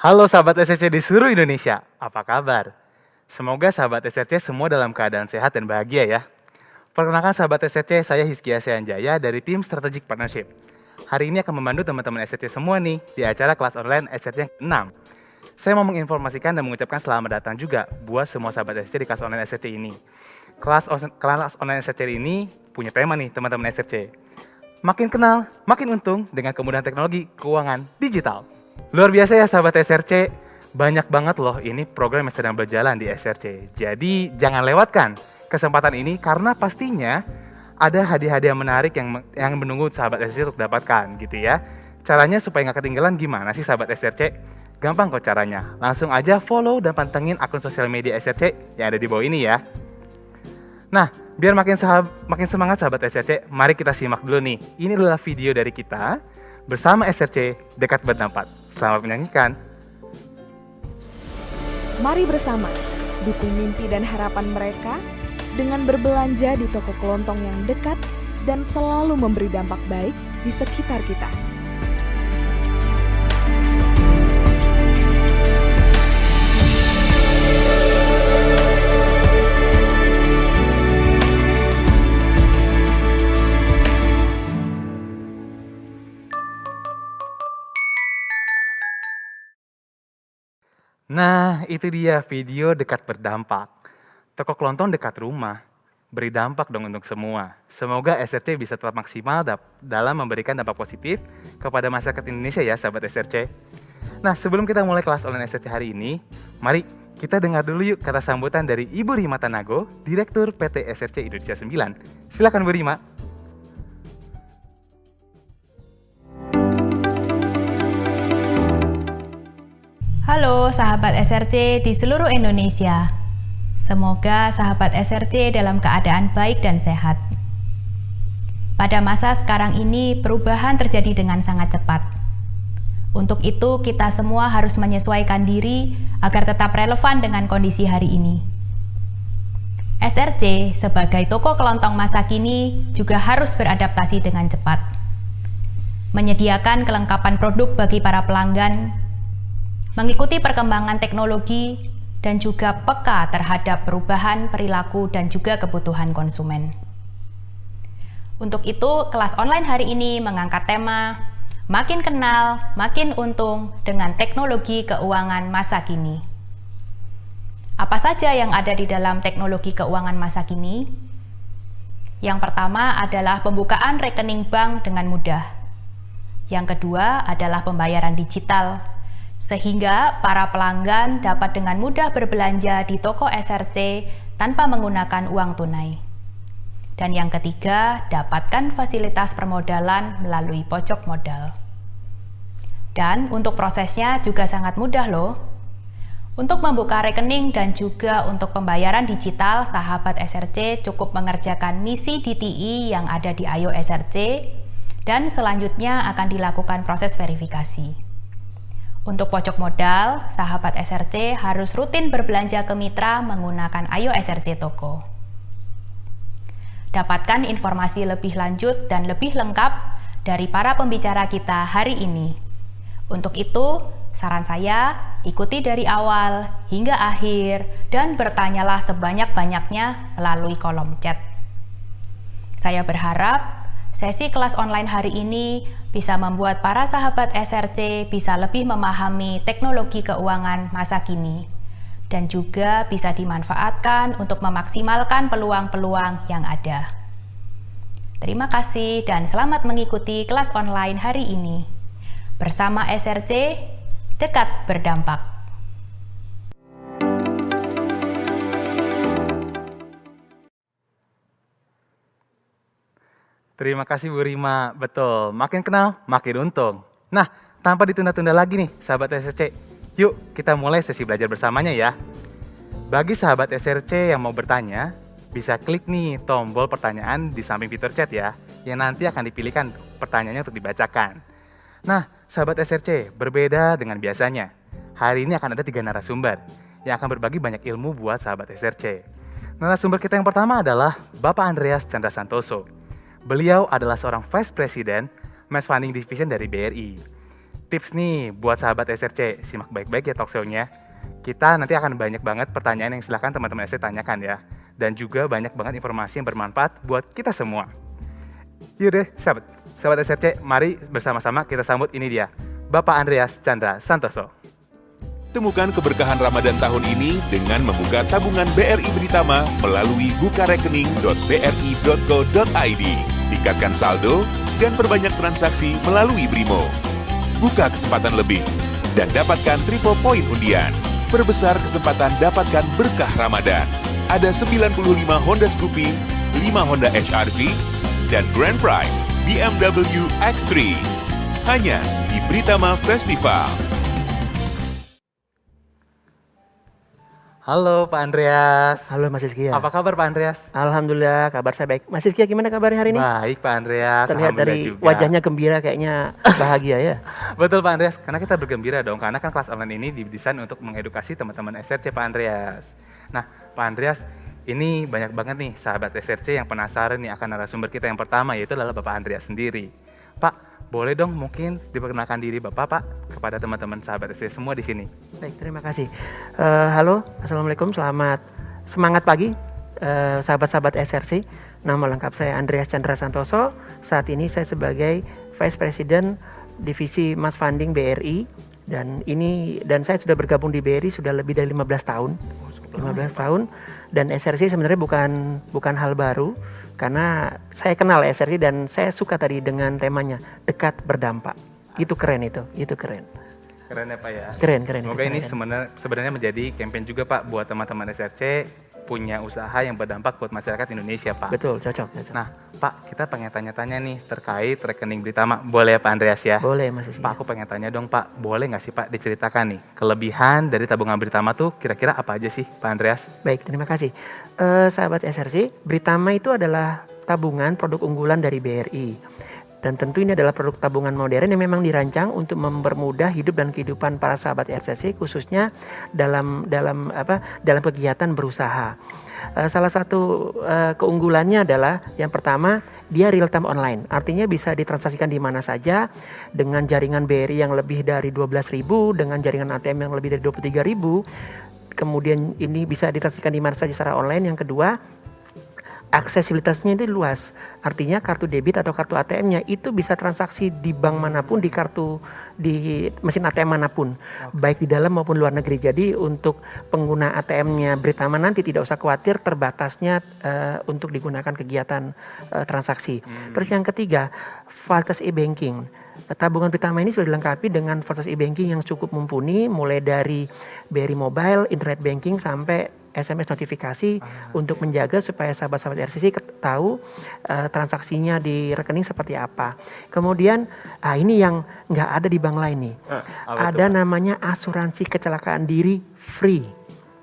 Halo sahabat SRC di seluruh Indonesia, apa kabar? Semoga sahabat SRC semua dalam keadaan sehat dan bahagia ya. Perkenalkan sahabat SRC, saya Hizkia Seanjaya dari tim Strategic Partnership. Hari ini akan membantu teman-teman SRC semua nih di acara kelas online SRC yang ke-6. Saya mau menginformasikan dan mengucapkan selamat datang juga buat semua sahabat SRC di kelas online SRC ini. Kelas online SRC ini punya tema nih teman-teman SRC. Makin kenal, makin untung dengan kemudahan teknologi keuangan digital. Luar biasa ya sahabat SRC, banyak banget loh ini program yang sedang berjalan di SRC. Jadi jangan lewatkan kesempatan ini karena pastinya ada hadiah-hadiah menarik yang menunggu sahabat SRC untuk dapatkan gitu ya. Caranya supaya nggak ketinggalan gimana sih sahabat SRC? Gampang kok caranya, langsung aja follow dan pantengin akun sosial media SRC yang ada di bawah ini ya. Nah, biar makin semangat sahabat SRC, mari kita simak dulu nih. Ini adalah video dari kita bersama SRC Dekat Berdampak. Selamat menyanyikan. Mari bersama dukung mimpi dan harapan mereka dengan berbelanja di toko kelontong yang dekat dan selalu memberi dampak baik di sekitar kita. Nah, itu dia video Dekat Berdampak. Toko kelontong dekat rumah, beri dampak dong untuk semua. Semoga SRC bisa tetap maksimal dalam memberikan dampak positif kepada masyarakat Indonesia ya sahabat SRC. Nah, sebelum kita mulai kelas online SRC hari ini, mari kita dengar dulu yuk kata sambutan dari Ibu Rima Tanago, Direktur PT SRC Indonesia 9. Silakan Bu Rima. Halo sahabat SRC di seluruh Indonesia. Semoga sahabat SRC dalam keadaan baik dan sehat. Pada masa sekarang ini perubahan terjadi dengan sangat cepat. Untuk itu kita semua harus menyesuaikan diri agar tetap relevan dengan kondisi hari ini. SRC sebagai toko kelontong masa kini juga harus beradaptasi dengan cepat. Menyediakan kelengkapan produk bagi para pelanggan, mengikuti perkembangan teknologi, dan juga peka terhadap perubahan perilaku dan juga kebutuhan konsumen. Untuk itu, kelas online hari ini mengangkat tema Makin Kenal, Makin Untung dengan Teknologi Keuangan Masa Kini. Apa saja yang ada di dalam teknologi keuangan masa kini? Yang pertama adalah pembukaan rekening bank dengan mudah. Yang kedua adalah pembayaran digital, sehingga para pelanggan dapat dengan mudah berbelanja di toko SRC tanpa menggunakan uang tunai. Dan yang ketiga, dapatkan fasilitas permodalan melalui pojok modal. Dan untuk prosesnya juga sangat mudah loh. Untuk membuka rekening dan juga untuk pembayaran digital, sahabat SRC cukup mengerjakan misi DTI yang ada di Ayo SRC, dan selanjutnya akan dilakukan proses verifikasi. Untuk pojok modal, sahabat SRC harus rutin berbelanja ke mitra menggunakan Ayo SRC Toko. Dapatkan informasi lebih lanjut dan lebih lengkap dari para pembicara kita hari ini. Untuk itu, saran saya, ikuti dari awal hingga akhir dan bertanyalah sebanyak-banyaknya melalui kolom chat. Saya berharap sesi kelas online hari ini bisa membuat para sahabat SRC bisa lebih memahami teknologi keuangan masa kini dan juga bisa dimanfaatkan untuk memaksimalkan peluang-peluang yang ada. Terima kasih dan selamat mengikuti kelas online hari ini. Bersama SRC, Dekat Berdampak. Terima kasih Bu Rima, betul, makin kenal, makin untung. Nah, tanpa ditunda-tunda lagi nih sahabat SRC, yuk kita mulai sesi belajar bersamanya ya. Bagi sahabat SRC yang mau bertanya, bisa klik nih tombol pertanyaan di samping fitur chat ya, yang nanti akan dipilihkan pertanyaannya untuk dibacakan. Nah, sahabat SRC, berbeda dengan biasanya. Hari ini akan ada 3 narasumber yang akan berbagi banyak ilmu buat sahabat SRC. Narasumber kita yang pertama adalah Bapak Andreas Chandra Santoso. Beliau adalah seorang Vice President Mass Funding Division dari BRI. tips nih buat sahabat SRC, simak baik-baik ya talk show-nya. Kita nanti akan banyak banget pertanyaan yang silakan teman-teman SRC tanyakan ya. Dan juga banyak banget informasi yang bermanfaat buat kita semua. Yuk deh sahabat SRC, mari bersama-sama kita sambut ini dia, Bapak Andreas Chandra Santoso. Temukan keberkahan Ramadan tahun ini dengan membuka tabungan BRI Britama melalui bukarekening.bri.go.id. Tingkatkan saldo dan perbanyak transaksi melalui Brimo. Buka kesempatan lebih dan dapatkan triple point undian. Perbesar kesempatan dapatkan berkah Ramadan. Ada 95 Honda Scoopy, 5 Honda HR-V, dan Grand Prize BMW X3. Hanya di Britama Festival. Halo Pak Andreas. Halo Mas Rizky ya. Apa kabar Pak Andreas? Alhamdulillah kabar saya baik. Mas Rizky gimana kabarnya hari ini? Baik Pak Andreas, Terlihat alhamdulillah dari juga. wajahnya gembira, kayaknya bahagia ya. Betul Pak Andreas, karena kita bergembira dong, karena kan kelas online ini didesain untuk mengedukasi teman-teman SRC Pak Andreas. Nah Pak Andreas, ini banyak banget nih sahabat SRC yang penasaran nih akan narasumber kita yang pertama, yaitu adalah Bapak Andreas sendiri. Pak, boleh dong mungkin diperkenalkan diri Bapak Pak kepada teman-teman sahabat SRC semua di sini. Baik, terima kasih. Halo, Assalamualaikum, semangat pagi sahabat-sahabat SRC. Nama lengkap saya Andreas Chandra Santoso. Saat ini saya sebagai Vice President Divisi Mass Funding BRI. Dan saya sudah bergabung di BRI sudah lebih dari 15 tahun. 15 tahun, dan SRC sebenarnya bukan hal baru, karena saya kenal SRC dan saya suka tadi dengan temanya dekat berdampak. Itu keren. Keren ya Pak ya. Keren. Semoga ini sebenarnya menjadi campaign juga Pak buat teman-teman SRC punya usaha yang berdampak buat masyarakat Indonesia Pak. Betul, cocok. Nah Pak, kita pengen tanya-tanya nih terkait rekening Britama. Boleh ya Pak Andreas ya? Boleh Mas Rizky. Pak, aku pengen tanya dong Pak, boleh nggak sih Pak diceritakan nih kelebihan dari tabungan Britama tuh kira-kira apa aja sih Pak Andreas? Baik, terima kasih. Sahabat SRC, Britama itu adalah tabungan produk unggulan dari BRI. Dan tentu ini adalah produk tabungan modern yang memang dirancang untuk mempermudah hidup dan kehidupan para sahabat SRC, khususnya dalam kegiatan berusaha. Salah satu keunggulannya adalah yang pertama, dia real time online. Artinya bisa ditransaksikan di mana saja dengan jaringan BRI yang lebih dari 12.000, dengan jaringan ATM yang lebih dari 23.000. Kemudian ini bisa ditransaksikan di mana saja secara online. Yang kedua, aksesibilitasnya itu luas. Artinya kartu debit atau kartu ATM-nya itu bisa transaksi di bank manapun, di mesin ATM manapun, baik di dalam maupun luar negeri. Jadi untuk pengguna ATM-nya Britama nanti tidak usah khawatir terbatasnya untuk digunakan kegiatan transaksi. Terus yang ketiga, fasilitas e-banking. Tabungan Britama ini sudah dilengkapi dengan fasilitas e-banking yang cukup mumpuni, mulai dari BRI Mobile, internet banking, sampai SMS notifikasi untuk menjaga supaya sahabat-sahabat RCC tahu transaksinya di rekening seperti apa. Kemudian ini yang nggak ada di bank lain nih. Ada namanya asuransi kecelakaan diri free.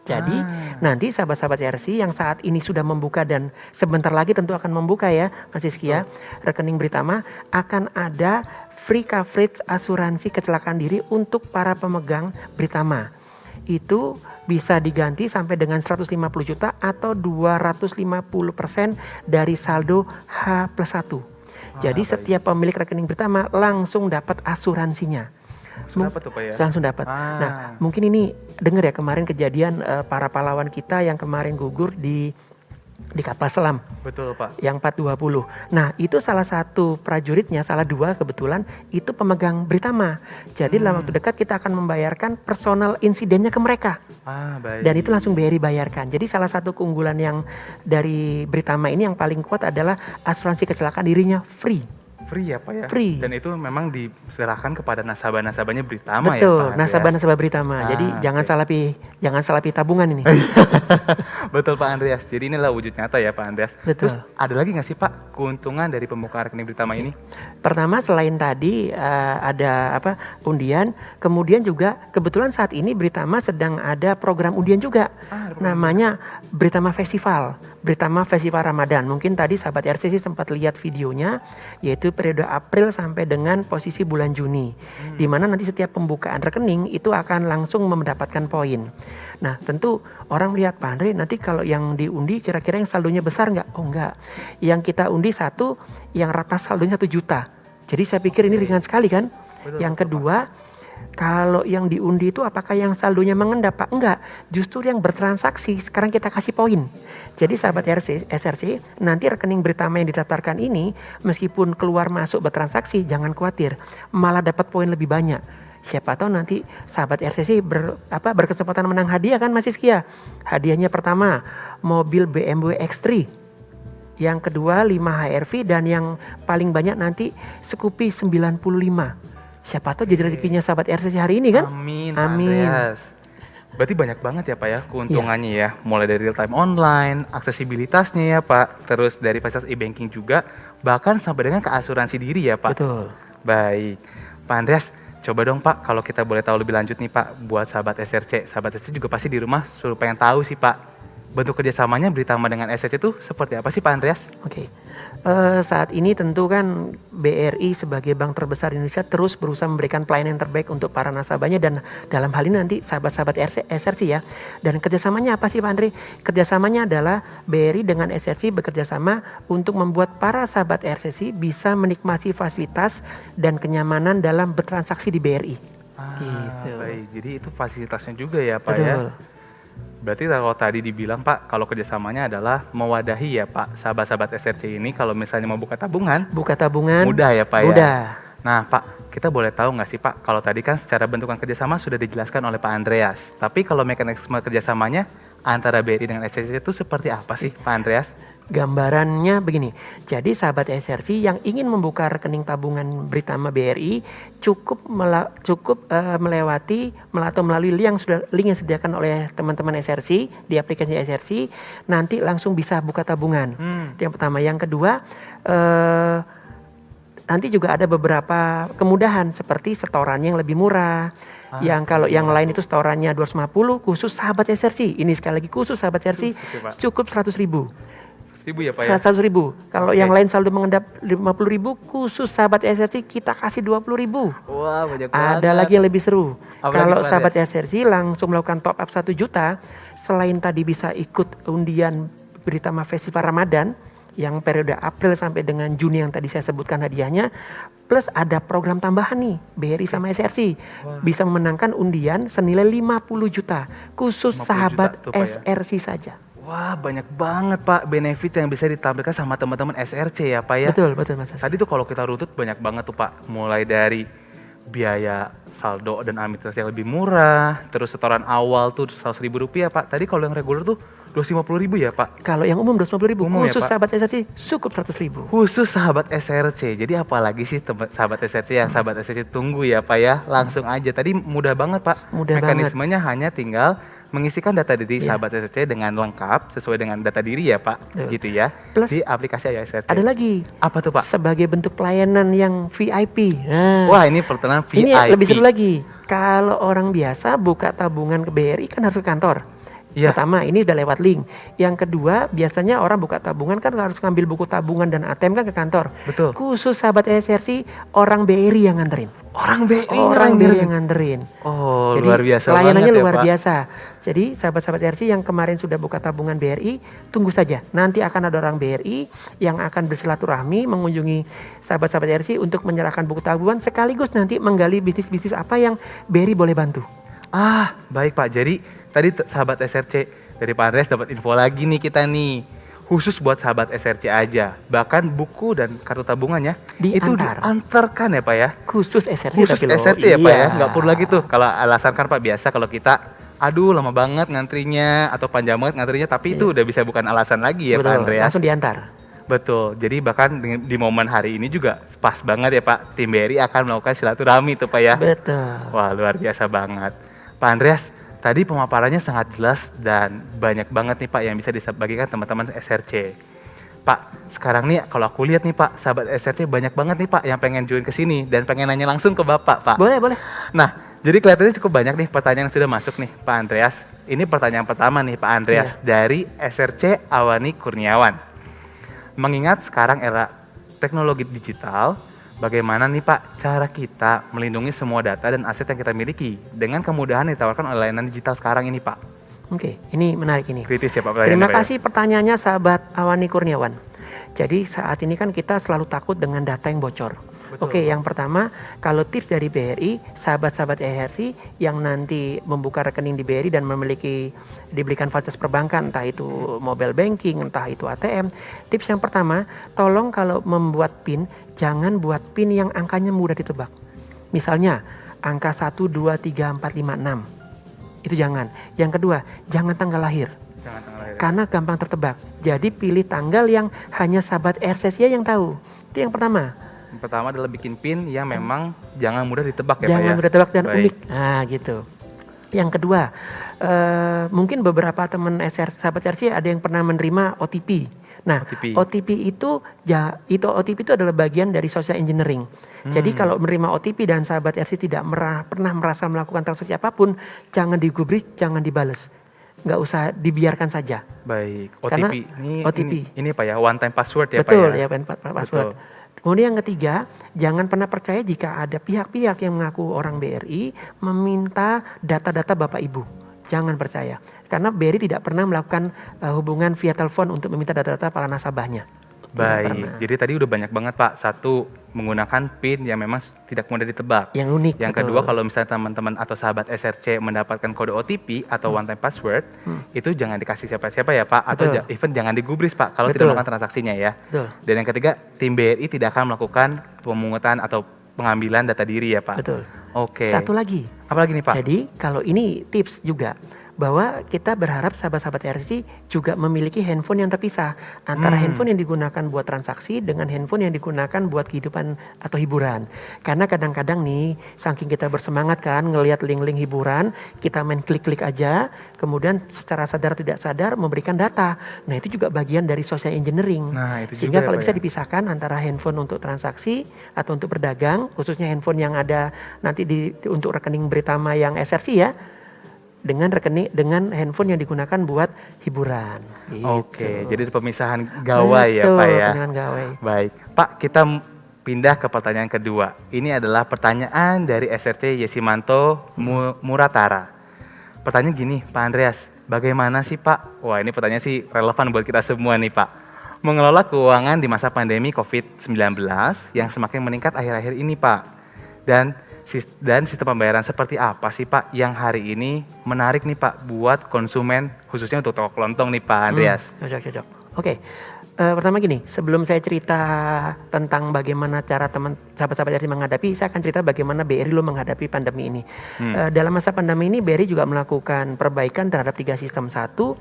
Jadi nanti sahabat-sahabat RCC yang saat ini sudah membuka dan sebentar lagi tentu akan membuka ya Mas Rizky ya, rekening Britama, akan ada free coverage asuransi kecelakaan diri untuk para pemegang Britama. Itu bisa diganti sampai dengan 150 juta atau 250% dari saldo H+1. Jadi setiap pemilik rekening Britama langsung dapat asuransinya. Langsung dapat tuh Pak ya? Langsung dapat. Nah, mungkin ini dengar ya kemarin kejadian para pahlawan kita yang kemarin gugur di kapal selam. Betul Pak. Yang 420. Nah, itu salah satu prajuritnya, salah dua kebetulan, itu pemegang Britama. Jadi dalam waktu dekat kita akan membayarkan personal insidennya ke mereka. Baik. Dan itu langsung BRI bayarkan. Jadi salah satu keunggulan yang dari Britama ini yang paling kuat adalah asuransi kecelakaan dirinya free. Free ya Pak ya? Free. Dan itu memang diserahkan kepada nasabah-nasabahnya Britama ya Pak Betul, Andreas? nasabah-nasabah Britama. Jadi jangan salah pilih tabungan ini. Betul Pak Andreas, jadi inilah wujud nyata ya Pak Andreas. Betul. Terus ada lagi nggak sih Pak keuntungan dari pembukaan rekening Britama ini? Pertama, selain tadi ada undian, kemudian juga kebetulan saat ini Britama sedang ada program undian juga. Namanya Britama Festival Ramadan. Mungkin tadi sahabat RCC sempat lihat videonya, yaitu periode April sampai dengan posisi bulan Juni. Di mana nanti setiap pembukaan rekening itu akan langsung mendapatkan poin. Nah, tentu orang melihat, Pak Andre, nanti kalau yang diundi kira-kira yang saldonya besar nggak? Oh enggak. Yang kita undi satu, yang rata saldonya 1 juta. Jadi saya pikir ini ringan sekali kan? Betul, yang kedua, Kalau yang diundi itu apakah yang saldonya mengendap Pak? Enggak, justru yang bertransaksi sekarang kita kasih poin. Jadi sahabat SRC, nanti rekening Britama yang didaftarkan ini meskipun keluar masuk bertransaksi jangan khawatir, malah dapat poin lebih banyak. Siapa tahu nanti sahabat RCC berkesempatan menang hadiah kan Mas Iskia. Hadiahnya pertama mobil BMW X3. Yang kedua 5 HRV dan yang paling banyak nanti Scoopy 95. Siapa tahu jadi rezekinya sahabat RCC hari ini kan? Amin, Amin. Andreas. Berarti banyak banget ya Pak ya keuntungannya ya. Mulai dari real time online, aksesibilitasnya ya Pak, terus dari fasilitas e-banking juga, bahkan sampai dengan ke asuransi diri ya Pak. Betul. Baik, Pak Andreas, coba dong Pak kalau kita boleh tahu lebih lanjut nih Pak buat sahabat SRC. Sahabat SRC juga pasti di rumah suruh pengen tahu sih Pak. Bentuk kerjasamanya Britama dengan SRC itu seperti apa sih Pak Andreas? Oke. Saat ini tentu kan BRI sebagai bank terbesar di Indonesia terus berusaha memberikan pelayanan yang terbaik untuk para nasabahnya dan dalam hal ini nanti sahabat-sahabat SRC ya. Dan kerjasamanya apa sih Pak Andre? Kerjasamanya adalah BRI dengan SRC bekerjasama untuk membuat para sahabat RCC bisa menikmati fasilitas dan kenyamanan dalam bertransaksi di BRI. Gitu. Baik, jadi itu fasilitasnya juga ya Pak Betul. ya. Berarti kalau tadi dibilang Pak, kalau kerjasamanya adalah mewadahi ya Pak, sahabat-sahabat SRC ini kalau misalnya mau buka tabungan, Buka tabungan. mudah ya Pak ya? Mudah. Nah Pak, kita boleh tahu nggak sih Pak, kalau tadi kan secara bentukan kerjasama sudah dijelaskan oleh Pak Andreas, tapi kalau mekanisme kerjasamanya antara BRI dengan SRC itu seperti apa sih Pak Andreas? Gambarannya begini, jadi sahabat SRC yang ingin membuka rekening tabungan Britama BRI cukup melewati atau melalui link yang disediakan oleh teman-teman SRC di aplikasi SRC, nanti langsung bisa buka tabungan. Itu yang pertama. Yang kedua, nanti juga ada beberapa kemudahan seperti setorannya yang lebih murah. Yang kalau yang lain itu setorannya 250 khusus sahabat SRC. Ini sekali lagi khusus sahabat SRC Khusus ya, Pak. cukup 100.000. 100.000 ya Pak ya? 100.000. Kalau Oke. yang lain saldo mengendap 50.000 khusus sahabat SRC kita kasih 20.000. Wah banyak banget. Ada lagi yang lebih seru. Apa Kalau lagi, Pak sahabat Andreas? SRC langsung melakukan top up 1 juta, selain tadi bisa ikut undian Britama Festival Ramadan yang periode April sampai dengan Juni yang tadi saya sebutkan hadiahnya, plus ada program tambahan nih BRI sama SRC bisa memenangkan undian senilai 50 juta khusus 50 juta sahabat tuh, Pak, ya? SRC saja. Wah banyak banget Pak benefit yang bisa ditampilkan sama teman-teman SRC ya Pak ya? Betul Mas. Tadi tuh kalau kita rutut banyak banget tuh Pak, mulai dari biaya saldo dan administrasi yang lebih murah, terus setoran awal tuh 100.000 rupiah Pak. Tadi kalau yang reguler tuh 250.000 ya Pak? Kalau yang umum 250.000 Umum ya, khusus Pak? sahabat SRC cukup 100.000. Khusus sahabat SRC, jadi apalagi sih sahabat SRC yang sahabat SRC tunggu ya Pak ya? Langsung aja, tadi mudah banget Pak. Mudah Mekanismenya hanya tinggal mengisikan data diri Iya. sahabat SRC dengan lengkap, sesuai dengan data diri ya Pak, Betul. gitu ya. Plus, di aplikasi SRC. Ada lagi. Apa tuh Pak? Sebagai bentuk pelayanan yang VIP. Nah, Wah ini pertemuan VIP. ini lebih seru lagi. Kalau orang biasa buka tabungan ke BRI kan harus ke kantor. Iya. Pertama, ini udah lewat link. Yang kedua, biasanya orang buka tabungan kan harus ngambil buku tabungan dan ATM kan ke kantor. Betul. Khusus sahabat SRC, orang BRI yang nganterin. Orang BRI Orang BRI yang nganterin. nganterin. Oh Jadi, luar biasa pelayanannya banget ya, luar Pak. biasa. Jadi sahabat-sahabat RC yang kemarin sudah buka tabungan BRI, tunggu saja. Nanti akan ada orang BRI yang akan bersilaturahmi mengunjungi sahabat-sahabat RC untuk menyerahkan buku tabungan sekaligus nanti menggali bisnis-bisnis apa yang BRI boleh bantu. Ah, baik Pak. Jadi tadi sahabat SRC dari Pak Andreas dapat info lagi nih kita nih. Khusus buat sahabat SRC aja. Bahkan buku dan kartu tabungannya itu Diantar. diantarkan ya Pak ya. Khusus SRC Khusus tapi loh. SRC ya Pak ya. Iya. Nggak perlu lagi tuh. Kalau alasan kan Pak biasa kalau kita aduh lama banget ngantrinya atau panjang banget ngantrinya, tapi itu udah bisa bukan alasan lagi ya Pak Betul, Andreas. langsung diantar. Betul, jadi bahkan di momen hari ini juga pas banget ya Pak, tim BRI akan melakukan silaturahmi tuh Pak ya. Betul. Wah luar biasa banget. Pak Andreas, tadi pemaparannya sangat jelas dan banyak banget nih Pak yang bisa dibagikan teman-teman SRC. Pak, sekarang nih kalau aku lihat nih Pak, sahabat SRC banyak banget nih Pak yang pengen join ke sini dan pengen nanya langsung ke Bapak Pak. Boleh. Nah, jadi kelihatannya cukup banyak nih pertanyaan yang sudah masuk nih Pak Andreas. Ini pertanyaan pertama nih Pak Andreas dari SRC Awani Kurniawan. Mengingat sekarang era teknologi digital, bagaimana nih Pak cara kita melindungi semua data dan aset yang kita miliki dengan kemudahan yang ditawarkan oleh layanan digital sekarang ini Pak? Oke, ini menarik ini. Kritis ya Pak pertanyaannya, Terima Pak, ya? kasih pertanyaannya sahabat Awani Kurniawan. Jadi saat ini kan kita selalu takut dengan data yang bocor. Oke, yang pertama, kalau tips dari BRI, sahabat-sahabat SRC yang nanti membuka rekening di BRI dan diberikan fasilitas perbankan, entah itu mobile banking, entah itu ATM. Tips yang pertama, tolong kalau membuat PIN, jangan buat PIN yang angkanya mudah ditebak. Misalnya, angka 1, 2, 3, 4, 5, 6. Itu jangan. Yang kedua, jangan tanggal lahir. Jangan tanggal lahir. Karena gampang tertebak. Jadi pilih tanggal yang hanya sahabat RCC yang tahu. Itu yang pertama. Yang pertama adalah bikin PIN yang memang jangan mudah ditebak ya Pak Jangan ya. mudah tebak dan Baik. unik. Nah gitu. Yang kedua, mungkin beberapa teman sahabat RCC ada yang pernah menerima OTP. Nah, OTP itu OTP itu adalah bagian dari social engineering. Jadi kalau menerima OTP dan sahabat RCC tidak pernah merasa melakukan transaksi apapun, jangan digubris, jangan dibales. Nggak usah, dibiarkan saja. Baik, Karena OTP. Ini Pak ya, one time password ya Betul, Pak ya. password. Kemudian yang ketiga, jangan pernah percaya jika ada pihak-pihak yang mengaku orang BRI meminta data-data Bapak Ibu. Jangan percaya. Karena BRI tidak pernah melakukan hubungan via telepon untuk meminta data-data para nasabahnya. Baik, jadi tadi udah banyak banget Pak. Satu, menggunakan PIN yang memang tidak mudah ditebak. Yang unik. Yang betul. kedua, kalau misalnya teman-teman atau sahabat SRC mendapatkan kode OTP atau one time password, itu jangan dikasih siapa-siapa ya Pak. Atau Betul. even jangan digubris Pak kalau Betul. tidak melakukan transaksinya ya. Betul. Dan yang ketiga, tim BRI tidak akan melakukan pemungutan atau pengambilan data diri ya Pak. Betul. Oke. Satu lagi. Apa lagi nih Pak? Jadi kalau ini tips juga, bahwa kita berharap sahabat-sahabat RCC juga memiliki handphone yang terpisah antara handphone yang digunakan buat transaksi dengan handphone yang digunakan buat kehidupan atau hiburan. Karena kadang-kadang nih, saking kita bersemangat kan ngelihat link-link hiburan, kita main klik-klik aja, kemudian secara sadar tidak sadar memberikan data. Nah itu juga bagian dari social engineering. Nah, itu Sehingga juga ya, kalau Pak bisa ya. dipisahkan antara handphone untuk transaksi atau untuk berdagang, khususnya handphone yang ada nanti untuk rekening Britama yang SRC ya, dengan handphone yang digunakan buat hiburan. Gitu. Oke, jadi itu pemisahan gawai ya Betul, Pak ya. pemisahan gawai. Baik, Pak kita pindah ke pertanyaan kedua. Ini adalah pertanyaan dari SRC Yesimanto Muratara. Pertanyaan gini Pak Andreas, bagaimana sih Pak? Wah ini pertanyaan sih relevan buat kita semua nih Pak. Mengelola keuangan di masa pandemi COVID-19 yang semakin meningkat akhir-akhir ini Pak. Dan sistem pembayaran seperti apa sih Pak yang hari ini menarik nih Pak buat konsumen khususnya untuk toko kelontong nih Pak Andreas? Cocok. Oke. Pertama gini, sebelum saya cerita tentang bagaimana cara sahabat-sahabat RCC menghadapi, saya akan cerita bagaimana BRI lo menghadapi pandemi ini. Dalam masa pandemi ini BRI juga melakukan perbaikan terhadap 3 sistem. Satu,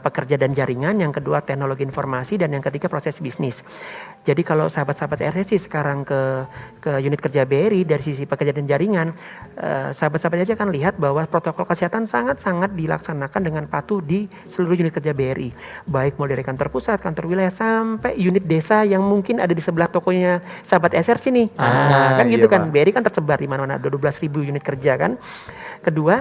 pekerja dan jaringan, yang kedua teknologi informasi, dan yang ketiga proses bisnis. Jadi kalau sahabat-sahabat RCC sekarang ke unit kerja BRI dari sisi pekerja dan jaringan, sahabat-sahabat RCC akan lihat bahwa protokol kesehatan sangat-sangat dilaksanakan dengan patuh di seluruh unit kerja BRI. Baik mulai dari kantor pusat, kantor wilayah, sampai unit desa yang mungkin ada di sebelah tokonya sahabat SRC nih. Kan gitu iya, kan, Pak. BRI kan tersebar di mana-mana, ada 12.000 unit kerja kan. Kedua,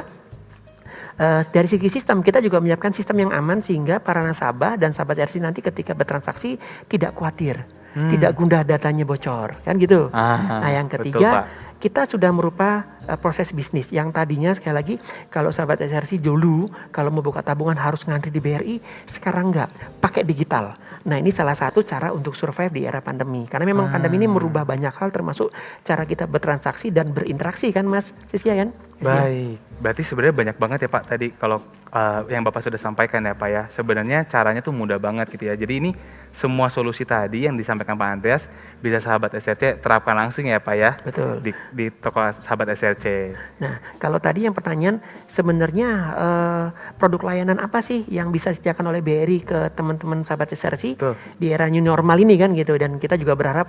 dari segi sistem kita juga menyiapkan sistem yang aman sehingga para nasabah dan sahabat RCC nanti ketika bertransaksi tidak khawatir, tidak gundah datanya bocor, kan gitu. Nah yang betul, ketiga, Pak. kita sudah merupa proses bisnis yang tadinya sekali lagi kalau sahabat SRC dulu kalau mau buka tabungan harus ngantri di BRI, sekarang enggak, pakai digital. Nah ini salah satu cara untuk survive di era pandemi. Karena memang pandemi ini merubah banyak hal termasuk cara kita bertransaksi dan berinteraksi kan Mas Sisya kan? Baik, berarti sebenarnya banyak banget ya Pak tadi kalau yang Bapak sudah sampaikan ya Pak ya. Sebenarnya caranya tuh mudah banget gitu ya. Jadi ini semua solusi tadi yang disampaikan Pak Andreas bisa sahabat SRC terapkan langsung ya Pak ya. Betul. Di toko sahabat SRC. Nah kalau tadi yang pertanyaan sebenarnya produk layanan apa sih yang bisa disediakan oleh BRI ke teman-teman sahabat SRC Betul. di era new normal ini kan gitu. Dan kita juga berharap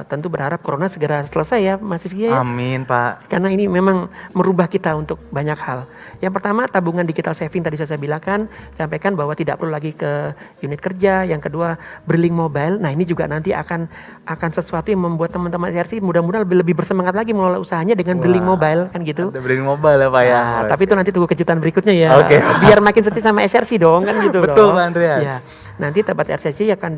tentu berharap corona segera selesai ya Mas Sisya ya. Amin Pak. Karena ini memang merubah kita untuk banyak hal. Yang pertama tabungan digital saving tadi saya bilang sampaikan bahwa tidak perlu lagi ke unit kerja. Yang kedua Berlink Mobile. Nah ini juga nanti akan sesuatu yang membuat teman-teman RCC mudah-mudahan lebih bersemangat lagi mengelola usahanya dengan Berlink Mobile kan gitu. Ada Berlink Mobile ya Pak ya. Nah, tapi itu nanti tunggu kejutan berikutnya ya. Oke. Biar makin setia sama SRC dong kan gitu. Betul, dong. Pak Andreas. Ya. Nanti tempat RCC akan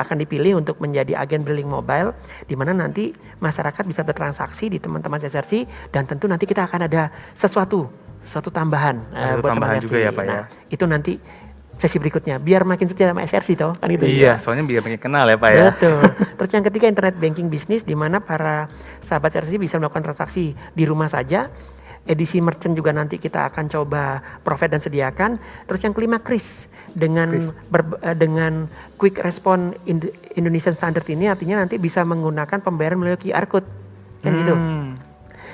akan dipilih untuk menjadi agen Berlink Mobile, di mana nanti masyarakat bisa bertransaksi di teman-teman SRC dan tentu nanti kita akan ada sesuatu tambahan buat tambahan teman juga RCC. ya, Pak, ya. Nah, itu nanti sesi berikutnya biar makin setia sama SRC toh kan gitu. Iya, soalnya biar makin kenal ya Pak ya. Betul. Terus yang ketiga internet banking bisnis di mana para sahabat SRC bisa melakukan transaksi di rumah saja. Edisi merchant juga nanti kita akan coba provide dan sediakan. Terus yang kelima KRIS dengan Quick Response Indonesian Standard ini artinya nanti bisa menggunakan pembayaran melalui QR code kan gitu.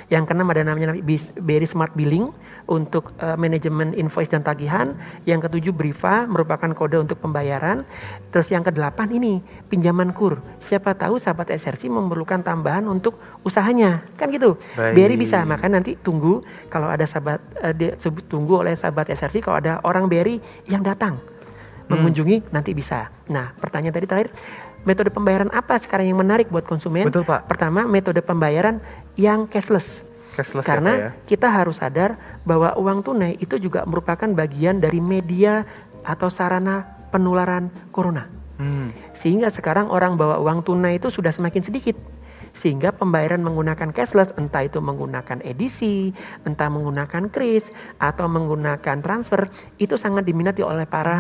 Yang keenam ada namanya BRI Smart Billing untuk manajemen invoice dan tagihan. Yang ketujuh Briva merupakan kode untuk pembayaran. Terus yang kedelapan ini pinjaman KUR. Siapa tahu sahabat SRC memerlukan tambahan untuk usahanya, kan gitu. Baik. BRI bisa, makanya nanti tunggu kalau ada sahabat tunggu oleh sahabat SRC kalau ada orang BRI yang datang mengunjungi nanti bisa. Nah, pertanyaan tadi terakhir, metode pembayaran apa sekarang yang menarik buat konsumen? Betul, Pak. Pertama, metode pembayaran yang cashless. Cashless Karena ya Pak ya. kita harus sadar bahwa uang tunai itu juga merupakan bagian dari media atau sarana penularan corona. Sehingga sekarang orang bawa uang tunai itu sudah semakin sedikit. Sehingga pembayaran menggunakan cashless, entah itu menggunakan edisi, entah menggunakan kris, atau menggunakan transfer, itu sangat diminati oleh para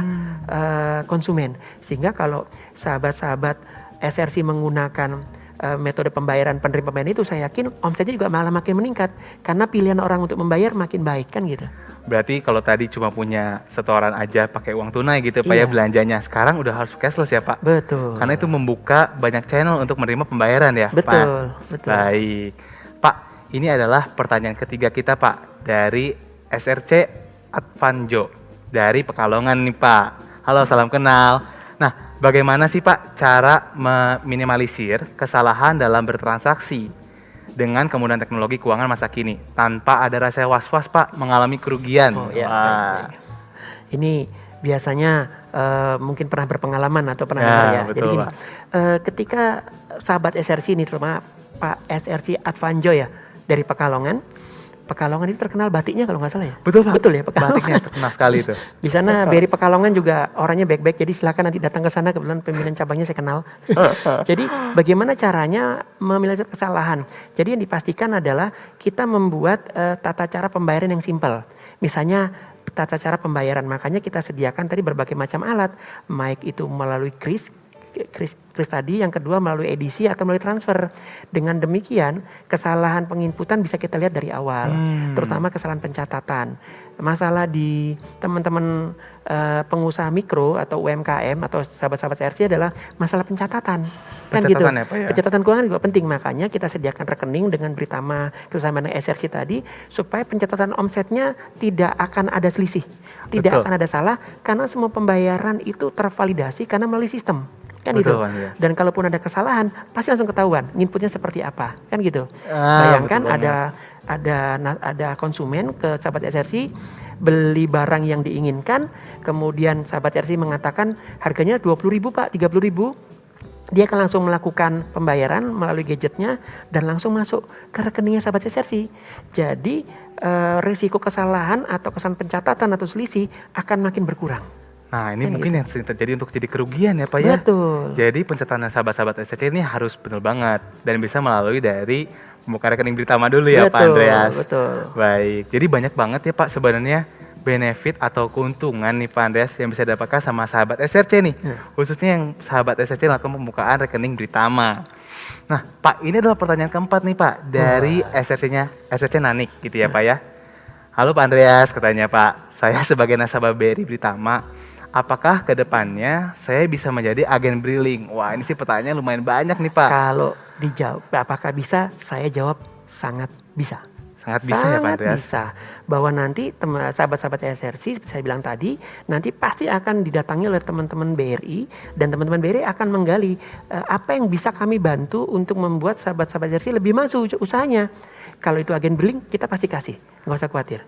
konsumen. Sehingga kalau sahabat-sahabat SRC menggunakan metode pembayaran penerima pembayaran itu, saya yakin omsetnya juga malah makin meningkat. Karena pilihan orang untuk membayar makin baik kan gitu. Berarti kalau tadi cuma punya setoran aja pakai uang tunai gitu Pak ya Iya. belanjanya, sekarang udah harus cashless ya Pak? Betul. Karena itu membuka banyak channel untuk menerima pembayaran ya Betul, Pak? betul. Baik. Pak, ini adalah pertanyaan ketiga kita Pak dari SRC Advanjo dari Pekalongan nih Pak. Halo, salam kenal. Nah, bagaimana sih Pak cara meminimalisir kesalahan dalam bertransaksi dengan kemudahan teknologi keuangan masa kini tanpa ada rasa was-was Pak mengalami kerugian? Oh ya, Wah. baik. Ini biasanya mungkin pernah berpengalaman atau pernah Ya, dengar ya. betul, Jadi gini, Pak. ketika sahabat SRC ini terutama Pak SRC Advanjo ya dari Pekalongan. Pekalongan itu terkenal batiknya kalau nggak salah ya. Betul Pak. Betul ya Pekalongan. Batiknya terkenal sekali itu. Di sana BRI Pekalongan juga orangnya baik-baik, jadi silakan nanti datang ke sana, kebetulan pimpinan cabangnya saya kenal. Jadi bagaimana caranya meminimalisir kesalahan? Jadi yang dipastikan adalah kita membuat tata cara pembayaran yang simpel. Misalnya tata cara pembayaran, makanya kita sediakan tadi berbagai macam alat, baik itu melalui kris tadi, yang kedua melalui edisi atau melalui transfer. Dengan demikian kesalahan penginputan bisa kita lihat dari awal, terutama kesalahan pencatatan. Masalah di teman-teman pengusaha mikro atau UMKM atau sahabat-sahabat SRC adalah masalah pencatatan. Kan gitu. Pencatatan ya, Pak, ya? Pencatatan keuangan juga penting, makanya kita sediakan rekening dengan Britama kerjasama dengan SRC tadi supaya pencatatan omsetnya tidak akan ada selisih, tidak Betul. akan ada salah, karena semua pembayaran itu tervalidasi karena melalui sistem. Kan Betul, gitu. Bang, yes. Dan kalaupun ada kesalahan, pasti langsung ketahuan inputnya seperti apa, kan gitu. Ah, Bayangkan betul ada konsumen ke sahabat SRC beli barang yang diinginkan, kemudian sahabat SRC mengatakan harganya 20.000 Pak, 30.000. Dia akan langsung melakukan pembayaran melalui gadgetnya dan langsung masuk ke rekeningnya sahabat SRC. Jadi risiko kesalahan atau kesalahan pencatatan atau selisih akan makin berkurang. Nah, ini Kan mungkin gitu. yang sering terjadi untuk jadi kerugian ya Pak ya. Betul. Jadi pencatatan sahabat-sahabat SCC ini harus benar banget dan bisa melalui dari membuka rekening Britama dulu ya Pak Betul, Andreas. betul. Baik, jadi banyak banget ya Pak sebenarnya benefit atau keuntungan nih Pak Andreas yang bisa didapatkan sama sahabat SRC nih. Khususnya yang sahabat SRC melakukan pembukaan rekening Britama. Nah Pak, ini adalah pertanyaan keempat nih Pak dari SRC-nya, SRC Nanik gitu ya Pak ya. Halo Pak Andreas, katanya Pak, saya sebagai nasabah BRI Britama, apakah ke depannya saya bisa menjadi agen Briling? Wah, ini sih pertanyaan lumayan banyak nih Pak. Kalau dijawab apakah bisa, saya jawab sangat bisa. Sangat bisa ya Pak Sangat Andreas? bisa. Bahwa nanti sahabat-sahabat SRC, saya bilang tadi, nanti pasti akan didatangi oleh teman-teman BRI, dan teman-teman BRI akan menggali apa yang bisa kami bantu untuk membuat sahabat-sahabat SRC lebih maju usahanya. Kalau itu agen Briling, kita pasti kasih, nggak usah khawatir.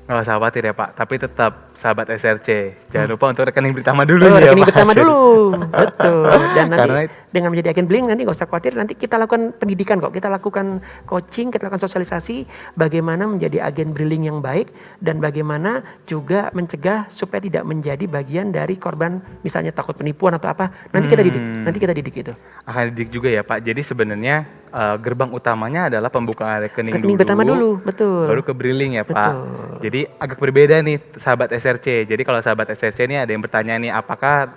Nggak usah khawatir ya Pak, tapi tetap sahabat SRC, jangan lupa untuk rekening Britama dulu Oh, nih ya rekening Pak. pertama dulu, betul. Dan nanti Karena dengan menjadi agen BRI nanti nggak usah khawatir, nanti kita lakukan pendidikan kok, kita lakukan coaching, kita lakukan sosialisasi bagaimana menjadi agen BRI yang baik dan bagaimana juga mencegah supaya tidak menjadi bagian dari korban misalnya takut penipuan atau apa. Nanti kita didik itu. Akan didik juga ya Pak. Jadi sebenarnya gerbang utamanya adalah pembukaan rekening Pertama dulu, betul. baru ke BRI ya Pak. Betul. Jadi agak berbeda nih sahabat SRC. Jadi kalau sahabat SRC ini ada yang bertanya nih, apakah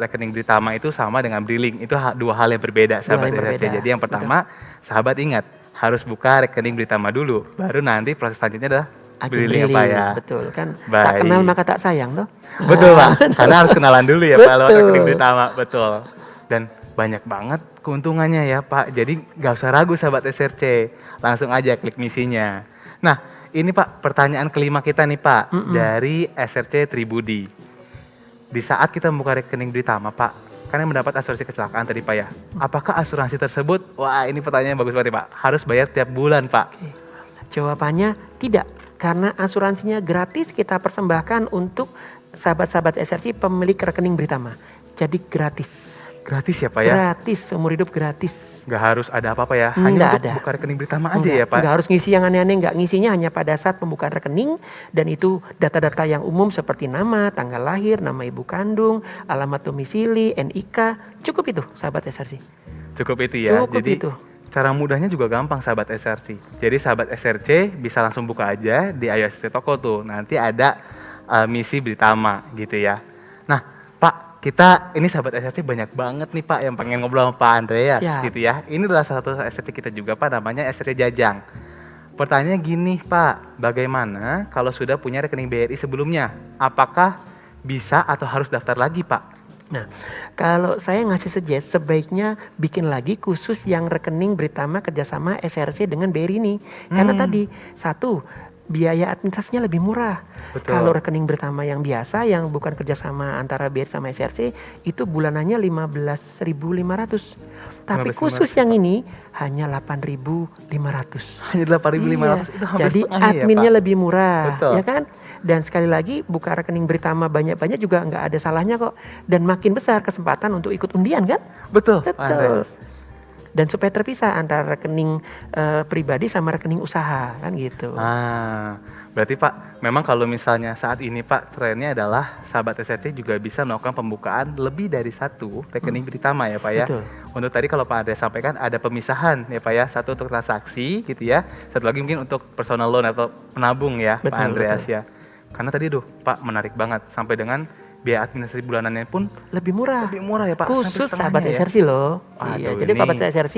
rekening Britama itu sama dengan BRI? Itu dua hal yang berbeda sahabat hal yang SRC. berbeda. Jadi yang pertama, sahabat ingat harus buka rekening Britama dulu, baru nanti proses selanjutnya adalah Agen BRI ya Pak ya. Betul kan. Tak Baik. kenal maka tak sayang toh. Betul Pak, karena harus kenalan dulu ya Pak lewat Betul. rekening Britama, betul. Dan banyak banget keuntungannya ya Pak, jadi nggak usah ragu sahabat SRC, langsung aja klik misinya. Nah ini Pak pertanyaan kelima kita nih Pak, dari SRC Tribudi. Di saat kita membuka rekening Britama Pak, kan yang mendapat asuransi kecelakaan tadi Pak ya, apakah asuransi tersebut, wah ini pertanyaan bagus banget Pak, harus bayar tiap bulan Pak? Jawabannya tidak, karena asuransinya gratis kita persembahkan untuk sahabat-sahabat SRC pemilik rekening Britama. Jadi gratis. Gratis ya Pak ya? Gratis, seumur hidup gratis. Nggak harus ada apa-apa ya, Nggak hanya untuk ada. buka rekening Britama aja ya Pak? Nggak harus ngisi yang aneh-aneh, nggak ngisinya hanya pada saat pembukaan rekening dan itu data-data yang umum seperti nama, tanggal lahir, nama ibu kandung, alamat domisili, NIK, cukup itu sahabat SRC. Cukup itu ya, Cukup jadi itu. cara mudahnya juga gampang sahabat SRC. Jadi sahabat SRC bisa langsung buka aja di Ayo SRC Toko tuh, nanti ada misi Britama gitu ya. Nah Pak, kita ini sahabat SRC banyak banget nih Pak yang pengen ngobrol sama Pak Andreas Siap. gitu ya. Ini adalah salah satu SRC kita juga Pak, namanya SRC Jajang. Pertanyaannya gini Pak, bagaimana kalau sudah punya rekening BRI sebelumnya? Apakah bisa atau harus daftar lagi Pak? Nah, kalau saya ngasih suggest sebaiknya bikin lagi khusus yang rekening Britama kerjasama SRC dengan BRI ini. Karena tadi, satu, biaya administrasinya lebih murah. Betul. Kalau rekening Britama yang biasa, yang bukan kerjasama antara BRI sama SRC, itu bulanannya 15.500. Tapi 15.500 khusus yang ini hanya 8.500. Hanya 8.500 itu hampir Jadi setengahnya ya adminnya Pak? lebih murah, Betul. ya kan? Dan sekali lagi buka rekening Britama banyak-banyak juga nggak ada salahnya kok. Dan makin besar kesempatan untuk ikut undian kan? Betul, Pak Betul. Andreas. Dan supaya terpisah antara rekening pribadi sama rekening usaha kan gitu. Berarti Pak, memang kalau misalnya saat ini Pak trennya adalah sahabat SRC juga bisa melakukan pembukaan lebih dari satu rekening Britama ya Pak ya. Betul. Untuk tadi kalau Pak Andreas sampaikan ada pemisahan ya Pak ya, satu untuk transaksi gitu ya, satu lagi mungkin untuk personal loan atau penabung ya Pak Betul, Andreas betul. ya. Karena tadi Pak menarik banget sampai dengan biaya administrasi bulanannya pun Lebih murah. lebih murah ya Pak. sampai Khusus setengahnya sahabat ya. SRC loh. Waduh, Iya, jadi ini- sahabat SRC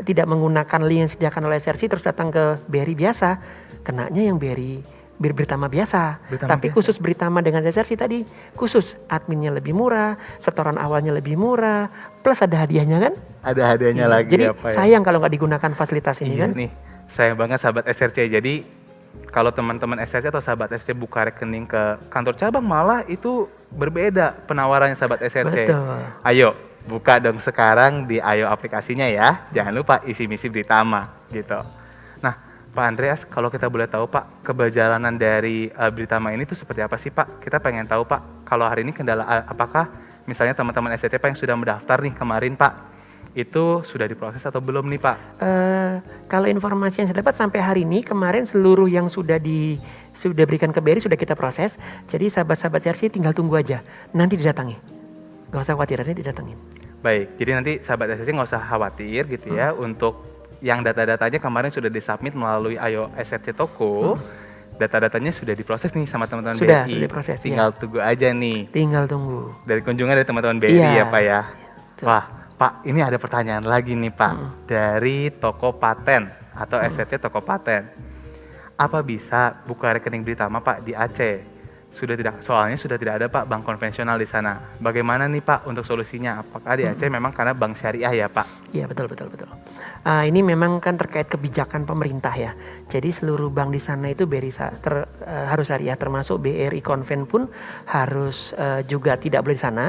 tidak menggunakan link yang disediakan oleh SRC terus datang ke BRI biasa. Kenanya yang BRI Britama biasa. Britama Tapi biasa. khusus Britama dengan SRC tadi khusus adminnya lebih murah, setoran awalnya lebih murah, plus ada hadiahnya kan? Ada hadiahnya Iya, lagi jadi ya Pak ya. sayang kalau nggak digunakan fasilitas ini Iya kan? nih, sayang banget sahabat SRC. Jadi kalau teman-teman SRC atau sahabat SRC buka rekening ke kantor cabang malah itu berbeda penawarannya sahabat SRC. Betul. Ayo buka dong sekarang di Ayo aplikasinya ya. Jangan lupa isi misi Britama gitu. Nah Pak Andreas, kalau kita boleh tahu Pak, keberjalanan dari Britama ini tuh seperti apa sih Pak? Kita pengen tahu Pak, kalau hari ini kendala apakah misalnya teman-teman SRC Pak yang sudah mendaftar nih kemarin Pak, itu sudah diproses atau belum nih Pak? Kalau informasi yang saya dapat sampai hari ini kemarin seluruh yang sudah berikan ke BRI sudah kita proses. Jadi sahabat-sahabat SRC tinggal tunggu aja. Nanti didatangi. Gak usah khawatir, nanti didatangin. Baik, jadi nanti sahabat SRC nggak usah khawatir gitu ya, untuk yang data-datanya kemarin sudah disubmit melalui Ayo SRC Toko, data-datanya sudah diproses nih sama teman-teman Sudah BRI. diproses, Tinggal tunggu aja nih Tinggal tunggu. dari kunjungan dari teman-teman BRI Iya. ya Pak ya. Betul. Wah Pak, ini ada pertanyaan lagi nih Pak, dari Toko Paten atau SRC Toko Paten. Apa bisa buka rekening Britama Pak di Aceh? Soalnya sudah tidak ada Pak bank konvensional di sana. Bagaimana nih Pak untuk solusinya? Apakah di Aceh memang karena bank syariah ya Pak? Iya betul. Ini memang kan terkait kebijakan pemerintah ya. Jadi seluruh bank di sana itu BRI harus syariah, termasuk BRI Konven pun harus juga tidak boleh di sana.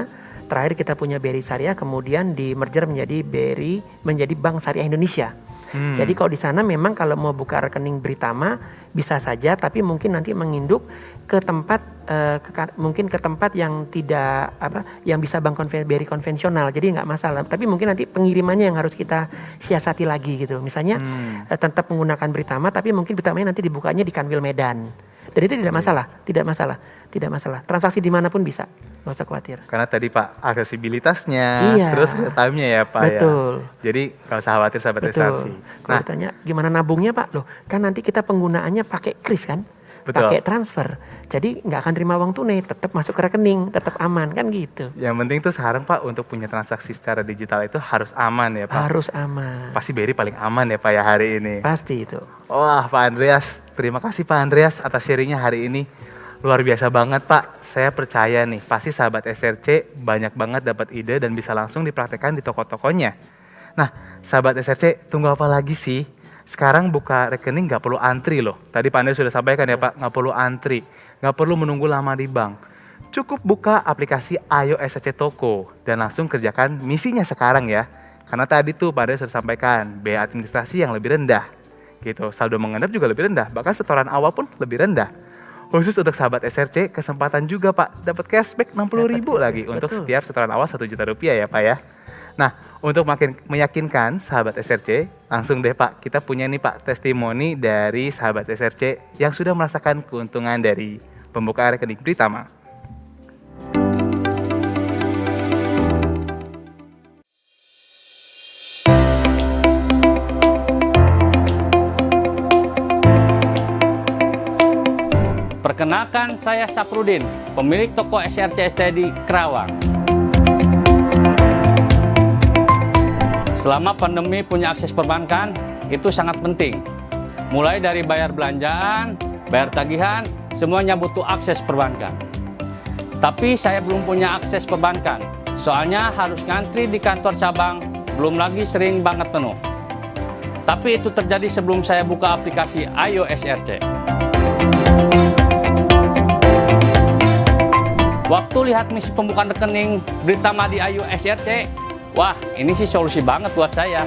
Terakhir kita punya BRI Syariah, kemudian di merger menjadi Bank Syariah Indonesia. Jadi kalau di sana memang kalau mau buka rekening Britama bisa saja, tapi mungkin nanti menginduk ke tempat mungkin ke tempat yang tidak yang bisa bank BRI konvensional, jadi nggak masalah. Tapi mungkin nanti pengirimannya yang harus kita siasati lagi gitu. Misalnya tetap menggunakan Britama, tapi mungkin Britamanya nanti dibukanya di Kanwil Medan. Dan itu tidak masalah. Transaksi dimanapun bisa, nggak usah khawatir. Karena tadi Pak, aksesibilitasnya, Iya. terus real time-nya ya Pak Betul. ya. Jadi nggak usah khawatir sahabat SRC. Kalau ditanya gimana nabungnya Pak, loh kan nanti kita penggunaannya pakai kris kan, Betul. pakai transfer. Jadi nggak akan terima uang tunai, tetap masuk ke rekening, tetap aman kan gitu. Yang penting tuh sekarang Pak, untuk punya transaksi secara digital itu harus aman ya Pak. Harus aman. Pasti BRI paling aman ya Pak ya hari ini. Pasti itu. Wah Pak Andreas, terima kasih Pak Andreas atas sharingnya hari ini. Luar biasa banget Pak, saya percaya nih pasti sahabat SRC banyak banget dapat ide dan bisa langsung dipraktekkan di toko-tokonya. Nah sahabat SRC, tunggu apa lagi sih? Sekarang buka rekening nggak perlu antri loh. Tadi Pak Andreas sudah sampaikan ya Pak, nggak perlu antri, nggak perlu menunggu lama di bank. Cukup buka aplikasi Ayo SRC Toko dan langsung kerjakan misinya sekarang ya. Karena tadi tuh Pak Andreas sudah sampaikan, biaya administrasi yang lebih rendah. Gitu, saldo mengendap juga lebih rendah, bahkan setoran awal pun lebih rendah. Khusus untuk sahabat SRC, kesempatan juga Pak, dapat cashback 60.000 lagi untuk setiap setoran awal 1 juta rupiah ya Pak ya. Nah, untuk makin meyakinkan sahabat SRC, langsung deh Pak, kita punya nih Pak testimoni dari sahabat SRC yang sudah merasakan keuntungan dari pembukaan rekening Britama. Perkenalkan, saya Saprudin, pemilik toko SRC di Kerawang. Selama pandemi punya akses perbankan, itu sangat penting. Mulai dari bayar belanjaan, bayar tagihan, semuanya butuh akses perbankan. Tapi saya belum punya akses perbankan, soalnya harus ngantri di kantor cabang, belum lagi sering banget penuh. Tapi itu terjadi sebelum saya buka aplikasi Ayo SRC. Waktu lihat misi pembukaan rekening Britama di Ayo SRC, wah ini sih solusi banget buat saya.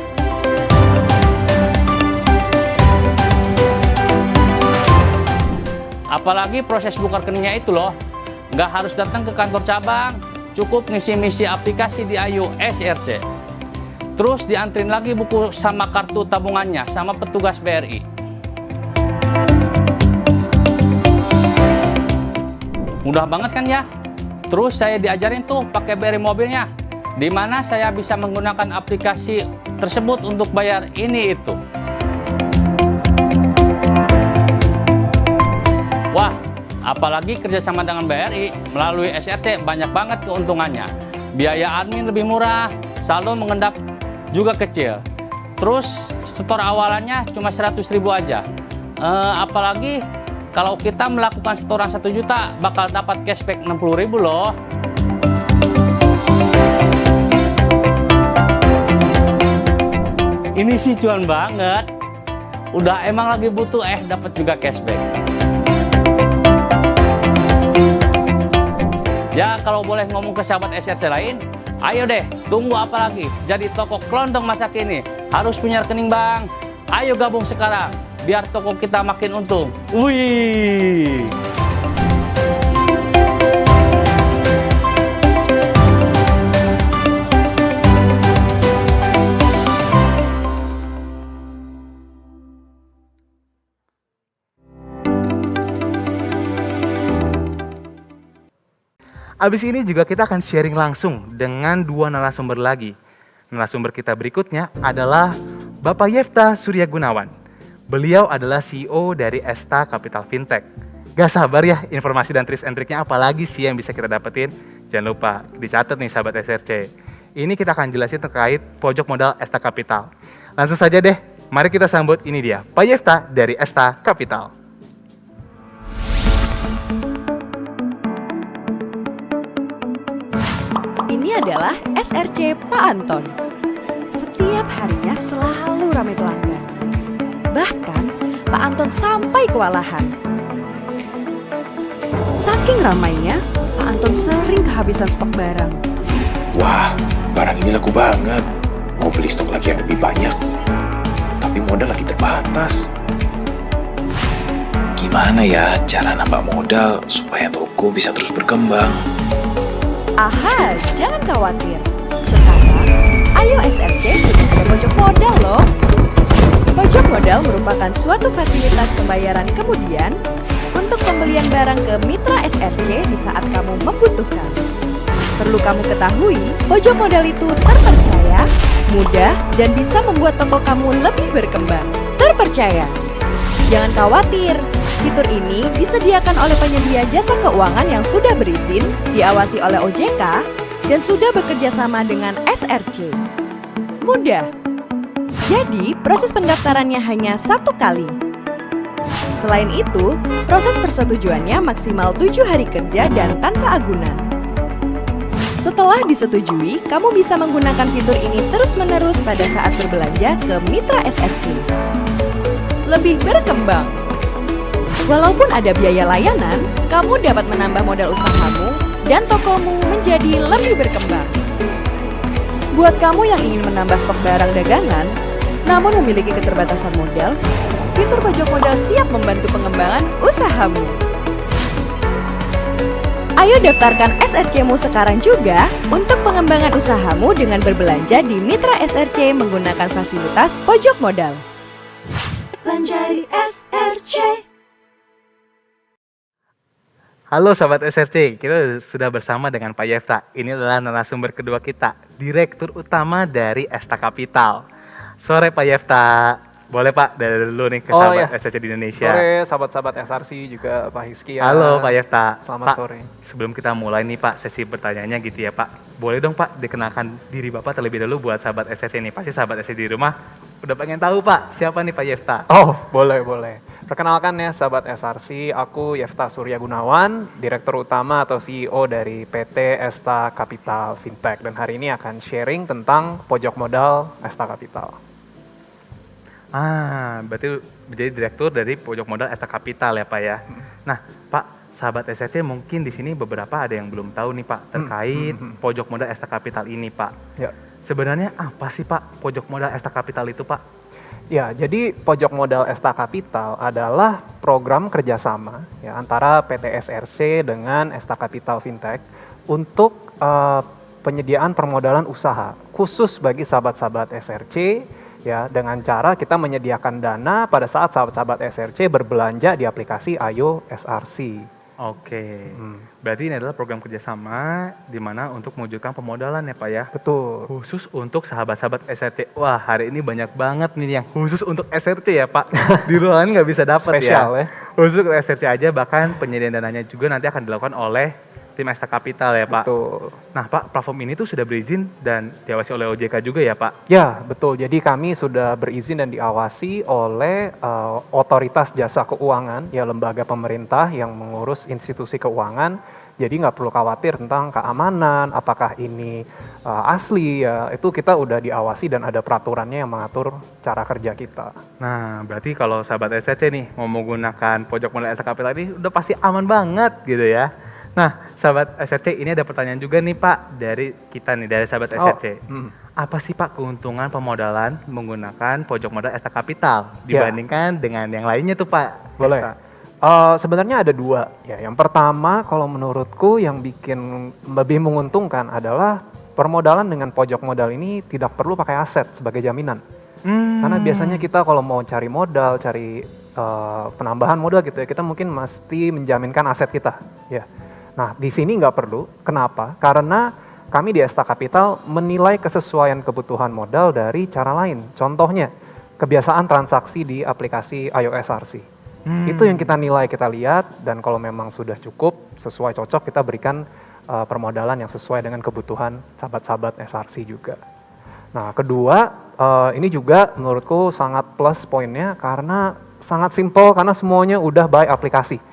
Apalagi proses buka rekeningnya itu loh, nggak harus datang ke kantor cabang, cukup ngisi misi aplikasi di Ayo SRC. Terus diantrin lagi buku sama kartu tabungannya sama petugas BRI. Mudah banget kan ya? Terus saya diajarin tuh pakai BRI mobilnya, di mana saya bisa menggunakan aplikasi tersebut untuk bayar ini itu. Wah, apalagi kerjasama dengan BRI melalui SRC banyak banget keuntungannya. Biaya admin lebih murah, saldo mengendap juga kecil. Terus setor awalannya cuma 100.000 aja. Apalagi kalau kita melakukan setoran 1 juta bakal dapat cashback 60.000 loh. Ini sih cuan banget. Udah emang lagi butuh dapat juga cashback. Ya kalau boleh ngomong ke sahabat SRC lain, ayo deh, tunggu apa lagi? Jadi toko kelontong masa kini harus punya rekening bank. Ayo gabung sekarang, biar toko kita makin untung. Wih. Abis ini juga kita akan sharing langsung dengan 2 narasumber lagi. Narasumber kita berikutnya adalah Bapak Yefta Surya Gunawan. Beliau adalah CEO dari Esta Capital Fintech. Gak sabar ya informasi dan tips and triknya apa lagi sih yang bisa kita dapetin? Jangan lupa dicatat nih sahabat SRC. Ini kita akan jelasin terkait pojok modal Esta Capital. Langsung saja deh, mari kita sambut ini dia, Pak Yefta dari Esta Capital. Ini adalah SRC Pak Anton. Setiap harinya selalu ramai pelanggan. Bahkan Pak Anton sampai kewalahan. Saking ramainya, Pak Anton sering kehabisan stok barang. Wah, barang ini laku banget. Mau beli stok lagi yang lebih banyak. Tapi modal lagi terbatas. Gimana ya cara nambah modal supaya toko bisa terus berkembang? Aha, jangan khawatir. Sekarang, Ayo SRC sudah ada pojok modal loh. Pojok modal merupakan suatu fasilitas pembayaran kemudian untuk pembelian barang ke mitra SRC di saat kamu membutuhkan. Perlu kamu ketahui, pojok modal itu terpercaya, mudah, dan bisa membuat toko kamu lebih berkembang. Terpercaya. Jangan khawatir, fitur ini disediakan oleh penyedia jasa keuangan yang sudah berizin, diawasi oleh OJK, dan sudah bekerja sama dengan SRC. Mudah. Jadi, proses pendaftarannya hanya 1 kali. Selain itu, proses persetujuannya maksimal 7 hari kerja dan tanpa agunan. Setelah disetujui, kamu bisa menggunakan fitur ini terus-menerus pada saat berbelanja ke mitra SRC. Lebih berkembang. Walaupun ada biaya layanan, kamu dapat menambah modal usahamu dan tokomu menjadi lebih berkembang. Buat kamu yang ingin menambah stok barang dagangan, namun memiliki keterbatasan modal, fitur pojok modal siap membantu pengembangan usahamu. Ayo daftarkan SRC-mu sekarang juga untuk pengembangan usahamu dengan berbelanja di mitra SRC menggunakan fasilitas pojok modal. Belanja di SRC. Halo sahabat SRC, kita sudah bersama dengan Pak Yefta. Ini adalah narasumber kedua kita, Direktur Utama dari Esta Capital. Sore Pak Yefta, boleh Pak dari dulu nih ke sahabat SRC di Indonesia. Sore sahabat-sahabat SRC juga Pak Hizki ya. Halo Pak Yefta. Selamat Pak, sore. sebelum kita mulai nih Pak sesi pertanyaannya gitu ya Pak. Boleh dong Pak dikenalkan diri Bapak terlebih dahulu buat sahabat SRC ini. Pasti sahabat SRC di rumah udah pengen tahu Pak siapa nih Pak Yefta. Oh boleh. Perkenalkan ya sahabat SRC, aku Yefta Surya Gunawan, Direktur Utama atau CEO dari PT Esta Capital Fintech. Dan hari ini akan sharing tentang pojok modal Esta Capital. Berarti menjadi direktur dari pojok modal Esta Capital ya Pak ya. Nah Pak, sahabat SRC mungkin di sini beberapa ada yang belum tahu nih Pak terkait pojok modal Esta Capital ini Pak. Ya. Sebenarnya apa sih Pak pojok modal Esta Capital itu Pak? Ya, jadi pojok modal Esta Capital adalah program kerjasama ya, antara PT SRC dengan Esta Capital Fintech untuk penyediaan permodalan usaha khusus bagi sahabat-sahabat SRC ya, dengan cara kita menyediakan dana pada saat sahabat-sahabat SRC berbelanja di aplikasi Ayo SRC. Oke, berarti ini adalah program kerjasama di mana untuk mewujudkan pemodalan ya Pak ya? Betul. Khusus untuk sahabat-sahabat SRC. Wah hari ini banyak banget nih yang khusus untuk SRC ya Pak. Di luar nggak bisa dapat ya. Spesial ya. Khusus untuk SRC aja, bahkan penyediaan dananya juga nanti akan dilakukan oleh tim Esta Capital ya Pak. Betul. Nah Pak, platform ini tuh sudah berizin dan diawasi oleh OJK juga ya Pak? Ya, betul. Jadi kami sudah berizin dan diawasi oleh otoritas jasa keuangan, ya lembaga pemerintah yang mengurus institusi keuangan. Jadi nggak perlu khawatir tentang keamanan, apakah ini asli ya. Itu kita udah diawasi dan ada peraturannya yang mengatur cara kerja kita. Nah, berarti kalau sahabat SRC nih mau menggunakan pojok modal Esta Capital ini udah pasti aman banget gitu ya. Nah, sahabat SRC ini ada pertanyaan juga nih Pak dari kita nih, dari sahabat SRC. Apa sih Pak keuntungan pemodalan menggunakan pojok modal Esta Capital dibandingkan dengan yang lainnya tuh Pak? Boleh. Esta. Sebenarnya ada 2 ya. Yang pertama kalau menurutku yang bikin lebih menguntungkan adalah permodalan dengan pojok modal ini tidak perlu pakai aset sebagai jaminan. Karena biasanya kita kalau mau cari modal, cari penambahan modal gitu ya, kita mungkin mesti menjaminkan aset kita ya. Nah, di sini nggak perlu. Kenapa? Karena kami di Esta Capital menilai kesesuaian kebutuhan modal dari cara lain. Contohnya, kebiasaan transaksi di aplikasi Ayo SRC. Itu yang kita nilai, kita lihat, dan kalau memang sudah cukup, sesuai cocok, kita berikan permodalan yang sesuai dengan kebutuhan sahabat-sahabat SRC juga. Nah, kedua, ini juga menurutku sangat plus poinnya karena sangat simple, karena semuanya udah by aplikasi.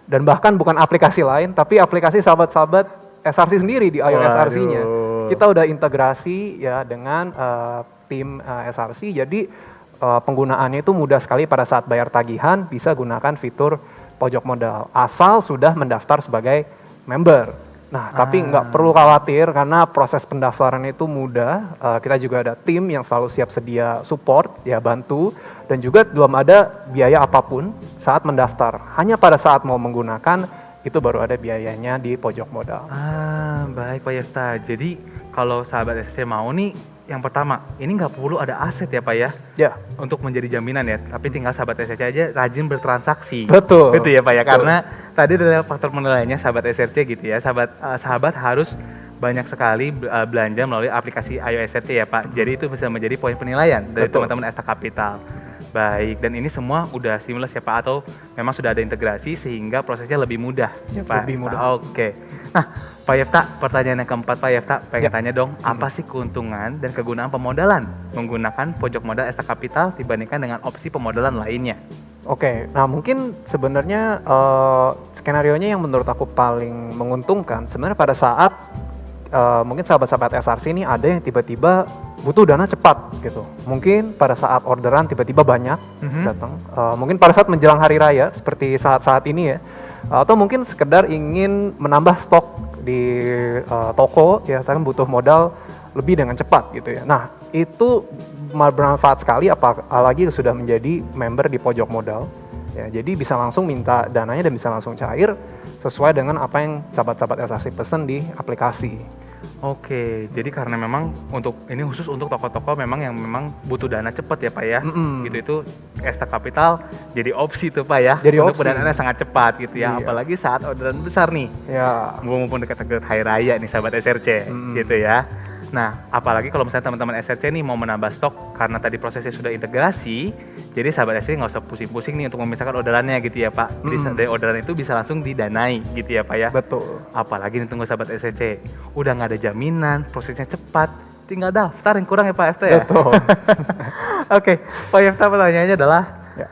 Dan bahkan bukan aplikasi lain, tapi aplikasi sahabat-sahabat SRC sendiri di Ayo SRC-nya. Kita udah integrasi ya dengan tim SRC, jadi penggunaannya itu mudah sekali. Pada saat bayar tagihan bisa gunakan fitur pojok modal, asal sudah mendaftar sebagai member. Nah, tapi nggak perlu khawatir karena proses pendaftaran itu mudah. Kita juga ada tim yang selalu siap sedia support, ya bantu. Dan juga belum ada biaya apapun saat mendaftar. Hanya pada saat mau menggunakan, itu baru ada biayanya di pojok modal. Baik Pak Yefta. Jadi kalau sahabat SRC mau nih, yang pertama, ini nggak perlu ada aset ya Pak ya? Ya, Untuk menjadi jaminan ya, tapi tinggal sahabat SRC aja rajin bertransaksi. betul. Gitu ya Pak ya, Betul. karena tadi adalah faktor penilaiannya sahabat SRC gitu ya. Sahabat harus banyak sekali belanja melalui aplikasi iOS SRC ya Pak. Jadi itu bisa menjadi poin penilaian dari Betul. teman-teman Esta Capital. Baik, dan ini semua udah seamless ya Pak, atau memang sudah ada integrasi sehingga prosesnya lebih mudah ya Pak? Lebih mudah. Oke. Nah, Pak Yefta, pertanyaan yang keempat Pak Yefta, pengen Ya. tanya dong, apa sih keuntungan dan kegunaan pemodalan menggunakan pojok modal Esta Capital dibandingkan dengan opsi pemodalan lainnya? Oke, nah mungkin sebenarnya skenario-nya yang menurut aku paling menguntungkan sebenarnya pada saat mungkin sahabat-sahabat SRC ini ada yang tiba-tiba butuh dana cepat gitu. Mungkin pada saat orderan tiba-tiba banyak datang. Mungkin pada saat menjelang hari raya seperti saat-saat ini ya. Atau mungkin sekedar ingin menambah stok di toko ya, kan butuh modal lebih dengan cepat gitu ya. Nah, itu bermanfaat sekali apalagi sudah menjadi member di pojok modal. Ya, jadi bisa langsung minta dananya dan bisa langsung cair sesuai dengan apa yang sahabat-sahabat SRC pesen di aplikasi. Oke, jadi karena memang ini khusus untuk toko-toko memang yang memang butuh dana cepat ya Pak ya. Gitu itu Esta Capital jadi opsi tuh Pak ya. Jadi untuk opsi. pendanaannya sangat cepat gitu ya. Iya. Apalagi saat orderan besar nih. Ya, Mumpung dekat-dekat hari raya nih sahabat SRC gitu ya. Nah, apalagi kalau misalnya teman-teman SRC nih mau menambah stok karena tadi prosesnya sudah integrasi, jadi sahabat SRC nggak usah pusing-pusing nih untuk memisahkan orderannya gitu ya Pak. Jadi dari orderan itu bisa langsung didanai gitu ya Pak ya. betul. Apalagi nih tunggu sahabat SRC, udah nggak ada jaminan, prosesnya cepat, tinggal daftar yang kurang ya Pak Yefta ya. Betul. Oke, Pak Yefta pertanyaannya adalah, Ya.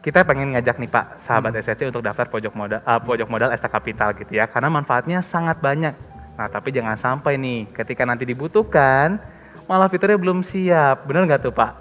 kita pengen ngajak nih Pak sahabat SRC untuk daftar pojok modal Esta Capital gitu ya, karena manfaatnya sangat banyak. Nah tapi jangan sampai nih ketika nanti dibutuhkan malah fiturnya belum siap, bener nggak tuh Pak?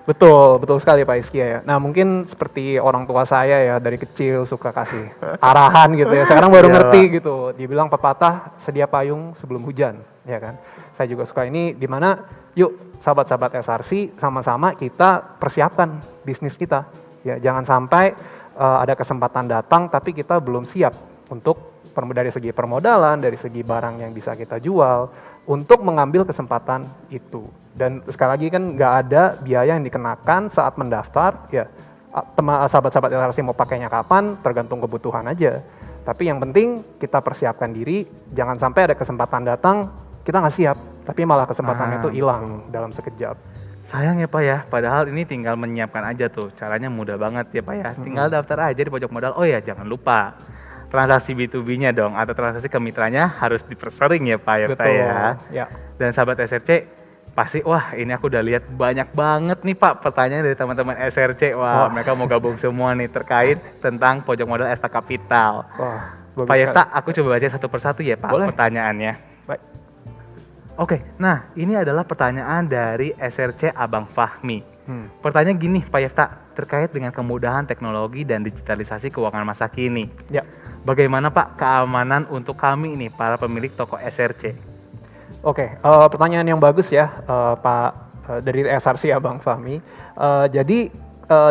Betul, betul sekali Pak Iskia ya. Nah mungkin seperti orang tua saya ya dari kecil suka kasih arahan gitu ya. Sekarang baru Iya, ngerti gitu. Dibilang pepatah sedia payung sebelum hujan, ya kan. Saya juga suka ini dimana yuk sahabat-sahabat SRC sama-sama kita persiapkan bisnis kita. Ya jangan sampai ada kesempatan datang tapi kita belum siap untuk dari segi permodalan, dari segi barang yang bisa kita jual, untuk mengambil kesempatan itu. Dan sekali lagi kan nggak ada biaya yang dikenakan saat mendaftar, ya sahabat-sahabat SRC mau pakainya kapan, tergantung kebutuhan aja. Tapi yang penting kita persiapkan diri, jangan sampai ada kesempatan datang, kita nggak siap, tapi malah kesempatan itu hilang dalam sekejap. Sayang ya Pak ya, padahal ini tinggal menyiapkan aja tuh, caranya mudah banget ya Pak ya. Tinggal daftar aja di pojok modal. Oh ya jangan lupa, transaksi B2B-nya dong, atau transaksi ke mitranya harus dipersering ya Pak ya. Betul, ya. Dan sahabat SRC, pasti wah ini aku udah lihat banyak banget nih Pak pertanyaan dari teman-teman SRC. Wah, mereka mau gabung semua nih terkait tentang pojok modal Esta Capital. Wah, bagus Pak Yefta, sekali. aku coba baca satu persatu ya Pak Boleh. pertanyaannya. Baik. Oke, nah ini adalah pertanyaan dari SRC Abang Fahmi. Pertanyaan gini Pak Yefta, terkait dengan kemudahan teknologi dan digitalisasi keuangan masa kini. Ya. Bagaimana Pak keamanan untuk kami ini, para pemilik toko SRC? Oke, pertanyaan yang bagus ya Pak dari SRC Abang Fahmi. Jadi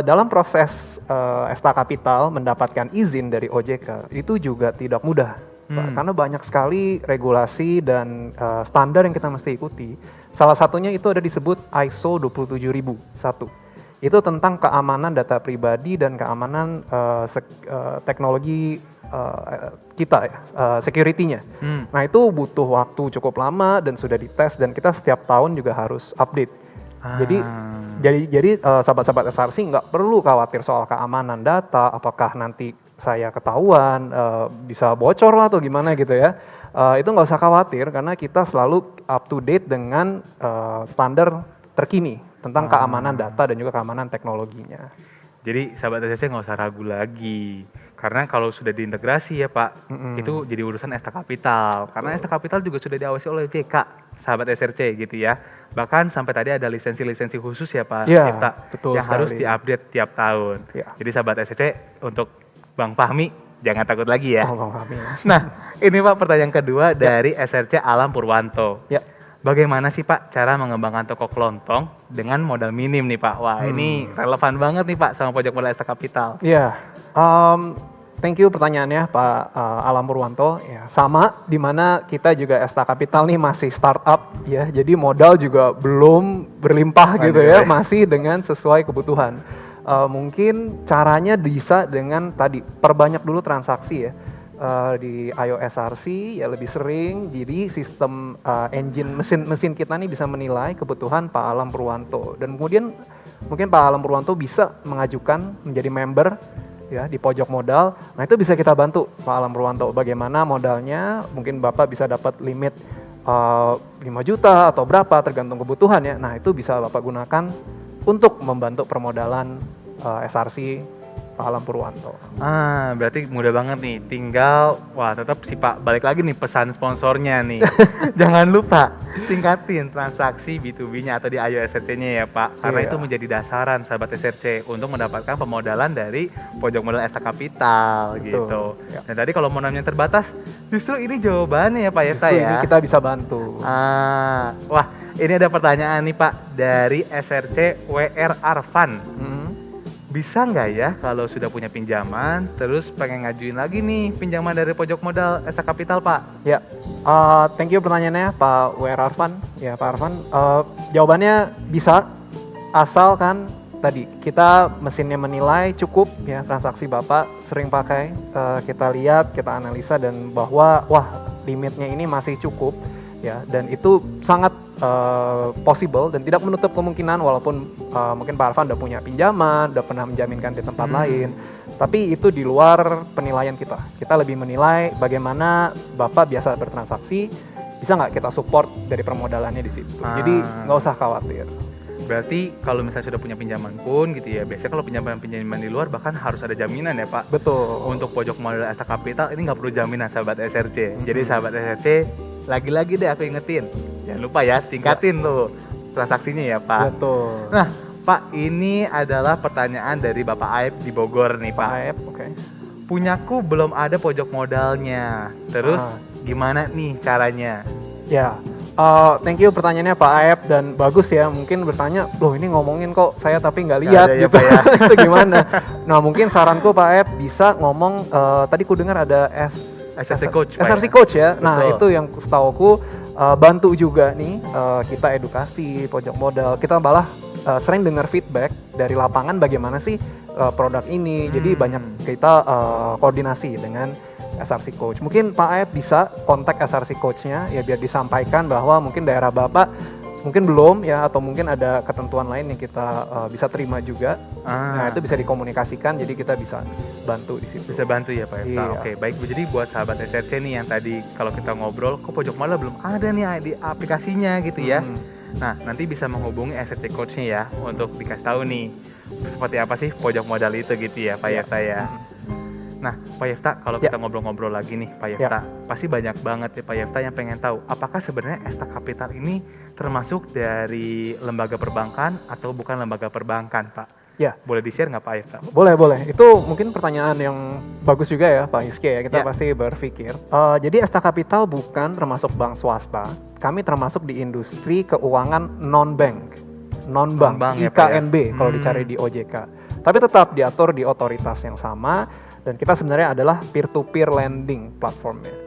dalam proses Esta Capital mendapatkan izin dari OJK itu juga tidak mudah. Pak, karena banyak sekali regulasi dan standar yang kita mesti ikuti. Salah satunya itu ada disebut ISO 27001. Itu tentang keamanan data pribadi dan keamanan teknologi kita ya, security-nya. Nah itu butuh waktu cukup lama dan sudah dites dan kita setiap tahun juga harus update. Jadi sahabat-sahabat SRC nggak perlu khawatir soal keamanan data, apakah nanti saya ketahuan bisa bocor lah atau gimana gitu ya. Itu nggak usah khawatir karena kita selalu up to date dengan standar terkini tentang keamanan data dan juga keamanan teknologinya. Jadi sahabat SRC nggak usah ragu lagi. Karena kalau sudah diintegrasi ya Pak, itu jadi urusan Esta Capital. Karena Esta Capital juga sudah diawasi oleh JK, sahabat SRC gitu ya. Bahkan sampai tadi ada lisensi-lisensi khusus ya Pak Ya, Yefta, betul yang harus sekali. diupdate tiap tahun. Ya. Jadi sahabat SRC untuk Bang Fahmi jangan takut lagi ya. Oh, amin. Nah, ini Pak pertanyaan kedua dari SRC Alam Purwanto. Ya. Bagaimana sih Pak cara mengembangkan toko kelontong dengan modal minim nih Pak? Wah ini relevan banget nih Pak sama pojok modal Esta Capital. Iya, thank you pertanyaannya Pak Alam Purwanto. Ya, sama, di mana kita juga Esta Capital nih masih startup ya, jadi modal juga belum berlimpah gitu ya, masih dengan sesuai kebutuhan. Mungkin caranya bisa dengan tadi perbanyak dulu transaksi ya. Di iOS RC ya lebih sering, jadi sistem engine mesin kita nih bisa menilai kebutuhan Pak Alam Purwanto, dan kemudian mungkin Pak Alam Purwanto bisa mengajukan menjadi member ya di pojok modal. Nah itu bisa kita bantu Pak Alam Purwanto, bagaimana modalnya, mungkin Bapak bisa dapat limit 5 juta atau berapa tergantung kebutuhan ya. Nah itu bisa Bapak gunakan untuk membantu permodalan SRC Pak Alam Purwanto. Berarti mudah banget nih. Tinggal, tetap sih Pak, balik lagi nih pesan sponsornya nih. Jangan lupa tingkatin transaksi B2B-nya atau di iOS SRC-nya ya Pak. Karena itu menjadi dasaran sahabat SRC untuk mendapatkan pemodalan dari pojok modal Esta Capital gitu. Ya. Dan tadi kalau modalnya terbatas, justru ini jawabannya ya Pak Yefta ya. Ini kita bisa bantu. Wah, ini ada pertanyaan nih Pak dari SRC WR Arfan. Bisa nggak ya kalau sudah punya pinjaman, terus pengen ngajuin lagi nih pinjaman dari pojok modal Esta Capital Pak? Ya, thank you pertanyaannya Pak WR Arfan. Ya Pak Arfan, jawabannya bisa, asal kan tadi kita mesinnya menilai cukup ya transaksi Bapak sering pakai, kita lihat, kita analisa dan bahwa limitnya ini masih cukup ya, dan itu sangat possible dan tidak menutup kemungkinan walaupun mungkin Pak Arfan udah punya pinjaman, udah pernah menjaminkan di tempat lain, tapi itu di luar penilaian kita. Kita lebih menilai bagaimana Bapak biasa bertransaksi, bisa nggak kita support dari permodalannya di situ. Jadi nggak usah khawatir. Berarti kalau misalnya sudah punya pinjaman pun gitu ya, biasanya kalau pinjaman di luar bahkan harus ada jaminan ya Pak. Betul. Untuk pojok modal Esta Capital ini nggak perlu jaminan sahabat SRC. Jadi sahabat SRC, lagi-lagi deh aku ingetin, jangan lupa ya tingkatin tuh transaksinya ya Pak. Betul. Nah Pak, ini adalah pertanyaan dari Bapak Aib di Bogor nih Pak. Aib, oke. Punyaku belum ada pojok modalnya, terus gimana nih caranya? Ya, thank you pertanyaannya Pak Aep, dan bagus ya, mungkin bertanya, loh ini ngomongin kok saya tapi nggak lihat ya, gitu Pak, ya. itu gimana. Nah mungkin saranku Pak Aep bisa ngomong, tadi ku dengar ada SRC Coach Pak, SRC ya? Coach ya. Nah Betul. itu yang setauku bantu juga nih, kita edukasi pojok modal, kita malah sering dengar feedback dari lapangan bagaimana sih produk ini, jadi banyak kita koordinasi dengan SRC Coach. Mungkin Pak Aep bisa kontak SRC Coach-nya ya, biar disampaikan bahwa mungkin daerah Bapak mungkin belum ya, atau mungkin ada ketentuan lain yang kita bisa terima juga. Nah itu bisa dikomunikasikan, jadi kita bisa bantu di situ. Bisa bantu ya Pak Efta. Iya. Oke, baik. Jadi buat sahabat SRC nih yang tadi kalau kita ngobrol, kok pojok modal belum ada nih di aplikasinya gitu ya. Nah, nanti bisa menghubungi SRC Coach-nya ya untuk dikasih tahu nih seperti apa sih pojok modal itu gitu ya Pak Yefta ya. Nah, Pak Yefta, kalau kita ngobrol-ngobrol lagi nih Pak Yefta, pasti banyak banget ya Pak Yefta yang pengen tahu apakah sebenarnya Esta Capital ini termasuk dari lembaga perbankan atau bukan lembaga perbankan Pak? Ya. Boleh di-share nggak Pak Yefta? Boleh. Itu mungkin pertanyaan yang bagus juga ya Pak Hiske ya, kita pasti berpikir. Jadi Esta Capital bukan termasuk bank swasta, kami termasuk di industri keuangan non-bank, non-bank, ya, Pak, ya? IKNB kalau dicari di OJK. Tapi tetap diatur di otoritas yang sama, dan kita sebenarnya adalah peer-to-peer lending platformnya.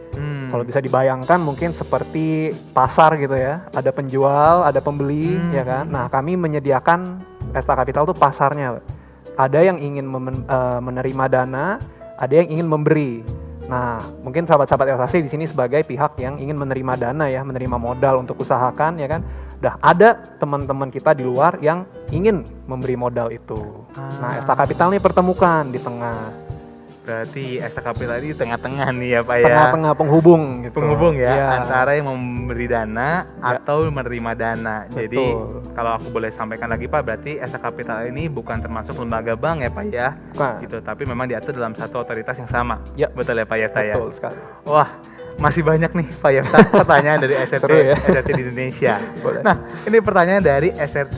Kalau bisa dibayangkan mungkin seperti pasar gitu ya, ada penjual, ada pembeli ya kan. Nah kami menyediakan Esta Capital tuh pasarnya. Ada yang ingin menerima dana, ada yang ingin memberi. Nah mungkin sahabat-sahabat SRC di sini sebagai pihak yang ingin menerima dana ya, menerima modal untuk usahakan ya kan. Ada teman-teman kita di luar yang ingin memberi modal itu. Nah Esta Capital nih pertemukan di tengah. Berarti Esta Capital ini di tengah-tengah nih ya Pak ya? Tengah-tengah penghubung gitu. Penghubung ya, antara yang memberi dana atau menerima dana. Betul. Jadi kalau aku boleh sampaikan lagi Pak, berarti Esta Capital ini bukan termasuk lembaga bank ya Pak ya? Bukan. Gitu, tapi memang diatur dalam satu otoritas yang sama. Ya. Betul ya Pak Yefta ya? Betul sekali. Wah, masih banyak nih Pak Yefta pertanyaan dari SRC, Seru ya? SRC di Indonesia. Boleh. Nah, ini pertanyaan dari SRC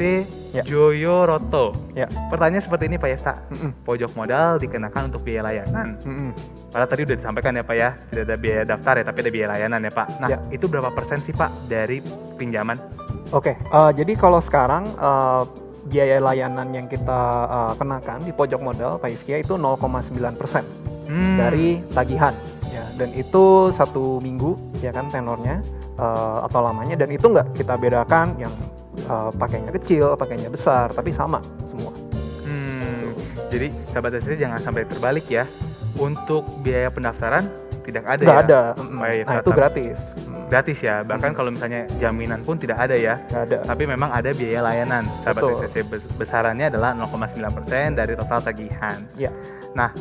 Ya. Joyo Roto. Ya. Pertanyaan seperti ini Pak Yefta. Mm-mm. Pojok modal dikenakan untuk biaya layanan. Mm-mm. Padahal tadi udah disampaikan ya Pak ya, tidak ada biaya daftar ya, tapi ada biaya layanan ya Pak. Nah, Ya. itu berapa persen sih Pak dari pinjaman? Oke, jadi kalau sekarang biaya layanan yang kita kenakan di pojok modal Pak Iskia itu 0,9% dari tagihan, ya. Dan itu 1 minggu, ya kan tenornya atau lamanya. Dan itu nggak kita bedakan yang pakainya kecil, pakainya besar, tapi sama semua. Jadi sahabat SRC jangan sampai terbalik ya. Untuk biaya pendaftaran tidak ada Nggak ya? ada. Pak Yefta. Nah itu gratis. Gratis ya, bahkan kalau misalnya jaminan pun tidak ada ya. Nggak ada. Tapi memang ada biaya layanan. Sahabat Betul. SRC besarannya adalah 0,9% dari total tagihan. Ya. Nah,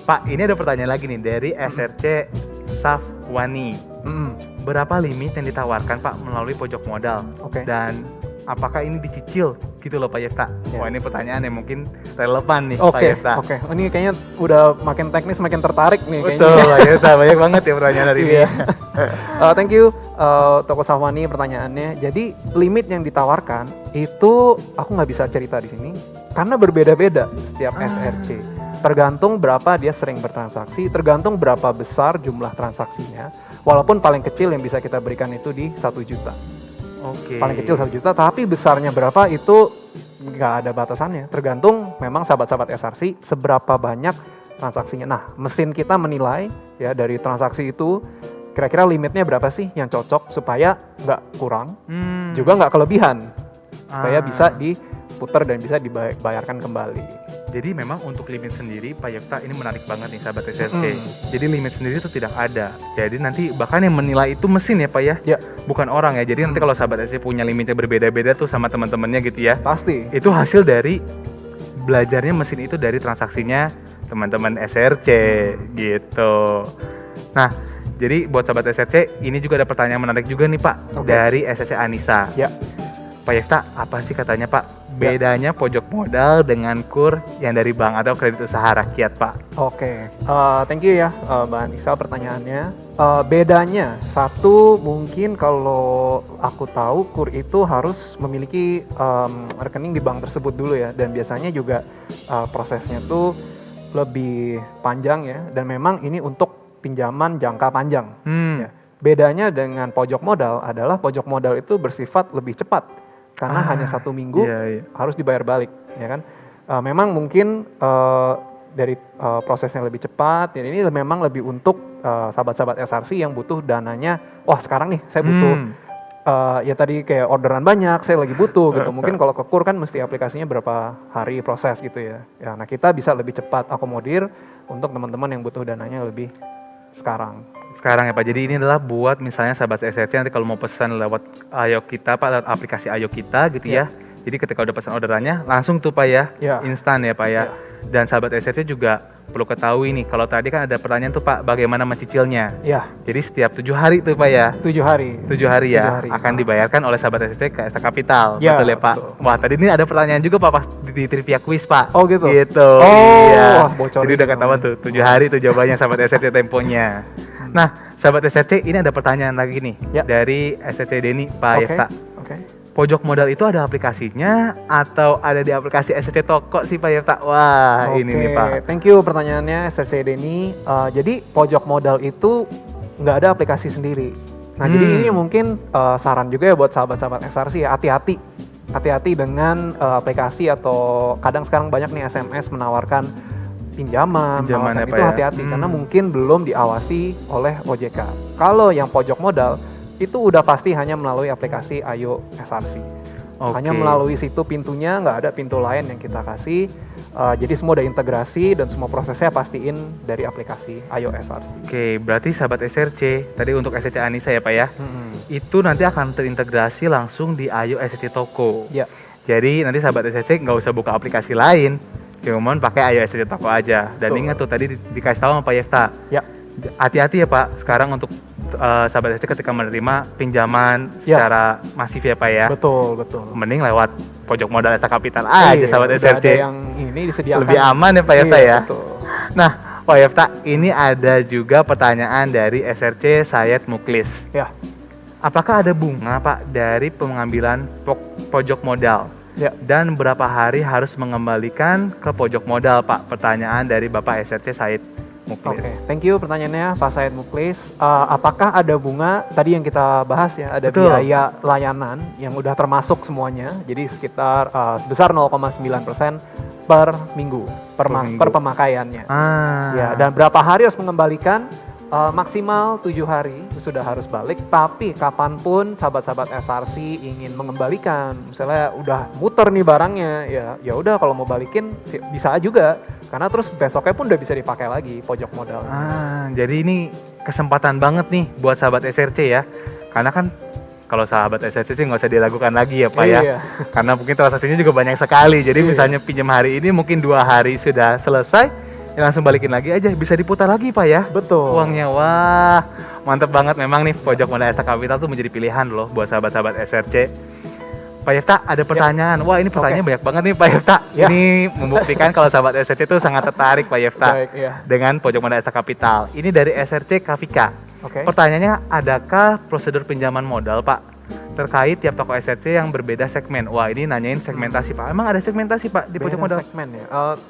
Pak, ini ada pertanyaan lagi nih dari SRC Safwani. Berapa limit yang ditawarkan Pak melalui pojok modal? Oke. Dan apakah ini dicicil gitu loh Pak Yefta? Ya. Wah, ini pertanyaan yang mungkin relevan nih Pak Oke, Yefta. oke. Ini kayaknya udah makin teknis, makin tertarik nih Betul kayaknya. Pak Yefta, banyak banget ya pertanyaan hari ini. Iya. Thank you Toko Safwani pertanyaannya. Jadi limit yang ditawarkan itu aku nggak bisa cerita di sini karena berbeda-beda setiap SRC. Tergantung berapa dia sering bertransaksi, tergantung berapa besar jumlah transaksinya. Walaupun paling kecil yang bisa kita berikan itu di 1 juta. Oke. Paling kecil 1 juta, tapi besarnya berapa itu nggak ada batasannya. Tergantung memang sahabat-sahabat SRC seberapa banyak transaksinya. Nah, mesin kita menilai ya dari transaksi itu kira-kira limitnya berapa sih yang cocok supaya nggak kurang, juga nggak kelebihan, supaya bisa diputar dan bisa dibayarkan kembali. Jadi memang untuk limit sendiri Pak Yefta ini menarik banget nih sahabat SRC. Jadi limit sendiri itu tidak ada. Jadi nanti bahkan yang menilai itu mesin ya Pak ya? Ya. Bukan orang ya. Jadi nanti kalau sahabat SRC punya limitnya berbeda-beda tuh sama teman-temannya gitu ya. Pasti. Itu hasil dari belajarnya mesin itu dari transaksinya teman-teman SRC gitu. Nah, jadi buat sahabat SRC ini juga ada pertanyaan menarik juga nih Pak. Oke. Dari SRC Anissa. Ya. Pak Yefta, apa sih katanya Pak bedanya pojok modal dengan KUR yang dari bank atau kredit usaha rakyat Pak? Oke, thank you ya Mbak Anissa pertanyaannya. Bedanya, satu mungkin kalau aku tahu KUR itu harus memiliki rekening di bank tersebut dulu ya. Dan biasanya juga prosesnya tuh lebih panjang ya. Dan memang ini untuk pinjaman jangka panjang. Ya. Bedanya dengan pojok modal adalah pojok modal itu bersifat lebih cepat. Karena hanya 1 minggu harus dibayar balik, ya kan? Memang mungkin dari prosesnya lebih cepat. Ya, ini memang lebih untuk sahabat-sahabat SRC yang butuh dananya. Wah sekarang nih saya butuh ya tadi kayak orderan banyak, saya lagi butuh gitu. Mungkin kalau ke KUR kan mesti aplikasinya berapa hari proses gitu ya. Ya, nah kita bisa lebih cepat akomodir untuk teman-teman yang butuh dananya lebih sekarang ya Pak. Jadi ini adalah buat misalnya sahabat SRC nanti kalau mau pesan lewat Ayo Kita Pak, lewat aplikasi Ayo Kita gitu ya. Jadi ketika udah pesan orderannya langsung tuh Pak ya, instan ya Pak ya. Dan sahabat SRC juga perlu ketahui nih, kalau tadi kan ada pertanyaan tuh Pak, bagaimana mencicilnya? Ya. Jadi setiap 7 hari tuh Pak ya. 7 hari. 7 hari ya, akan dibayarkan oleh sahabat SRC ke ST Capital. Ya, betul ya Pak? betul. Wah tadi ini ada pertanyaan juga Pak pas di trivia quiz Pak. Oh gitu? Gitu. Oh, iya. wah, bocorin Jadi udah ketahuan tuh, 7 hari tuh jawabannya sahabat SRC temponya. Nah, sahabat SRC ini ada pertanyaan lagi nih dari SRC Denny Pak Yefta. Pojok modal itu ada aplikasinya atau ada di aplikasi SRC Toko sih Pak Yefta? Wah, ini nih Pak. Thank you pertanyaannya SRC Denny. Jadi pojok modal itu nggak ada aplikasi sendiri. Nah jadi ini mungkin saran juga ya buat sahabat-sahabat SRC ya, hati-hati dengan aplikasi atau kadang sekarang banyak nih SMS menawarkan pinjaman ya, itu hati-hati karena mungkin belum diawasi oleh OJK. Kalau yang pojok modal itu udah pasti hanya melalui aplikasi Ayo SRC. Hanya melalui situ pintunya, nggak ada pintu lain yang kita kasih. Jadi semua udah integrasi dan semua prosesnya pastiin dari aplikasi Ayo SRC. Oke, berarti sahabat SRC, tadi untuk SRC Anissa ya Pak ya, itu nanti akan terintegrasi langsung di Ayo SRC Toko. Ya. Jadi nanti sahabat SRC nggak usah buka aplikasi lain, cuman pakai Ayo SRC Toko aja. Dan ingat tuh tadi dikasih tahu sama Pak Yefta. Ya. Hati-hati ya Pak, sekarang untuk sahabat SRC ketika menerima pinjaman secara masif ya Pak ya. Betul. Mending lewat pojok modal ST Capital aja sahabat SRC. Ada yang ini disediakan. Lebih aman ya Pak Yefta ya. Betul. Nah, Pak Yefta, ini ada juga pertanyaan dari SRC Sayed Muklis. Ya. Apakah ada bunga Pak dari pengambilan pojok modal? Ya. Dan berapa hari harus mengembalikan ke pojok modal, Pak? Pertanyaan dari Bapak SRC Said Muklis. Oke, thank you pertanyaannya Pak Said Muklis. Apakah ada bunga tadi yang kita bahas ya, ada Betul. biaya layanan yang udah termasuk semuanya, jadi sekitar sebesar 0,9% per minggu, per pemakaiannya. Ya, dan berapa hari harus mengembalikan? Maksimal 7 hari sudah harus balik, tapi kapanpun sahabat-sahabat SRC ingin mengembalikan, misalnya udah muter nih barangnya, ya udah kalau mau balikin bisa juga, karena terus besoknya pun udah bisa dipakai lagi pojok modal. Jadi ini kesempatan banget nih buat sahabat SRC ya, karena kan kalau sahabat SRC sih nggak usah diragukan lagi ya Pak ya, karena mungkin transaksinya juga banyak sekali, jadi misalnya pinjam hari ini mungkin 2 hari sudah selesai, ya langsung balikin lagi aja, bisa diputar lagi Pak ya. Betul. Uangnya, wah mantep banget memang nih pojok modal ST Capital tuh menjadi pilihan loh buat sahabat-sahabat SRC. Pak Yefta ada pertanyaan, wah ini pertanyaan banyak banget nih Pak Yefta. Ini membuktikan kalau sahabat SRC itu sangat tertarik Pak Yefta dengan pojok modal ST Capital. Ini dari SRC Kavika. Pertanyaannya, adakah prosedur pinjaman modal Pak terkait tiap toko SRC yang berbeda segmen? Wah ini nanyain segmentasi Pak. Emang ada segmentasi Pak di pojok modal? Segmen ya.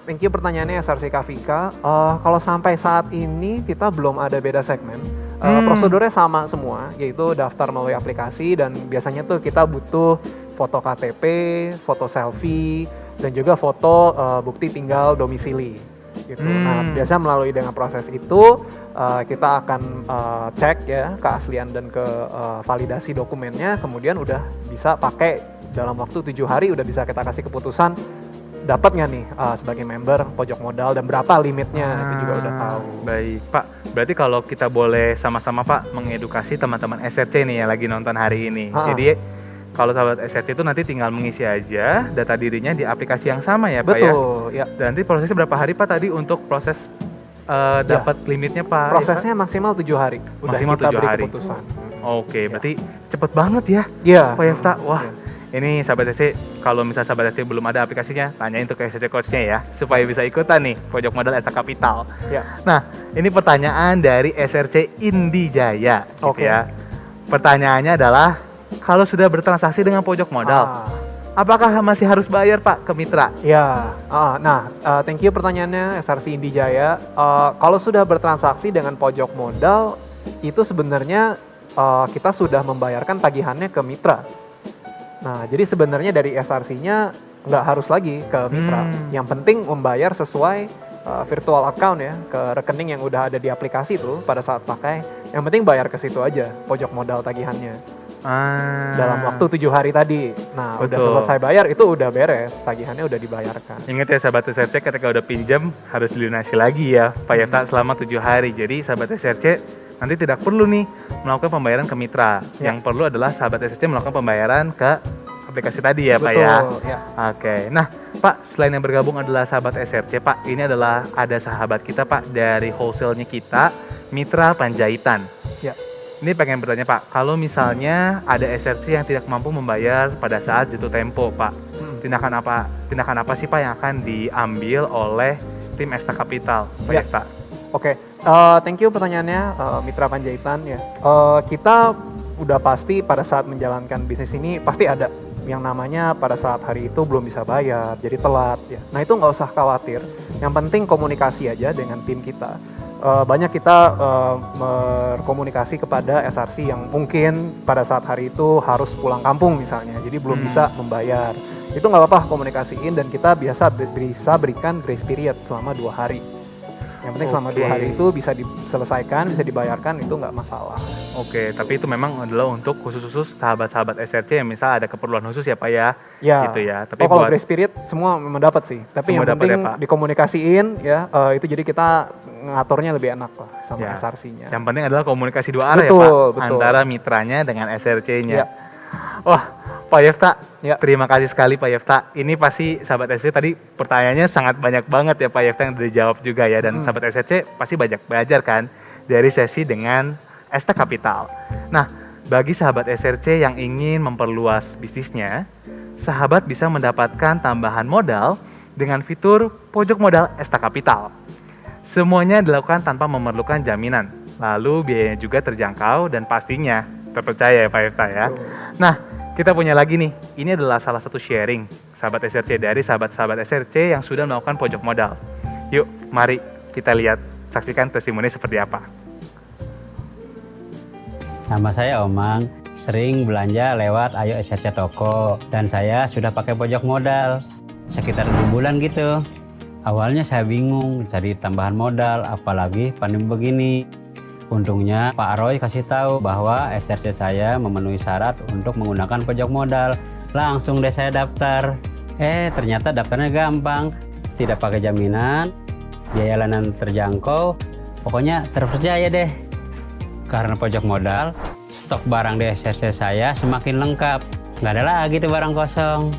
Thank you pertanyaannya SRC Kavika. Kalau sampai saat ini kita belum ada beda segmen. Prosedurnya sama semua, yaitu daftar melalui aplikasi, dan biasanya tuh kita butuh foto KTP, foto selfie, dan juga foto bukti tinggal domisili. Gitu. Nah, biasa melalui dengan proses itu kita akan cek ya keaslian dan ke validasi dokumennya, kemudian udah bisa pakai dalam waktu 7 hari, udah bisa kita kasih keputusan dapat nggak nih sebagai member pojok modal dan berapa limitnya, itu juga udah tahu. Baik Pak, berarti kalau kita boleh sama-sama Pak mengedukasi teman-teman SRC nih yang lagi nonton hari ini. Jadi kalau sahabat SRC itu nanti tinggal mengisi aja data dirinya di aplikasi yang sama ya Pak ya? Betul, ya. Dan nanti prosesnya berapa hari Pak tadi untuk proses dapat limitnya Pak? Prosesnya maksimal 7 hari. Udah maksimal kita 7 beri hari. keputusan. Oke, berarti cepet banget ya Pak Yefta. Wah, ini sahabat SRC, kalau misalnya sahabat SRC belum ada aplikasinya, tanyain tuh ke SRC Coach-nya ya, supaya bisa ikutan nih pojok modal ST Capital. Nah, ini pertanyaan dari SRC Indi Jaya. Gitu ya. Pertanyaannya adalah, kalau sudah bertransaksi dengan pojok modal, apakah masih harus bayar Pak ke mitra? Ya, thank you pertanyaannya SRC Indi Jaya. Kalau sudah bertransaksi dengan pojok modal, itu sebenarnya kita sudah membayarkan tagihannya ke mitra. Nah, jadi sebenarnya dari SRC-nya nggak harus lagi ke mitra. Yang penting membayar sesuai virtual account ya, ke rekening yang udah ada di aplikasi tuh pada saat pakai. Yang penting bayar ke situ aja, pojok modal tagihannya. Dalam waktu 7 hari tadi. Nah, udah selesai bayar, itu udah beres, tagihannya udah dibayarkan. Ingat ya sahabat SRC, ketika udah pinjam harus dilunasi lagi ya Pak Yefta selama 7 hari. Jadi sahabat SRC nanti tidak perlu nih melakukan pembayaran ke mitra. Yang perlu adalah sahabat SRC melakukan pembayaran ke aplikasi tadi ya Pak ya. Oke. Nah Pak, selain yang bergabung adalah sahabat SRC Pak, ini adalah ada sahabat kita Pak dari wholesale-nya kita, Mitra Panjaitan. Ini pengen bertanya Pak, kalau misalnya ada SRC yang tidak mampu membayar pada saat jatuh tempo Pak, tindakan apa sih Pak yang akan diambil oleh tim ST Capital Pak Yefta? Oke, thank you pertanyaannya Mitra Panjaitan ya. Kita udah pasti pada saat menjalankan bisnis ini pasti ada yang namanya pada saat hari itu belum bisa bayar, jadi telat ya. Nah itu nggak usah khawatir, yang penting komunikasi aja dengan tim kita. Banyak kita berkomunikasi kepada SRC yang mungkin pada saat hari itu harus pulang kampung misalnya, jadi belum bisa membayar. Itu nggak apa-apa, komunikasiin, dan kita bisa berikan grace period selama 2 hari. Yang penting selama 2 hari itu bisa diselesaikan, bisa dibayarkan, itu nggak masalah. Oke, tapi itu memang adalah untuk khusus-khusus sahabat-sahabat SRC yang misal ada keperluan khusus ya Pak ya? Gitu ya. Tapi kalau grace period semua memang dapat sih. Tapi yang penting ya, dikomunikasiin ya, itu jadi kita ngaturnya lebih enak lah sama SRC-nya. Yang penting adalah komunikasi 2 arah ya Pak? Antara mitranya dengan SRC-nya. Wah, Pak Yefta, terima kasih sekali Pak Yefta. Ini pasti sahabat SRC tadi pertanyaannya sangat banyak banget ya Pak Yefta yang udah dijawab juga ya. Dan sahabat SRC pasti banyak belajar kan dari sesi dengan ST Capital. Nah, bagi sahabat SRC yang ingin memperluas bisnisnya, sahabat bisa mendapatkan tambahan modal dengan fitur pojok modal ST Capital. Semuanya dilakukan tanpa memerlukan jaminan. Lalu biayanya juga terjangkau dan pastinya terpercaya ya Pak Yefta ya. Nah, kita punya lagi nih. Ini adalah salah satu sharing sahabat SRC dari sahabat-sahabat SRC yang sudah melakukan pojok modal. Yuk, mari kita lihat, saksikan testimoni seperti apa. Nama saya Omang, sering belanja lewat Ayo SRC Toko, dan saya sudah pakai pojok modal sekitar 6 bulan gitu. Awalnya saya bingung cari tambahan modal, apalagi pandemi begini. Untungnya Pak Roy kasih tahu bahwa SRC saya memenuhi syarat untuk menggunakan pojok modal. Langsung deh saya daftar. Ternyata daftarnya gampang, tidak pakai jaminan, biaya layanan terjangkau, pokoknya terpercaya deh. Karena pojok modal, stok barang di SRC saya semakin lengkap, nggak ada lagi tuh barang kosong.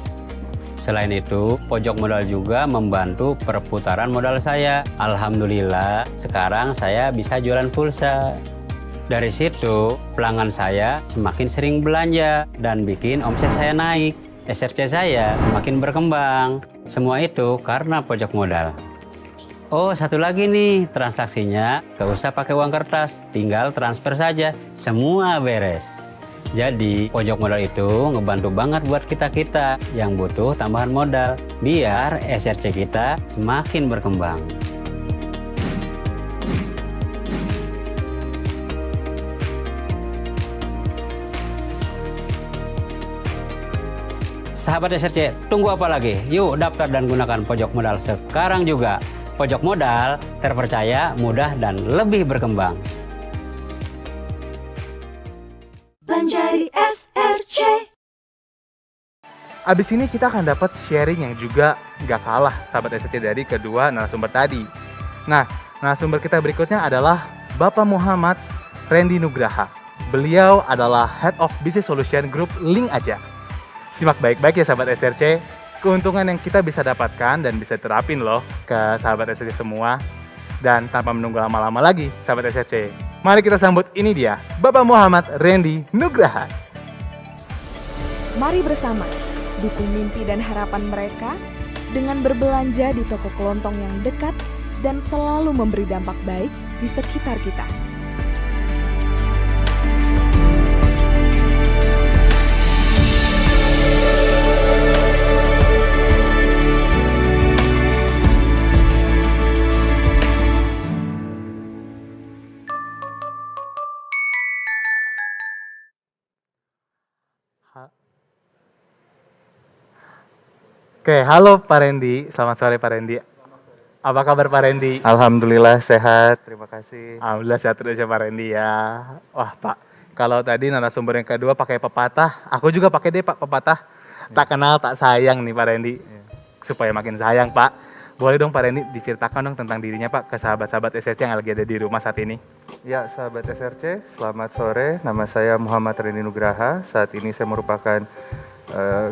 Selain itu, pojok modal juga membantu perputaran modal saya. Alhamdulillah, sekarang saya bisa jualan pulsa. Dari situ, pelanggan saya semakin sering belanja dan bikin omset saya naik. SRC saya semakin berkembang. Semua itu karena pojok modal. Oh, satu lagi nih, transaksinya gak usah pakai uang kertas, tinggal transfer saja, semua beres. Jadi, pojok modal itu ngebantu banget buat kita-kita yang butuh tambahan modal, biar SRC kita semakin berkembang. Sahabat SRC, tunggu apa lagi? Yuk daftar dan gunakan pojok modal sekarang juga. Pojok modal terpercaya, mudah, dan lebih berkembang. Belanja di SRC. Abis ini kita akan dapat sharing yang juga gak kalah sahabat SRC dari kedua narasumber tadi. Nah, narasumber kita berikutnya adalah Bapak Muhammad Randy Nugraha. Beliau adalah Head of Business Solution Group Link Aja. Simak baik-baik ya sahabat SRC, keuntungan yang kita bisa dapatkan dan bisa terapin loh ke sahabat SRC semua. Dan tanpa menunggu lama-lama lagi sahabat SRC, mari kita sambut ini dia, Bapak Muhammad Randy Nugraha. Mari bersama dukung mimpi dan harapan mereka dengan berbelanja di toko kelontong yang dekat dan selalu memberi dampak baik di sekitar kita. Oke, halo Pak Randy. Selamat sore Pak Randy. Apa kabar Pak Randy? Alhamdulillah sehat, terima kasih. Alhamdulillah sehat terus ya Pak Randy ya. Wah Pak, kalau tadi narasumber yang kedua pakai pepatah, aku juga pakai deh Pak pepatah. Tak kenal tak sayang nih Pak Randy. Supaya makin sayang Pak. Boleh dong Pak Randy diceritakan dong tentang dirinya Pak ke sahabat-sahabat SRC yang lagi ada di rumah saat ini. Ya sahabat SRC, selamat sore. Nama saya Muhammad Randy Nugraha. Saat ini saya merupakan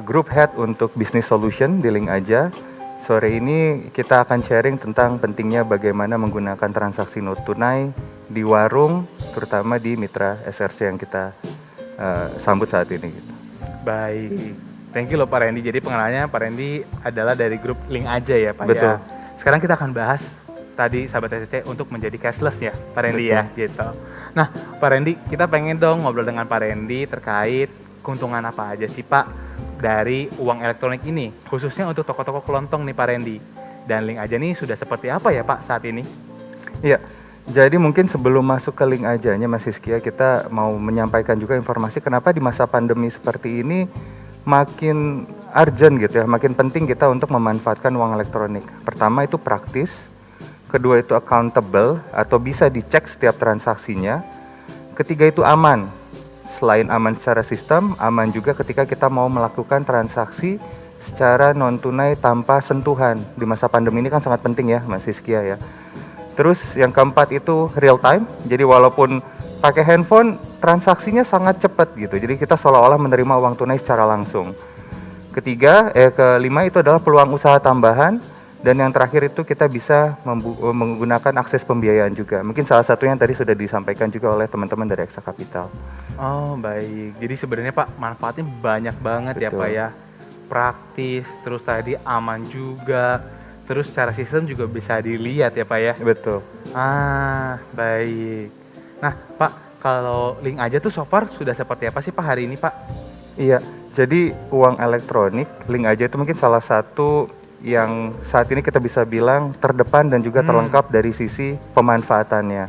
Group Head untuk Business Solution di Link Aja. Sore ini kita akan sharing tentang pentingnya bagaimana menggunakan transaksi non tunai di warung, terutama di mitra SRC yang kita sambut saat ini. Gitu. Baik, thank you loh Pak Randy. Jadi pengenalannya Pak Randy adalah dari grup Link Aja ya Pak. Betul. Ya. Sekarang kita akan bahas tadi sahabat SRC untuk menjadi cashless ya Pak Randy. Betul. Ya gitu. Nah Pak Randy, kita pengen dong ngobrol dengan Pak Randy terkait keuntungan apa aja sih Pak dari uang elektronik ini, khususnya untuk toko-toko kelontong nih Pak Randy. Dan Link Aja nih sudah seperti apa ya Pak saat ini? Iya, jadi mungkin sebelum masuk ke Link Ajanya Mas Hizkia, kita mau menyampaikan juga informasi kenapa di masa pandemi seperti ini makin urgent gitu ya, makin penting kita untuk memanfaatkan uang elektronik. Pertama itu praktis, kedua itu accountable atau bisa dicek setiap transaksinya, ketiga itu aman. Selain aman secara sistem, aman juga ketika kita mau melakukan transaksi secara non-tunai tanpa sentuhan. Di masa pandemi ini kan sangat penting ya Mas Hizkia ya. Terus yang keempat itu real time, jadi walaupun pakai handphone, transaksinya sangat cepat gitu. Jadi kita seolah-olah menerima uang tunai secara langsung. Kelima itu adalah peluang usaha tambahan. Dan yang terakhir itu kita bisa menggunakan akses pembiayaan juga. Mungkin salah satunya yang tadi sudah disampaikan juga oleh teman-teman dari Eksa Capital. Oh baik, jadi sebenarnya Pak manfaatnya banyak banget. Betul. Ya Pak ya. Praktis, terus tadi aman juga, terus secara sistem juga bisa dilihat ya Pak ya. Betul. Baik. Nah Pak, kalau Link Aja tuh so far sudah seperti apa sih Pak hari ini Pak? Iya, jadi uang elektronik, link aja itu mungkin salah satu yang saat ini kita bisa bilang terdepan dan juga terlengkap dari sisi pemanfaatannya.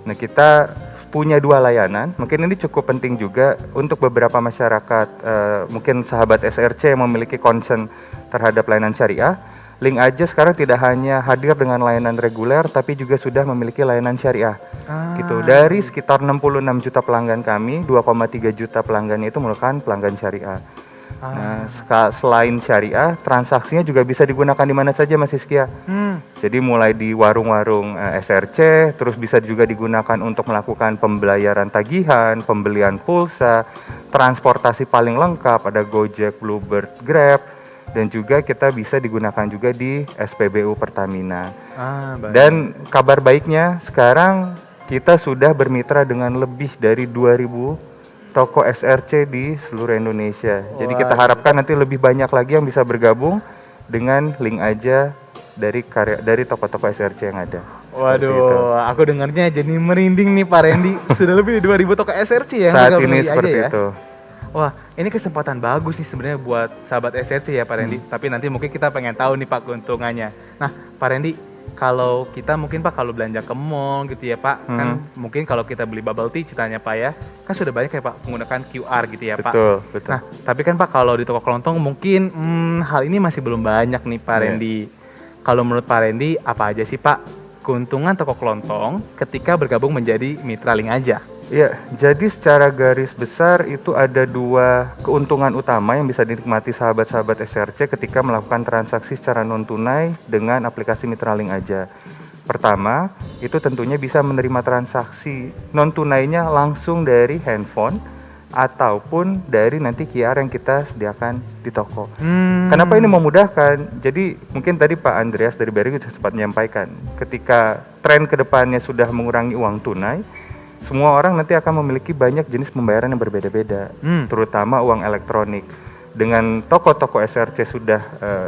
Nah, kita punya 2 layanan, mungkin ini cukup penting juga untuk beberapa masyarakat, mungkin sahabat SRC yang memiliki concern terhadap layanan syariah. Link aja sekarang tidak hanya hadir dengan layanan reguler, tapi juga sudah memiliki layanan syariah. Gitu. Dari sekitar 66 juta pelanggan kami, 2,3 juta pelanggannya itu merupakan pelanggan syariah. Nah, selain syariah, transaksinya juga bisa digunakan di mana saja Mas Hizkia. Jadi mulai di warung-warung SRC, terus bisa juga digunakan untuk melakukan pembayaran tagihan, pembelian pulsa, transportasi paling lengkap, ada Gojek, Bluebird, Grab, dan juga kita bisa digunakan juga di SPBU Pertamina. Dan kabar baiknya sekarang kita sudah bermitra dengan lebih dari 2.000 toko SRC di seluruh Indonesia. Jadi kita harapkan nanti lebih banyak lagi yang bisa bergabung dengan link aja dari toko-toko SRC yang ada. Waduh, aku dengarnya jadi merinding nih Pak Randy. Sudah lebih dari 2.000 toko SRC ya? Saat ini seperti itu. Wah, ini kesempatan bagus nih sebenarnya buat sahabat SRC ya Pak Randy. Tapi nanti mungkin kita pengen tahu nih Pak keuntungannya. Nah, Pak Randy, kalau kita mungkin Pak kalau belanja ke mall gitu ya Pak, kan mungkin kalau kita beli bubble tea ceritanya Pak ya, kan sudah banyak ya Pak menggunakan QR gitu ya Pak. Betul. Nah, tapi kan Pak kalau di toko kelontong mungkin hal ini masih belum banyak nih Pak Randy. Kalau menurut Pak Randy, apa aja sih Pak keuntungan toko kelontong ketika bergabung menjadi mitra link aja? Ya, jadi secara garis besar itu ada 2 keuntungan utama yang bisa dinikmati sahabat-sahabat SRC ketika melakukan transaksi secara non-tunai dengan aplikasi Mitra Link aja. Pertama, itu tentunya bisa menerima transaksi non-tunainya langsung dari handphone ataupun dari nanti QR yang kita sediakan di toko. Kenapa ini memudahkan? Jadi mungkin tadi Pak Andreas dari BRI sudah sempat menyampaikan, ketika tren kedepannya sudah mengurangi uang tunai, semua orang nanti akan memiliki banyak jenis pembayaran yang berbeda-beda, terutama uang elektronik. Dengan toko-toko SRC sudah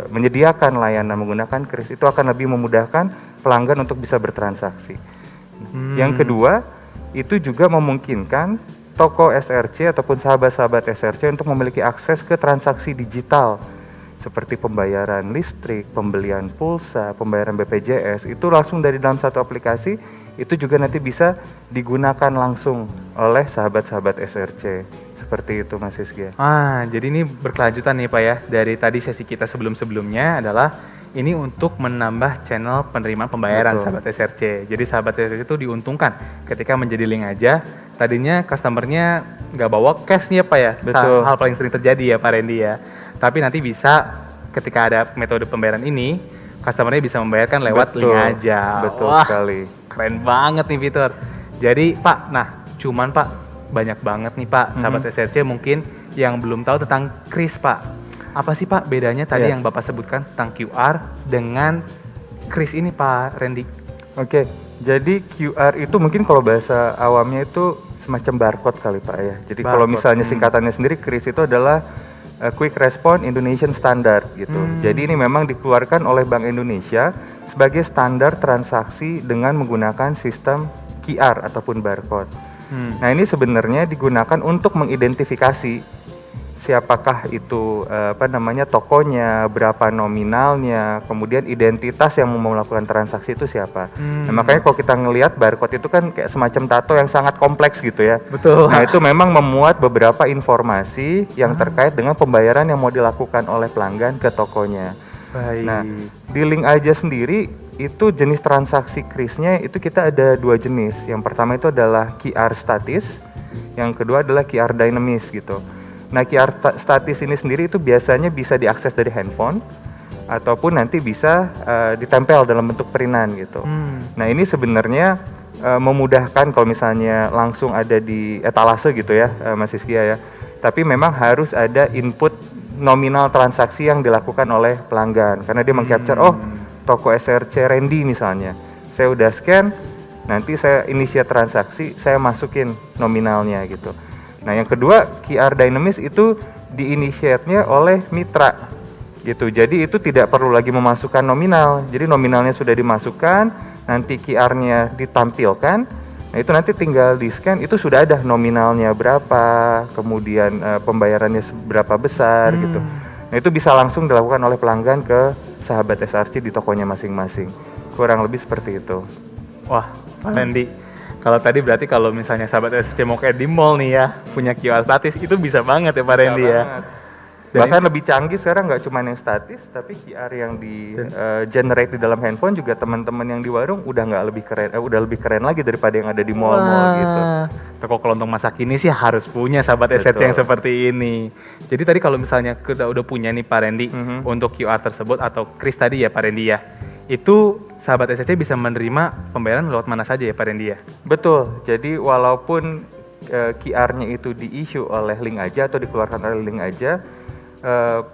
menyediakan layanan menggunakan kris, itu akan lebih memudahkan pelanggan untuk bisa bertransaksi. Yang kedua, itu juga memungkinkan toko SRC ataupun sahabat-sahabat SRC untuk memiliki akses ke transaksi digital seperti pembayaran listrik, pembelian pulsa, pembayaran BPJS, itu langsung dari dalam satu aplikasi, itu juga nanti bisa digunakan langsung oleh sahabat-sahabat SRC. Seperti itu Mas Hizkia. Jadi ini berkelanjutan nih Pak ya, dari tadi sesi kita sebelum-sebelumnya adalah ini untuk menambah channel penerimaan pembayaran sahabat SRC. Jadi sahabat SRC itu diuntungkan ketika menjadi link aja. Tadinya customernya nggak bawa cash nih ya Pak ya. Hal paling sering terjadi ya Pak Randy ya. Tapi nanti bisa ketika ada metode pembayaran ini, customernya bisa membayarkan lewat link aja. Betul sekali. Keren banget nih fitur. Jadi Pak, cuman Pak banyak banget nih Pak sahabat SRC mungkin yang belum tahu tentang kris Pak. Apa sih Pak bedanya tadi yang Bapak sebutkan tentang QR dengan kris ini Pak Randy? Oke, jadi QR itu mungkin kalau bahasa awamnya itu semacam barcode kali Pak ya. Jadi kalau misalnya singkatannya sendiri, kris itu adalah Quick Response Indonesian Standard gitu. Jadi ini memang dikeluarkan oleh Bank Indonesia sebagai standar transaksi dengan menggunakan sistem QR ataupun barcode. Nah ini sebenarnya digunakan untuk mengidentifikasi siapakah itu tokonya, berapa nominalnya, kemudian identitas yang mau melakukan transaksi itu siapa. Nah, makanya kalau kita ngelihat barcode itu kan kayak semacam tato yang sangat kompleks gitu ya. Betul. Nah itu memang memuat beberapa informasi yang terkait dengan pembayaran yang mau dilakukan oleh pelanggan ke tokonya. Baik. Nah di link aja sendiri itu jenis transaksi krisnya itu kita ada 2 jenis. Yang pertama itu adalah QR statis, yang kedua adalah QR dynamics gitu. Nah QR statis ini sendiri itu biasanya bisa diakses dari handphone ataupun nanti bisa ditempel dalam bentuk printan gitu. Nah ini sebenarnya memudahkan kalau misalnya langsung ada di etalase gitu ya Mas Hizkia ya. Tapi memang harus ada input nominal transaksi yang dilakukan oleh pelanggan karena dia meng-capture toko SRC Randy misalnya. Saya udah scan, nanti saya initiate transaksi, saya masukin nominalnya gitu. Nah yang kedua QR Dynamics itu diinisiatnya oleh mitra gitu. Jadi itu tidak perlu lagi memasukkan nominal. Jadi nominalnya sudah dimasukkan, nanti QR-nya ditampilkan, Nah itu nanti tinggal di scan, itu sudah ada nominalnya berapa, kemudian pembayarannya seberapa besar gitu. Nah itu bisa langsung dilakukan oleh pelanggan ke sahabat SRC di tokonya masing-masing. Kurang lebih seperti itu. Wah, Pak Randy, kalau tadi berarti kalau misalnya sahabat SRC mau kayak di mall nih ya, punya QR statis, itu bisa banget ya Pak Bisa Randy ya. banget. Bahkan lebih canggih sekarang nggak cuma yang statis, tapi QR yang di generate di dalam handphone juga teman-teman yang di warung udah nggak lebih keren, udah lebih keren lagi daripada yang ada di mall-mall gitu. Toko kelontong masa kini sih harus punya sahabat SRC yang seperti ini. Jadi tadi kalau misalnya kita udah punya nih Pak Randy untuk QR tersebut atau kris tadi ya Pak Randy ya, itu sahabat SRC bisa menerima pembayaran lewat mana saja ya Pak Randy ya? Betul. Jadi walaupun QR-nya itu di-issue oleh Link Aja atau dikeluarkan oleh Link Aja,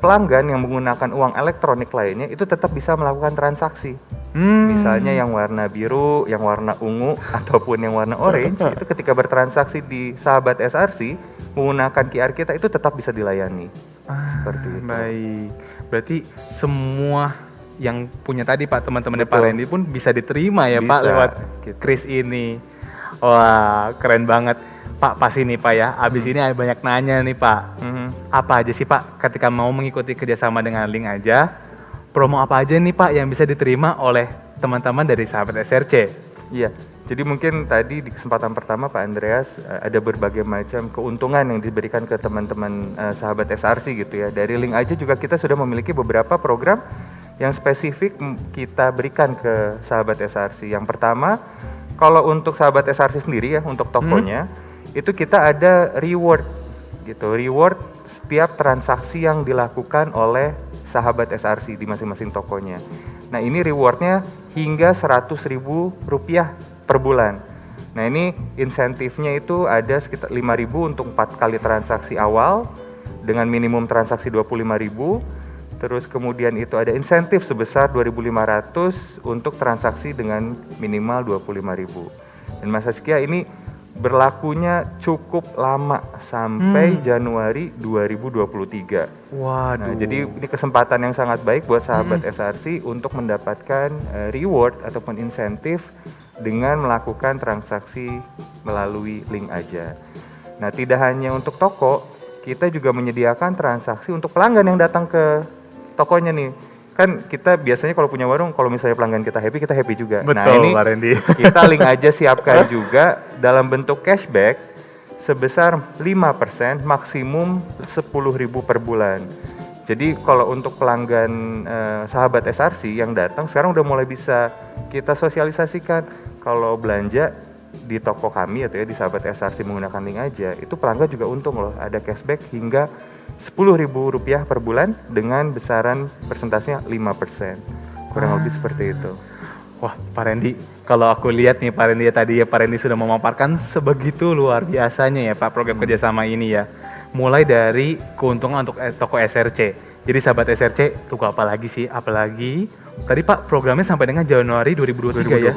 pelanggan yang menggunakan uang elektronik lainnya itu tetap bisa melakukan transaksi. Misalnya yang warna biru, yang warna ungu, ataupun yang warna orange, itu ketika bertransaksi di sahabat SRC menggunakan QR kita itu tetap bisa dilayani. Seperti itu. Baik, berarti semua yang punya tadi Pak, teman-teman Pak Randy pun bisa diterima ya Pak Bisa, lewat gitu. kris ini. Wah, keren banget. Pak, pasti nih Pak ya, abis ini ada banyak nanya nih Pak. Apa aja sih Pak ketika mau mengikuti kerjasama dengan Link Aja, promo apa aja nih Pak yang bisa diterima oleh teman-teman dari sahabat SRC? Iya, jadi mungkin tadi di kesempatan pertama Pak Andreas ada berbagai macam keuntungan yang diberikan ke teman-teman sahabat SRC gitu ya. Dari Link Aja juga kita sudah memiliki beberapa program yang spesifik kita berikan ke sahabat SRC. Yang pertama, kalau untuk sahabat SRC sendiri ya, untuk tokonya, itu kita ada reward gitu. Reward setiap transaksi yang dilakukan oleh sahabat SRC di masing-masing tokonya. Nah ini rewardnya hingga Rp100.000 per bulan. Nah ini insentifnya itu ada sekitar 5.000 untuk 4 kali transaksi awal dengan minimum transaksi 25.000. Terus kemudian itu ada insentif sebesar 2.500 untuk transaksi dengan minimal 25.000. Dan Mas Saskia ini berlakunya cukup lama sampai Januari 2023. Waduh. Nah, jadi ini kesempatan yang sangat baik buat sahabat SRC untuk mendapatkan reward ataupun insentif dengan melakukan transaksi melalui Link Aja. Nah, tidak hanya untuk toko, kita juga menyediakan transaksi untuk pelanggan yang datang ke tokonya nih. Kan kita biasanya kalau punya warung, kalau misalnya pelanggan kita happy juga. Betul, nah ini Pak Randy. kita Link Aja siapkan juga dalam bentuk cashback sebesar 5% maksimum 10.000 per bulan. Jadi kalau untuk pelanggan sahabat SRC yang datang sekarang udah mulai bisa kita sosialisasikan kalau belanja di toko kami atau ya di sahabat SRC menggunakan Link Aja, itu pelanggan juga untung loh, ada cashback hingga Rp10.000 per bulan dengan besaran persentasenya 5%. Kurang lebih seperti itu. Wah, Pak Randy, kalau aku lihat nih Pak Randy tadi ya, Pak Randy sudah memaparkan sebegitu luar biasanya ya Pak program kerjasama ini ya. Mulai dari keuntungan untuk toko SRC. Jadi sahabat SRC, tunggu apa lagi sih? Apalagi tadi Pak programnya sampai dengan Januari 2023 ya.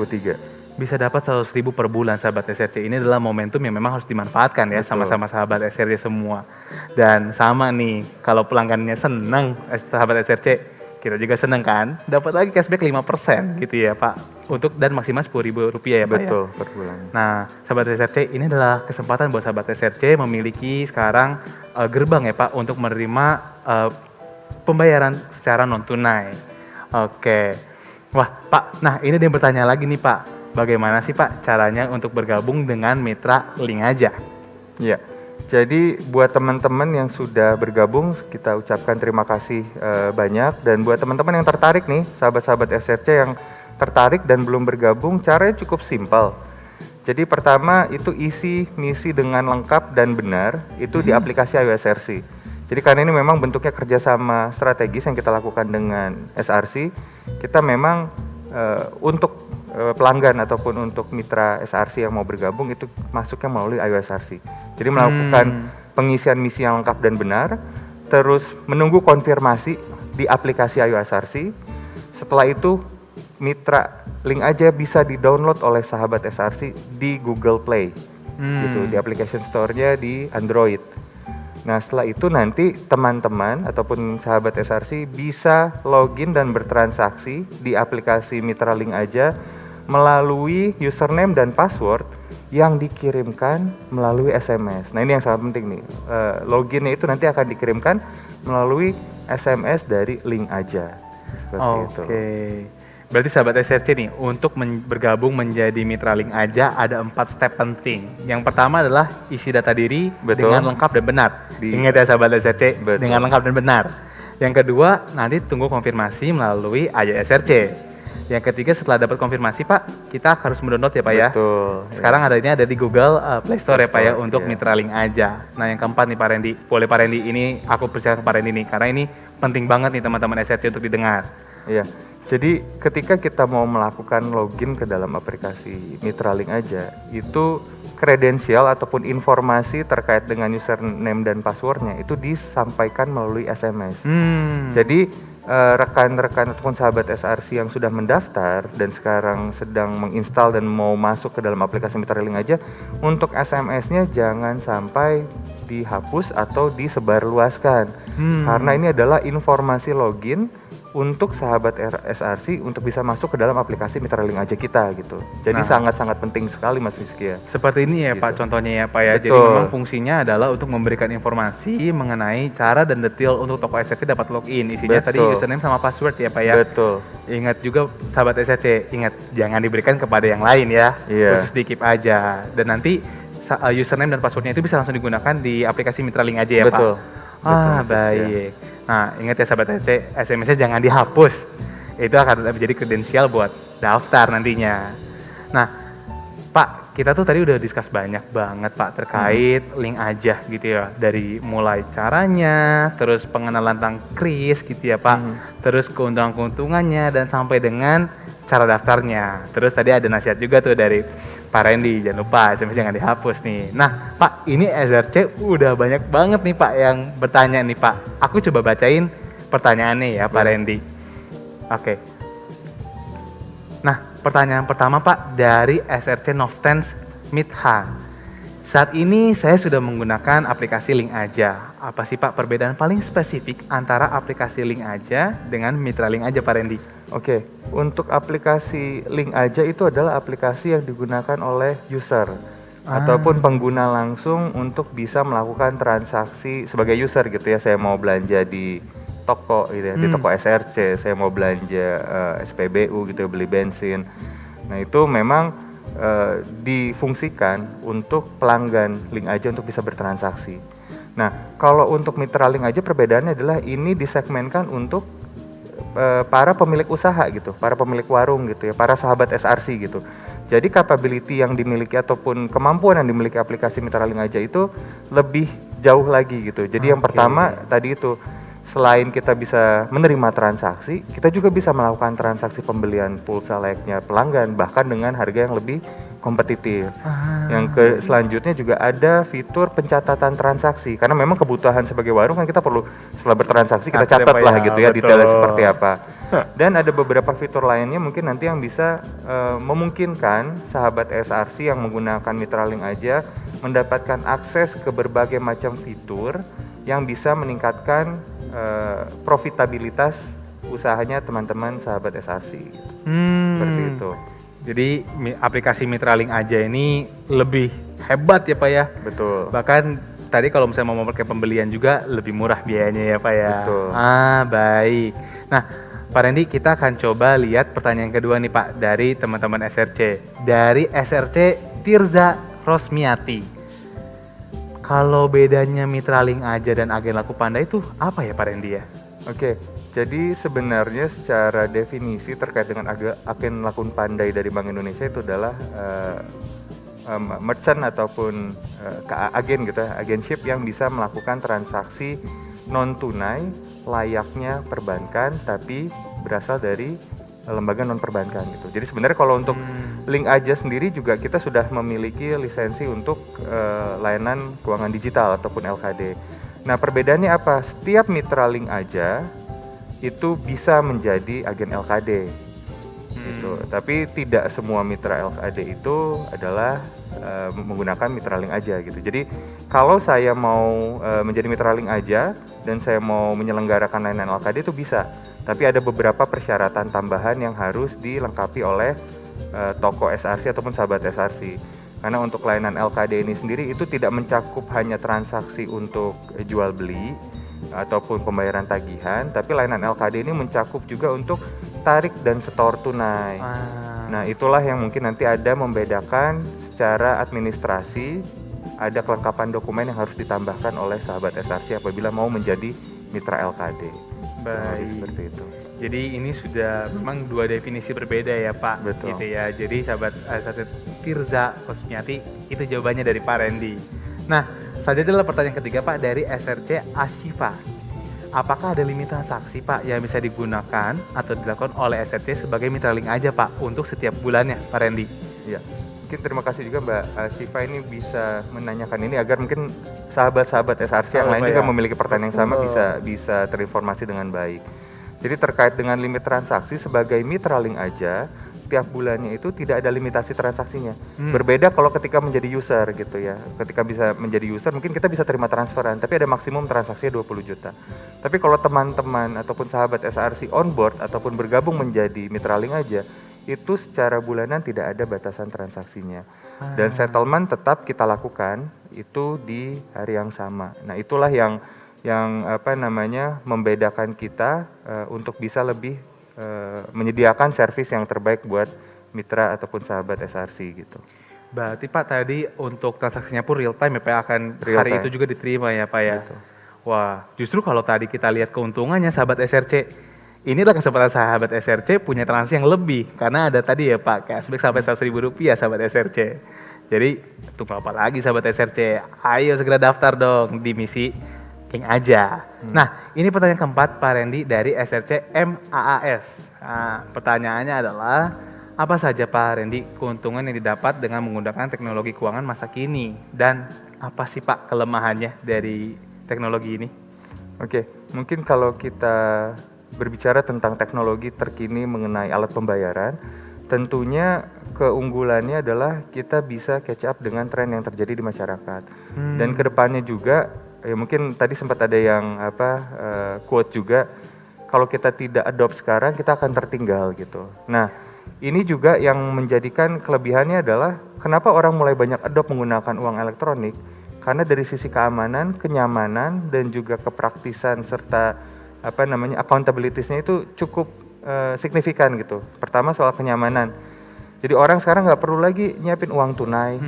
Bisa dapat 100.000 per bulan sahabat SRC. Ini adalah momentum yang memang harus dimanfaatkan ya. Betul. Sama-sama sahabat SRC semua. Dan sama nih, kalau pelanggannya senang sahabat SRC, kita juga senang kan? Dapat lagi cashback 5% gitu ya Pak. Untuk dan maksimal Rp10.000 ya Pak. Betul, ya? per bulan. Nah sahabat SRC, ini adalah kesempatan buat sahabat SRC memiliki sekarang gerbang ya Pak untuk menerima pembayaran secara non tunai. Oke. Wah Pak, nah ini dia yang bertanya lagi nih Pak. Bagaimana sih Pak caranya untuk bergabung dengan mitra Link Aja? Ya, jadi buat teman-teman yang sudah bergabung, kita ucapkan terima kasih banyak. Dan buat teman-teman yang tertarik nih, sahabat-sahabat SRC yang tertarik dan belum bergabung, caranya cukup simpel. Jadi pertama itu isi misi dengan lengkap dan benar, itu di aplikasi iOS SRC. Jadi karena ini memang bentuknya kerjasama strategis yang kita lakukan dengan SRC, kita memang untuk pelanggan ataupun untuk mitra SRC yang mau bergabung itu masuknya melalui iOS SRC. Jadi melakukan pengisian misi yang lengkap dan benar, terus menunggu konfirmasi di aplikasi iOS SRC. Setelah itu mitra Link Aja bisa di-download oleh sahabat SRC di Google Play, gitu, di application store-nya di Android. Nah setelah itu nanti teman-teman ataupun sahabat SRC bisa login dan bertransaksi di aplikasi Mitra Link Aja melalui username dan password yang dikirimkan melalui SMS. Nah ini yang sangat penting nih, loginnya itu nanti akan dikirimkan melalui SMS dari link aja. Seperti itu. Oke. Berarti sahabat SRC nih, untuk bergabung menjadi mitra link aja ada 4 step penting. Yang pertama adalah isi data diri Betul. dengan lengkap dan benar. Ingat ya sahabat SRC, Betul. dengan lengkap dan benar. Yang kedua, nanti tunggu konfirmasi melalui Ayo SRC. Yang ketiga, setelah dapat konfirmasi Pak, kita harus mendownload ya Pak ya. Betul. Sekarang ada di Google Play Store ya Pak ya, Store, untuk iya. mitra link aja. Nah yang keempat nih Pak Randy, boleh Pak Randy, ini aku persilakan Pak Randy nih, karena ini penting banget nih teman-teman SRC untuk didengar. Iya. Jadi ketika kita mau melakukan login ke dalam aplikasi Mitra Link aja, itu kredensial ataupun informasi terkait dengan username dan passwordnya itu disampaikan melalui SMS. Jadi rekan-rekan ataupun sahabat SRC yang sudah mendaftar dan sekarang sedang menginstal dan mau masuk ke dalam aplikasi Mitra Link aja, untuk SMS-nya jangan sampai dihapus atau disebarluaskan. Karena ini adalah informasi login untuk sahabat SRC untuk bisa masuk ke dalam aplikasi Mitra Link aja kita gitu. Jadi sangat-sangat penting sekali Mas Rizky ya. Seperti ini ya Gitu. Pak contohnya ya Pak ya. Betul. Jadi memang fungsinya adalah untuk memberikan informasi mengenai cara dan detail untuk toko SRC dapat login. Isinya tadi Betul. username sama password ya Pak ya. Betul. Ingat juga sahabat SRC, ingat jangan diberikan kepada yang lain ya. Iya. Khusus di keep aja. Dan nanti username dan passwordnya itu bisa langsung digunakan di aplikasi Mitra Link aja ya Betul. Pak. Betul, Mas Rizky, Baik. Nah, ingat ya sahabat SRC, SMS-nya jangan dihapus. Itu akan menjadi kredensial buat daftar nantinya. Nah, Pak, kita tuh tadi udah discuss banyak banget Pak terkait link aja gitu ya. Dari mulai caranya, terus pengenalan tentang kris gitu ya Pak. Terus keuntungan-keuntungannya dan sampai dengan cara daftarnya. Terus tadi ada nasihat juga tuh dari Pak Randy, jangan lupa SMS jangan dihapus nih. Nah Pak, ini SRC udah banyak banget nih Pak yang bertanya nih Pak. Aku coba bacain pertanyaannya ya Pak Randy. Oke. Nah, pertanyaan pertama Pak dari SRC Noftens Mitha. Saat ini saya sudah menggunakan aplikasi Link Aja. Apa sih Pak perbedaan paling spesifik antara aplikasi Link Aja dengan Mitra Link Aja Pak Randy? Oke, untuk aplikasi Link Aja itu adalah aplikasi yang digunakan oleh user ataupun pengguna langsung untuk bisa melakukan transaksi sebagai user gitu ya. Saya mau belanja di toko gitu ya, di toko SRC, saya mau belanja SPBU gitu ya, beli bensin. Nah, itu memang difungsikan untuk pelanggan Link Aja untuk bisa bertransaksi. Nah, kalau untuk Mitra Link Aja perbedaannya adalah ini disegmenkan untuk para pemilik usaha gitu, para pemilik warung gitu ya, para sahabat SRC gitu. Jadi capability yang dimiliki ataupun kemampuan yang dimiliki aplikasi Mitra Link Aja itu lebih jauh lagi gitu. Jadi yang pertama tadi itu, selain kita bisa menerima transaksi, kita juga bisa melakukan transaksi pembelian pulsa layaknya pelanggan bahkan dengan harga yang lebih kompetitif. Yang selanjutnya juga ada fitur pencatatan transaksi karena memang kebutuhan sebagai warung kan kita perlu setelah bertransaksi kita catat lah gitu ya detailnya seperti apa. Dan ada beberapa fitur lainnya mungkin nanti yang bisa memungkinkan sahabat SRC yang menggunakan Mitra Link Aja mendapatkan akses ke berbagai macam fitur yang bisa meningkatkan profitabilitas usahanya teman-teman sahabat SRC gitu. Seperti itu. Jadi aplikasi Mitra Link Aja ini lebih hebat ya Pak ya. Betul. Bahkan tadi kalau misalnya mau pakai pembelian juga lebih murah biayanya ya Pak ya. Betul. Baik. Nah Pak Randy, kita akan coba lihat pertanyaan kedua nih Pak dari teman-teman SRC. Dari SRC Tirza Rosmiati. Kalau bedanya Mitra Link Aja dan Agen Laku Pandai itu apa ya Pak Randy ya? Oke, jadi sebenarnya secara definisi terkait dengan agen Laku Pandai dari Bank Indonesia itu adalah merchant ataupun agen gitu ya, agenship yang bisa melakukan transaksi non tunai layaknya perbankan tapi berasal dari lembaga non perbankan gitu. Jadi sebenarnya kalau untuk Link Aja sendiri juga kita sudah memiliki lisensi untuk layanan keuangan digital ataupun LKD. Nah, perbedaannya apa? Setiap mitra Link Aja itu bisa menjadi agen LKD. Gitu. Tapi tidak semua mitra LKD itu adalah menggunakan Mitra Link Aja gitu. Jadi kalau saya mau menjadi Mitra Link Aja dan saya mau menyelenggarakan layanan LKD itu bisa. Tapi ada beberapa persyaratan tambahan yang harus dilengkapi oleh toko SRC ataupun sahabat SRC. Karena untuk layanan LKD ini sendiri itu tidak mencakup hanya transaksi untuk jual beli ataupun pembayaran tagihan, tapi layanan LKD ini mencakup juga untuk tarik dan setor tunai. Nah, itulah yang mungkin nanti ada membedakan secara administrasi, ada kelengkapan dokumen yang harus ditambahkan oleh sahabat SRC apabila mau menjadi mitra LKD. Baik. Seperti itu. Jadi ini sudah memang dua definisi berbeda ya Pak. Betul. Gitu ya. Jadi sahabat SRC Tirza Rosmiati itu jawabannya dari Pak Randy. Nah, selanjutnya adalah pertanyaan ketiga Pak dari SRC Ashifa. Apakah ada limit transaksi Pak yang bisa digunakan atau dilakukan oleh SRC sebagai mitra link aja Pak untuk setiap bulannya Pak Randy? Ya, mungkin terima kasih juga Mbak Ashifa ini bisa menanyakan ini agar mungkin sahabat-sahabat SRC yang lain juga memiliki pertanyaan yang sama bisa terinformasi dengan baik. Jadi terkait dengan limit transaksi sebagai mitra link aja, tiap bulannya itu tidak ada limitasi transaksinya. Berbeda kalau ketika menjadi user gitu ya. Ketika bisa menjadi user mungkin kita bisa terima transferan, tapi ada maksimum transaksinya 20 juta. Tapi kalau teman-teman ataupun sahabat SRC on board ataupun bergabung menjadi mitra link aja, itu secara bulanan tidak ada batasan transaksinya. Dan settlement tetap kita lakukan itu di hari yang sama. Nah, itulah yang membedakan kita untuk bisa lebih menyediakan servis yang terbaik buat mitra ataupun sahabat SRC gitu. Berarti Pak tadi untuk transaksinya pun real time ya Pak, akan Real hari time. itu juga diterima ya Pak ya. Betul. Wah, justru kalau tadi kita lihat keuntungannya sahabat SRC, inilah kesempatan sahabat SRC punya transaksi yang lebih karena ada tadi ya Pak cashback sampai Rp100.000 sahabat SRC. Jadi tunggu apa lagi sahabat SRC? Ayo segera daftar dong di misi King aja. Nah, ini pertanyaan keempat Pak Randy dari SRC MAAS. Nah, pertanyaannya adalah apa saja Pak Randy keuntungan yang didapat dengan menggunakan teknologi keuangan masa kini dan apa sih Pak kelemahannya dari teknologi ini? Oke, mungkin kalau kita berbicara tentang teknologi terkini mengenai alat pembayaran, tentunya keunggulannya adalah kita bisa catch up dengan tren yang terjadi di masyarakat. Dan kedepannya juga ya mungkin tadi sempat ada yang quote juga, kalau kita tidak adopt sekarang kita akan tertinggal gitu. Nah, ini juga yang menjadikan kelebihannya adalah kenapa orang mulai banyak adopt menggunakan uang elektronik, karena dari sisi keamanan, kenyamanan dan juga kepraktisan serta accountability-nya itu cukup signifikan gitu. Pertama soal kenyamanan. Jadi orang sekarang nggak perlu lagi nyiapin uang tunai.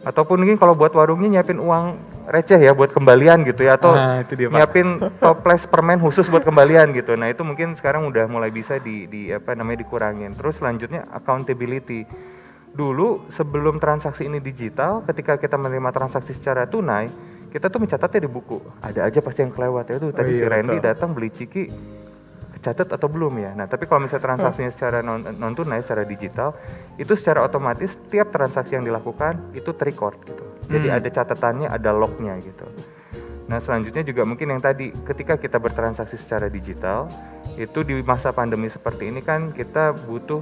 Ataupun mungkin kalau buat warungnya nyiapin uang receh ya buat kembalian gitu ya, atau nyiapin toples permen khusus buat kembalian gitu. Nah, itu mungkin sekarang udah mulai bisa dikurangin. Terus selanjutnya accountability. Dulu sebelum transaksi ini digital, ketika kita menerima transaksi secara tunai, kita tuh mencatatnya di buku. Ada aja pasti yang kelewat ya. Tuh tadi si Randy datang beli ciki, kecatat atau belum ya. Nah, tapi kalau misalnya transaksinya secara non tunai, secara digital, itu secara otomatis tiap transaksi yang dilakukan itu terrecord gitu. Jadi ada catatannya, ada lognya gitu. Nah, selanjutnya juga mungkin yang tadi ketika kita bertransaksi secara digital, itu di masa pandemi seperti ini kan kita butuh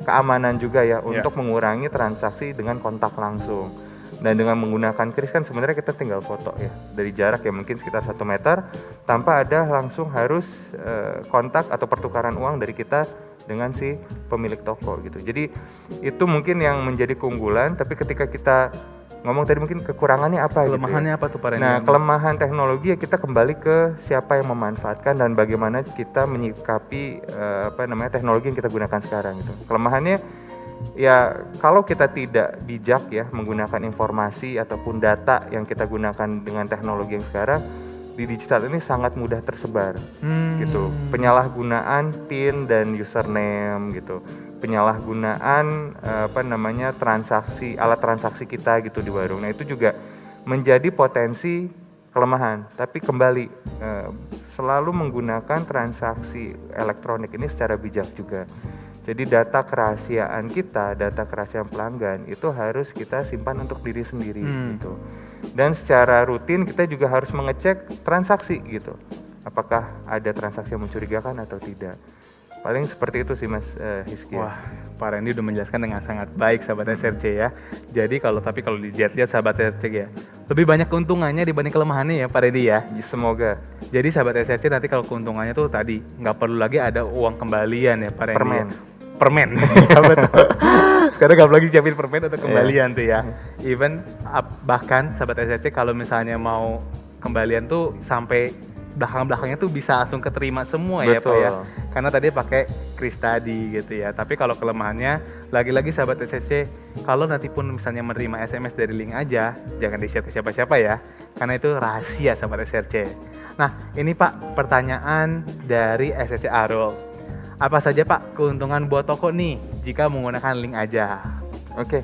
keamanan juga ya untuk mengurangi transaksi dengan kontak langsung. Dan dengan menggunakan kris kan sebenarnya kita tinggal foto ya dari jarak ya mungkin sekitar 1 meter tanpa ada langsung harus kontak atau pertukaran uang dari kita dengan si pemilik toko gitu. Jadi itu mungkin yang menjadi keunggulan, tapi ketika kita ngomong tadi mungkin kekurangannya apa gitu. Kelemahannya apa tuh Pak Randy? Nah, kelemahan teknologi ya kita kembali ke siapa yang memanfaatkan dan bagaimana kita menyikapi teknologi yang kita gunakan sekarang gitu. Kelemahannya ya kalau kita tidak bijak ya menggunakan informasi ataupun data yang kita gunakan dengan teknologi yang sekarang, di digital ini sangat mudah tersebar gitu. Penyalahgunaan PIN dan username gitu. Penyalahgunaan transaksi, alat transaksi kita gitu di warung. Nah, itu juga menjadi potensi kelemahan. Tapi kembali selalu menggunakan transaksi elektronik ini secara bijak juga. Jadi data kerahasiaan kita, data kerahasiaan pelanggan itu harus kita simpan untuk diri sendiri gitu. Dan secara rutin kita juga harus mengecek transaksi gitu. Apakah ada transaksi yang mencurigakan atau tidak. Paling seperti itu sih Mas Hizky. Wah, Pak Randy udah menjelaskan dengan sangat baik sahabat SRC ya. Jadi kalau dilihat-lihat sahabat SRC ya, lebih banyak keuntungannya dibanding kelemahannya ya Pak Randy ya. Semoga. Jadi sahabat SRC nanti kalau keuntungannya tuh tadi nggak perlu lagi ada uang kembalian ya Pak Randy. permen. Ya, betul. Sekarang nggak lagi siapin permen untuk kembalian tuh ya. Even bahkan sahabat SRC kalau misalnya mau kembalian tuh sampai belakang-belakangnya tuh bisa langsung keterima semua. Betul. Ya Pak ya. Karena tadi pakai kris tadi gitu ya. Tapi kalau kelemahannya lagi-lagi sahabat SRC, kalau nanti pun misalnya menerima SMS dari link aja, jangan di-share ke siapa-siapa ya. Karena itu rahasia sahabat SRC. Nah, ini Pak pertanyaan dari SRC Arul. Apa saja Pak keuntungan buat toko nih jika menggunakan link aja? Oke.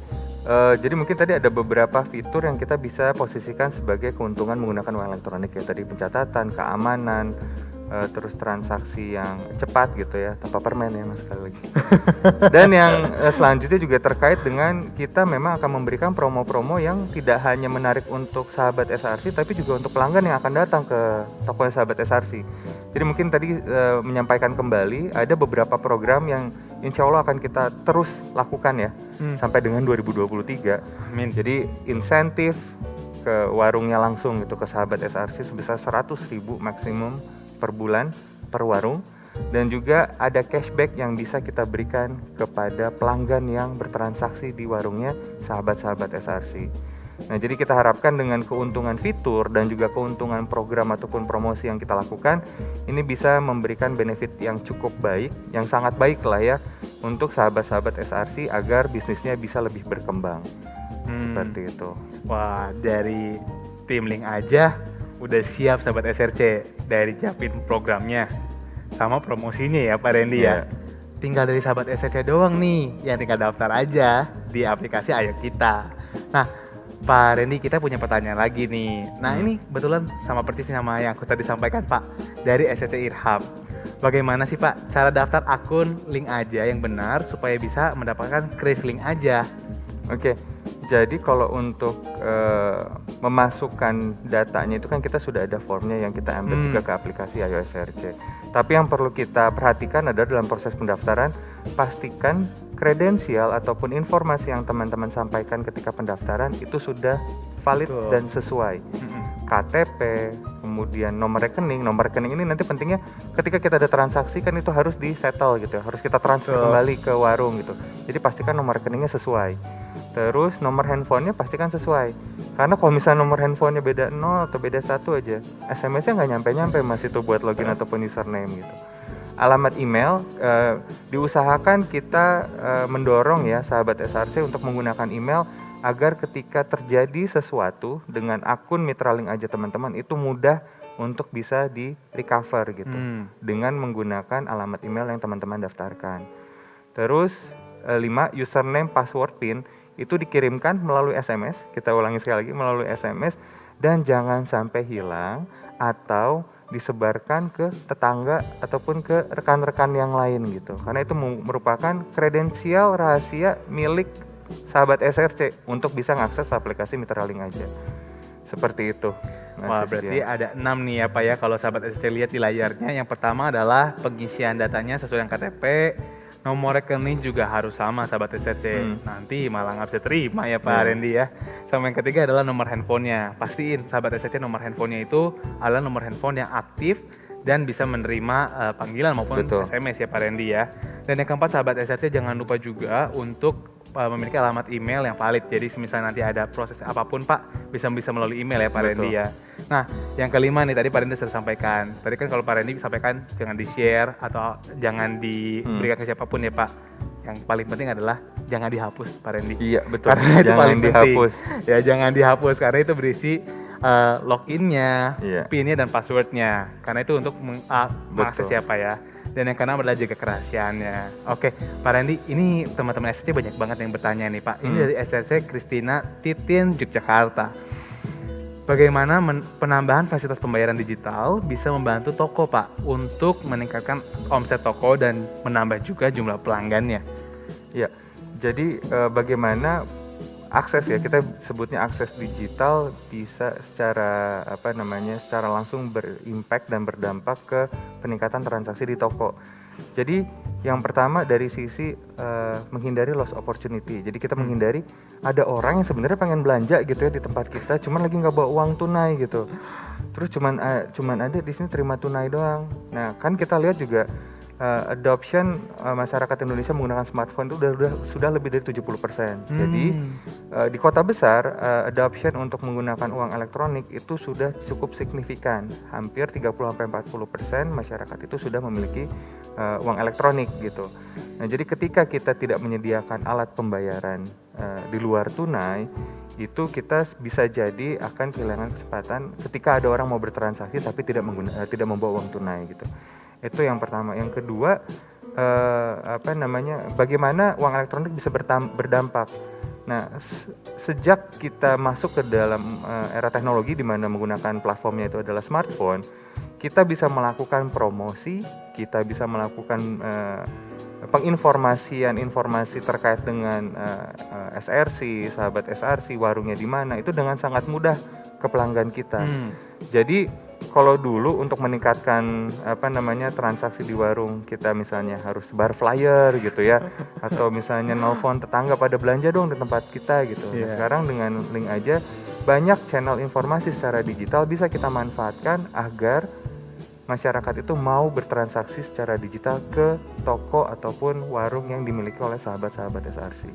Jadi mungkin tadi ada beberapa fitur yang kita bisa posisikan sebagai keuntungan menggunakan uang elektronik ya. Tadi pencatatan, keamanan, terus transaksi yang cepat gitu ya, tanpa permen ya mas sekali lagi. Dan yang selanjutnya juga terkait dengan kita memang akan memberikan promo-promo yang tidak hanya menarik untuk sahabat SRC, tapi juga untuk pelanggan yang akan datang ke toko sahabat SRC. Jadi mungkin tadi menyampaikan kembali ada beberapa program yang insya Allah akan kita terus lakukan ya sampai dengan 2023. Amin. Jadi insentif ke warungnya langsung gitu ke sahabat SRC sebesar 100.000 maksimum per bulan per warung, dan juga ada cashback yang bisa kita berikan kepada pelanggan yang bertransaksi di warungnya sahabat-sahabat SRC. Nah, jadi kita harapkan dengan keuntungan fitur dan juga keuntungan program ataupun promosi yang kita lakukan, ini bisa memberikan benefit yang cukup baik, yang sangat baik lah ya, untuk sahabat-sahabat SRC agar bisnisnya bisa lebih berkembang. Seperti itu. Wah, dari tim link aja udah siap sahabat SRC dari siapin programnya sama promosinya ya Pak Randy ya. Tinggal dari sahabat SRC doang nih yang tinggal daftar aja di aplikasi Ayo Kita. Nah, Pak Randy, kita punya pertanyaan lagi nih. Nah, ini kebetulan sama persis sama yang aku tadi sampaikan Pak dari SRC Irham. Bagaimana sih Pak cara daftar akun link aja yang benar supaya bisa mendapatkan kris link aja? Oke, jadi kalau untuk memasukkan datanya itu kan kita sudah ada formnya yang kita embed juga ke aplikasi Ayo SRC. Tapi yang perlu kita perhatikan adalah dalam proses pendaftaran, pastikan kredensial ataupun informasi yang teman-teman sampaikan ketika pendaftaran itu sudah valid dan sesuai. KTP, kemudian nomor rekening. Nomor rekening ini nanti pentingnya ketika kita ada transaksi kan itu harus di settle gitu ya, harus kita transfer kembali ke warung gitu. Jadi pastikan nomor rekeningnya sesuai. Terus nomor handphonenya pastikan sesuai. Karena kalau misalnya nomor handphonenya beda 0 atau beda 1 aja, SMS-nya nggak nyampe-nyampe mas itu buat login ataupun username gitu. Alamat email, diusahakan kita mendorong ya sahabat SRC untuk menggunakan email agar ketika terjadi sesuatu dengan akun Mitra Link aja teman-teman itu mudah untuk bisa di recover gitu dengan menggunakan alamat email yang teman-teman daftarkan. Terus 5, username, password, PIN itu dikirimkan melalui SMS, kita ulangi sekali lagi, melalui SMS, dan jangan sampai hilang atau disebarkan ke tetangga ataupun ke rekan-rekan yang lain gitu. Karena itu merupakan kredensial rahasia milik sahabat SRC untuk bisa mengakses aplikasi Mitra Link aja. Seperti itu. Wah, berarti ada 6 nih ya Pak ya kalau sahabat SRC lihat di layarnya. Yang pertama adalah pengisian datanya sesuai dengan KTP. Nomor rekening juga harus sama sahabat SRC. Nanti malah nggak bisa terima ya Pak Randy ya. Sama yang ketiga adalah nomor handphonenya. Pastiin sahabat SRC nomor handphonenya itu adalah nomor handphone yang aktif dan bisa menerima panggilan maupun SMS ya Pak Randy ya. Dan yang keempat sahabat SRC jangan lupa juga untuk memiliki alamat email yang valid. Jadi misalnya nanti ada proses apapun Pak bisa melalui email ya Pak Randy ya. Nah, yang kelima nih tadi Pak Randy sudah sampaikan. Tadi kan kalau Pak Randy sampaikan jangan di-share atau jangan diberikan ke siapapun ya Pak. Yang paling penting adalah jangan dihapus Pak Randy. Iya, betul. Karena itu jangan paling dihapus. penting. Ya, jangan dihapus karena itu berisi login-nya, PIN-nya dan password-nya. Karena itu untuk mengakses siapa ya. Dan yang keenam adalah jaga kerahasiaannya. Oke, Pak Randy, ini teman-teman SRC banyak banget yang bertanya nih Pak. Ini dari SRC Kristina Titin, Yogyakarta. Bagaimana penambahan fasilitas pembayaran digital bisa membantu toko Pak untuk meningkatkan omset toko dan menambah juga jumlah pelanggannya? Ya, jadi bagaimana akses ya, kita sebutnya akses digital bisa secara secara langsung berimpact dan berdampak ke peningkatan transaksi di toko. Jadi yang pertama dari sisi menghindari loss opportunity. Jadi kita menghindari ada orang yang sebenarnya pengen belanja gitu ya di tempat kita, cuman lagi nggak bawa uang tunai gitu. Terus cuman ada di sini terima tunai doang. Nah kan kita lihat juga adoption masyarakat Indonesia menggunakan smartphone itu sudah lebih dari 70%. Jadi di kota besar adoption untuk menggunakan uang elektronik itu sudah cukup signifikan. Hampir 30-40% masyarakat itu sudah memiliki uang elektronik gitu. Nah, jadi ketika kita tidak menyediakan alat pembayaran di luar tunai, itu kita bisa jadi akan kehilangan kesempatan ketika ada orang mau bertransaksi tapi tidak membawa uang tunai gitu. Itu yang pertama. Yang kedua, bagaimana uang elektronik bisa berdampak. Nah, sejak kita masuk ke dalam era teknologi di mana menggunakan platformnya itu adalah smartphone, kita bisa melakukan promosi, kita bisa melakukan penginformasian informasi terkait dengan SRC, sahabat SRC, warungnya di mana, itu dengan sangat mudah ke pelanggan kita. Jadi kalau dulu untuk meningkatkan transaksi di warung, kita misalnya harus sebar flyer gitu ya, atau misalnya nelfon tetangga pada belanja dong di tempat kita gitu. Nah, sekarang dengan link aja banyak channel informasi secara digital bisa kita manfaatkan agar masyarakat itu mau bertransaksi secara digital ke toko ataupun warung yang dimiliki oleh sahabat-sahabat SRC.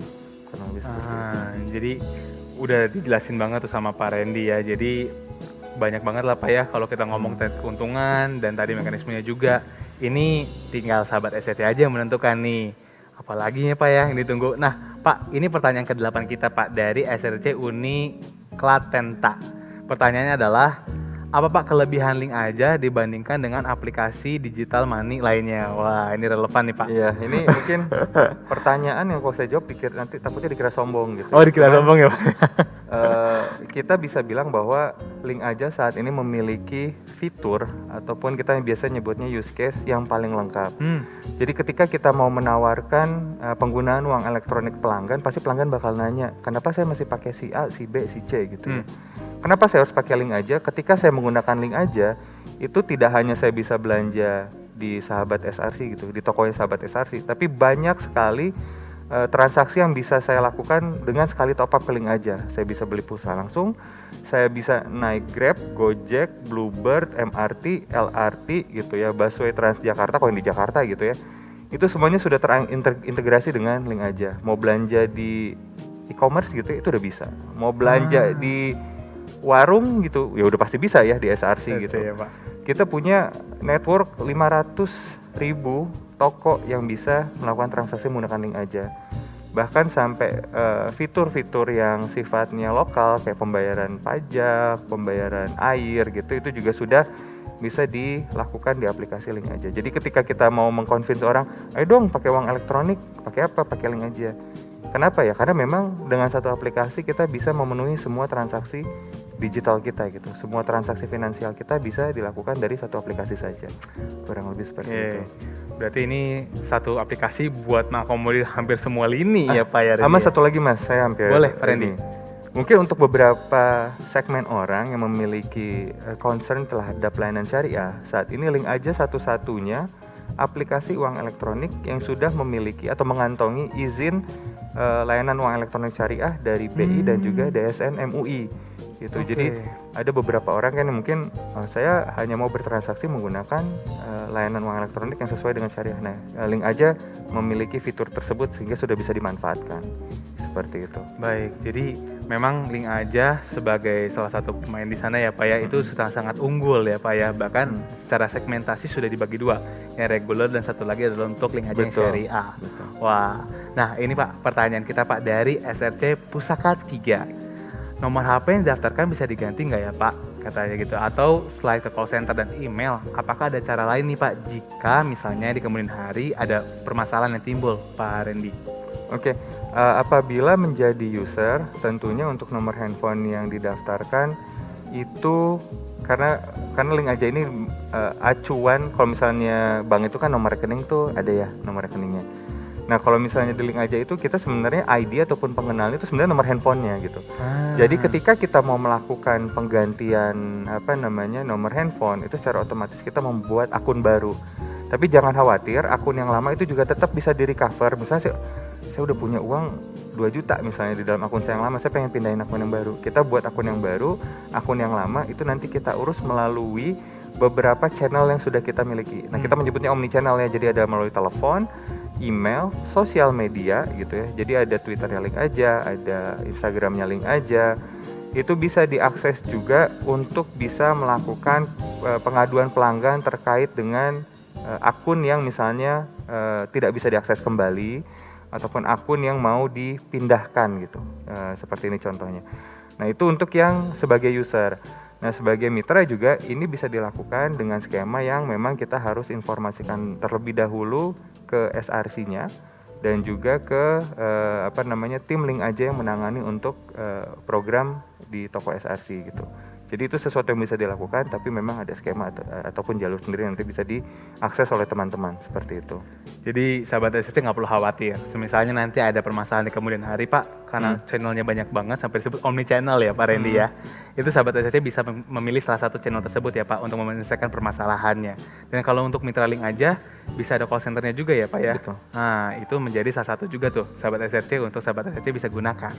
Kurang lebih seperti itu. Jadi udah dijelasin banget tuh sama Pak Randy ya. Jadi banyak banget lah Pak ya kalau kita ngomong tentang keuntungan dan tadi mekanismenya juga. Ini tinggal sahabat SRC aja yang menentukan nih. Apalagi ya Pak ya yang ditunggu. Nah Pak, ini pertanyaan ke-8 kita Pak dari SRC Uni Klatenta. Pertanyaannya adalah, apa Pak kelebihan link aja dibandingkan dengan aplikasi digital money lainnya? Wah, ini relevan nih Pak. Iya, ini mungkin pertanyaan yang kalau saya jawab nanti takutnya dikira sombong gitu. Oh, dikira sombong ya Pak? Kita bisa bilang bahwa link aja saat ini memiliki fitur ataupun kita biasa nyebutnya use case yang paling lengkap. Jadi ketika kita mau menawarkan penggunaan uang elektronik pelanggan, pasti pelanggan bakal nanya, kenapa saya masih pakai si A, si B, si C gitu ya. Kenapa saya harus pakai link aja? Ketika saya menggunakan link aja, itu tidak hanya saya bisa belanja di sahabat SRC gitu, di tokonya sahabat SRC, tapi banyak sekali transaksi yang bisa saya lakukan dengan sekali top up ke link aja. Saya bisa beli pulsa langsung, saya bisa naik Grab, Gojek, Bluebird, MRT, LRT gitu ya, busway Transjakarta kalau yang di Jakarta gitu ya. Itu semuanya sudah terintegrasi dengan link aja. Mau belanja di e-commerce gitu ya, itu udah bisa. Mau belanja di warung gitu, ya udah pasti bisa ya di SRC gitu. Ya, Pak. Kita punya network 500.000 toko yang bisa melakukan transaksi menggunakan link aja. Bahkan sampai fitur-fitur yang sifatnya lokal kayak pembayaran pajak, pembayaran air gitu, itu juga sudah bisa dilakukan di aplikasi link aja. Jadi ketika kita mau mengconvince orang, ayo dong pakai uang elektronik, pakai apa? Pakai link aja. Kenapa ya? Karena memang dengan satu aplikasi kita bisa memenuhi semua transaksi digital kita gitu. Semua transaksi finansial kita bisa dilakukan dari satu aplikasi saja. Kurang lebih seperti itu. Berarti ini satu aplikasi buat mengakomodir hampir semua lini ya Pak ya. Sama satu lagi Mas, saya hampir. Boleh Pak Randy. Mungkin untuk beberapa segmen orang yang memiliki concern terhadap pelayanan syariah, saat ini link aja satu-satunya aplikasi uang elektronik yang sudah memiliki atau mengantongi izin layanan uang elektronik syariah dari BI dan juga DSN MUI gitu. Jadi ada beberapa orang kan yang mungkin saya hanya mau bertransaksi menggunakan layanan uang elektronik yang sesuai dengan syariah. Nah, link aja memiliki fitur tersebut sehingga sudah bisa dimanfaatkan. Seperti itu. Baik, jadi memang link aja sebagai salah satu pemain di sana ya Pak ya, itu sudah sangat unggul ya Pak ya. Bahkan secara segmentasi sudah dibagi dua, yang reguler dan satu lagi adalah untuk link aja yang syariah. Betul. Wah, nah ini Pak pertanyaan kita Pak dari SRC Pusaka 3. Nomor HP yang didaftarkan bisa diganti nggak ya Pak? Katanya gitu. Atau selain ke call center dan email, apakah ada cara lain nih Pak jika misalnya di kemudian hari ada permasalahan yang timbul Pak Randy? Oke, apabila menjadi user, tentunya untuk nomor handphone yang didaftarkan itu karena link aja ini acuan. Kalau misalnya bank itu kan nomor rekening tuh ada ya nomor rekeningnya. Nah kalau misalnya di link aja itu kita sebenarnya ID ataupun pengenalnya itu sebenarnya nomor handphonenya gitu. Jadi ketika kita mau melakukan penggantian nomor handphone itu secara otomatis kita membuat akun baru. Tapi jangan khawatir, akun yang lama itu juga tetap bisa di recover. Misalnya saya udah punya uang 2 juta misalnya di dalam akun saya yang lama, saya pengen pindahin akun yang baru. Kita buat akun yang baru, akun yang lama itu nanti kita urus melalui beberapa channel yang sudah kita miliki. Nah, kita menyebutnya omni-channel ya. Jadi ada melalui telepon, email, sosial media gitu ya. Jadi ada Twitternya Link Aja, ada Instagramnya Link Aja. Itu bisa diakses juga untuk bisa melakukan pengaduan pelanggan terkait dengan akun yang misalnya tidak bisa diakses kembali ataupun akun yang mau dipindahkan gitu. Seperti ini contohnya. Nah, itu untuk yang sebagai user. Nah, sebagai mitra juga ini bisa dilakukan dengan skema yang memang kita harus informasikan terlebih dahulu ke SRC-nya dan juga ke tim Link Aja yang menangani untuk program di toko SRC gitu. Jadi itu sesuatu yang bisa dilakukan, tapi memang ada skema ataupun jalur sendiri yang nanti bisa diakses oleh teman-teman seperti itu. Jadi sahabat SRC nggak perlu khawatir. Misalnya nanti ada permasalahan di kemudian hari Pak, karena channelnya banyak banget sampai disebut omni channel ya Pak Randy ya. Itu sahabat SRC bisa memilih salah satu channel tersebut ya Pak untuk menyelesaikan permasalahannya. Dan kalau untuk mitra Link Aja bisa ada call centernya juga ya Pak ya. Betul. Nah itu menjadi salah satu juga tuh sahabat SRC untuk sahabat SRC bisa gunakan.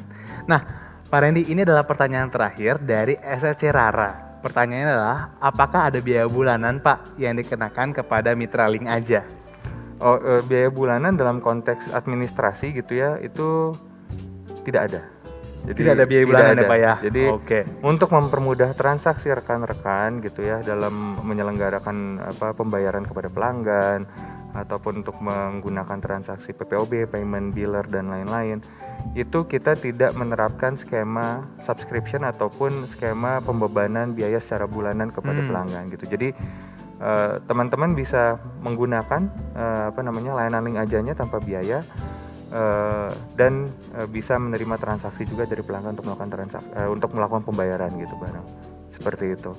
Nah Pak Randy, ini adalah pertanyaan terakhir dari SRC Rara. Pertanyaannya adalah, apakah ada biaya bulanan Pak yang dikenakan kepada mitra Link Aja? Biaya bulanan dalam konteks administrasi gitu ya, itu tidak ada. Jadi tidak ada biaya bulanan ya Pak ya? Jadi untuk mempermudah transaksi rekan-rekan gitu ya dalam menyelenggarakan pembayaran kepada pelanggan ataupun untuk menggunakan transaksi PPOB, payment dealer dan lain-lain, itu kita tidak menerapkan skema subscription ataupun skema pembebanan biaya secara bulanan kepada pelanggan gitu. Jadi teman-teman bisa menggunakan layanan Link Ajanya tanpa biaya dan bisa menerima transaksi juga dari pelanggan untuk melakukan untuk melakukan pembayaran gitu barang. Seperti itu.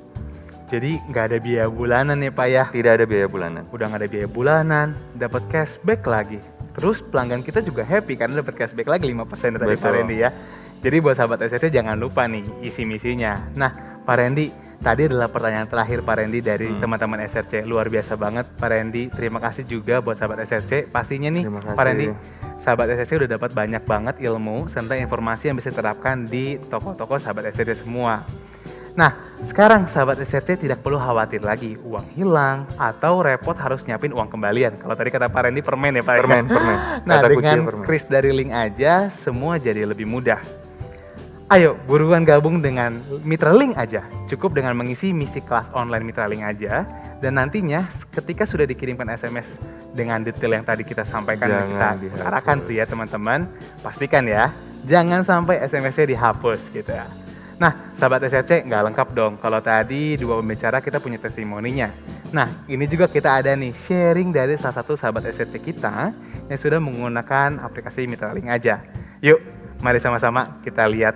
Jadi nggak ada biaya bulanan ya Pak ya? Tidak ada biaya bulanan. Udah nggak ada biaya bulanan, dapat cashback lagi. Terus pelanggan kita juga happy karena dapat cashback lagi 5% dari Pak Randy ya. Jadi buat sahabat SRC jangan lupa nih isi misinya. Nah Pak Randy, tadi adalah pertanyaan terakhir Pak Randy dari teman-teman SRC. Luar biasa banget Pak Randy. Terima kasih juga buat sahabat SRC. Pastinya nih Pak Randy, sahabat SRC udah dapat banyak banget ilmu serta informasi yang bisa diterapkan di toko-toko sahabat SRC semua. Nah, sekarang sahabat SRC tidak perlu khawatir lagi uang hilang atau repot harus nyiapin uang kembalian. Kalau tadi kata Pak Randy permen ya Pak. Permen. Nah, dengan Kris dari Link Aja, semua jadi lebih mudah. Ayo, buruan gabung dengan Mitra Link Aja. Cukup dengan mengisi misi kelas online Mitra Link Aja. Dan nantinya ketika sudah dikirimkan SMS dengan detail yang tadi kita sampaikan dan kita utarakan tuh ya teman-teman, pastikan ya, jangan sampai SMS-nya dihapus gitu ya. Nah, sahabat SRC nggak lengkap dong kalau tadi dua pembicara kita punya testimoninya. Nah, ini juga kita ada nih sharing dari salah satu sahabat SRC kita yang sudah menggunakan aplikasi Mitra Link Aja. Yuk, mari sama-sama kita lihat.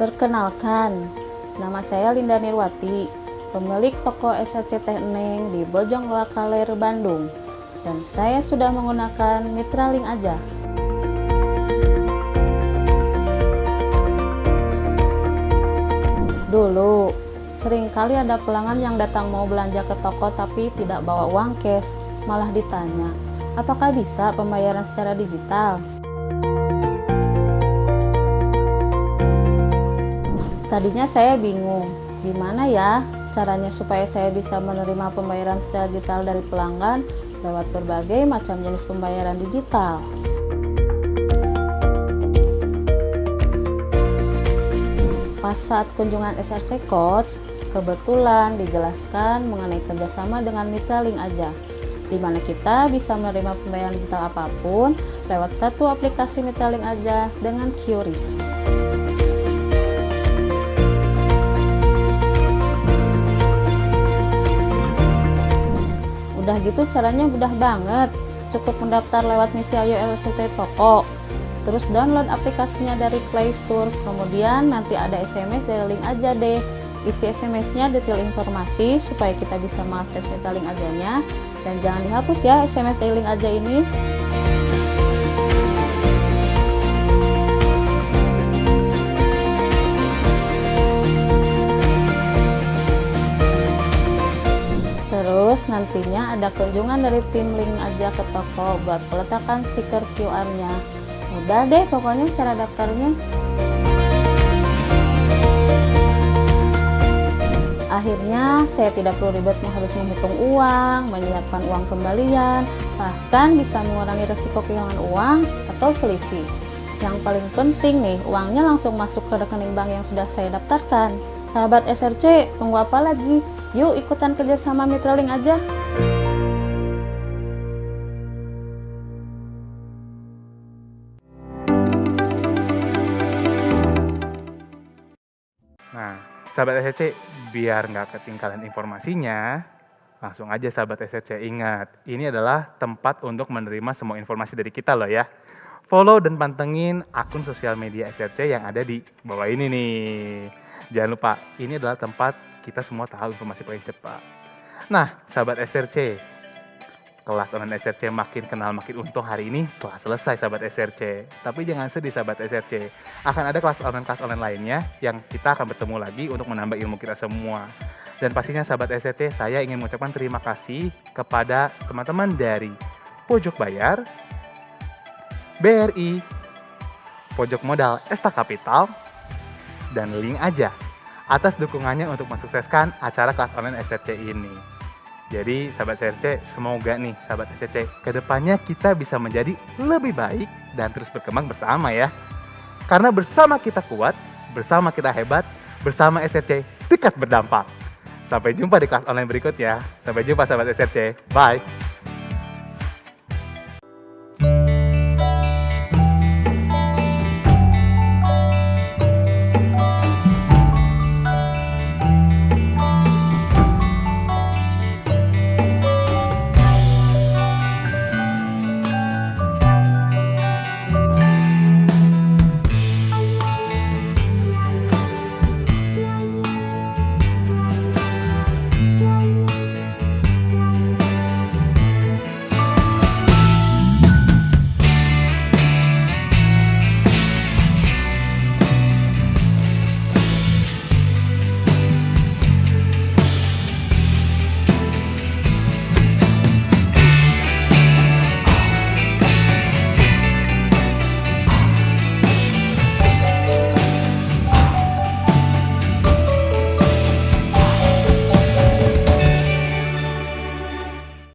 Perkenalkan, nama saya Linda Nirwati, pemilik toko SRC Tekneng di Bojong Loakaler, Bandung. Dan saya sudah menggunakan Mitra Link Aja. Dulu, seringkali ada pelanggan yang datang mau belanja ke toko tapi tidak bawa uang cash. Malah ditanya, apakah bisa pembayaran secara digital? Tadinya saya bingung, gimana ya caranya supaya saya bisa menerima pembayaran secara digital dari pelanggan lewat berbagai macam jenis pembayaran digital. Pas saat kunjungan SRC Coach, kebetulan dijelaskan mengenai kerjasama dengan Mitra Link Aja, di mana kita bisa menerima pembayaran digital apapun lewat satu aplikasi Mitra Link Aja dengan QRIS. Udah gitu caranya mudah banget, cukup mendaftar lewat misi Ayo LCT Toko, terus download aplikasinya dari Play Store, kemudian nanti ada SMS dari Link Aja deh. Isi SMS-nya detail informasi supaya kita bisa mengakses Mitra Link Ajanya, dan jangan dihapus ya SMS dari Link Aja ini. Terus nanti Selebihnya ada kunjungan dari tim link aja ke toko buat peletakan stiker QR-nya. Mudah deh pokoknya cara daftarnya. Akhirnya saya tidak perlu ribet harus menghitung uang, menyiapkan uang kembalian, bahkan bisa mengurangi resiko kehilangan uang atau selisih. Yang paling penting nih, uangnya langsung masuk ke rekening bank yang sudah saya daftarkan. Sahabat SRC, tunggu apa lagi? Yuk ikutan kerjasama Mitra Link aja. Nah, sahabat SRC, biar nggak ketinggalan informasinya, langsung aja sahabat SRC ingat, ini adalah tempat untuk menerima semua informasi dari kita loh ya. Follow dan pantengin akun sosial media SRC yang ada di bawah ini nih. Jangan lupa, ini adalah tempat kita semua tahu informasi paling cepat. Nah, sahabat SRC, kelas online SRC makin kenal makin untung hari ini telah selesai sahabat SRC. Tapi jangan sedih sahabat SRC, akan ada kelas online lainnya yang kita akan bertemu lagi untuk menambah ilmu kita semua. Dan pastinya sahabat SRC, saya ingin mengucapkan terima kasih kepada teman-teman dari Pojok Bayar, BRI, Pojok Modal Esta Kapital, dan Link Aja atas dukungannya untuk mensukseskan acara kelas online SRC ini. Jadi sahabat SRC, semoga nih sahabat SRC kedepannya kita bisa menjadi lebih baik dan terus berkembang bersama ya. Karena bersama kita kuat, bersama kita hebat, bersama SRC dekat berdampak. Sampai jumpa di kelas online berikutnya. Sampai jumpa sahabat SRC. Bye.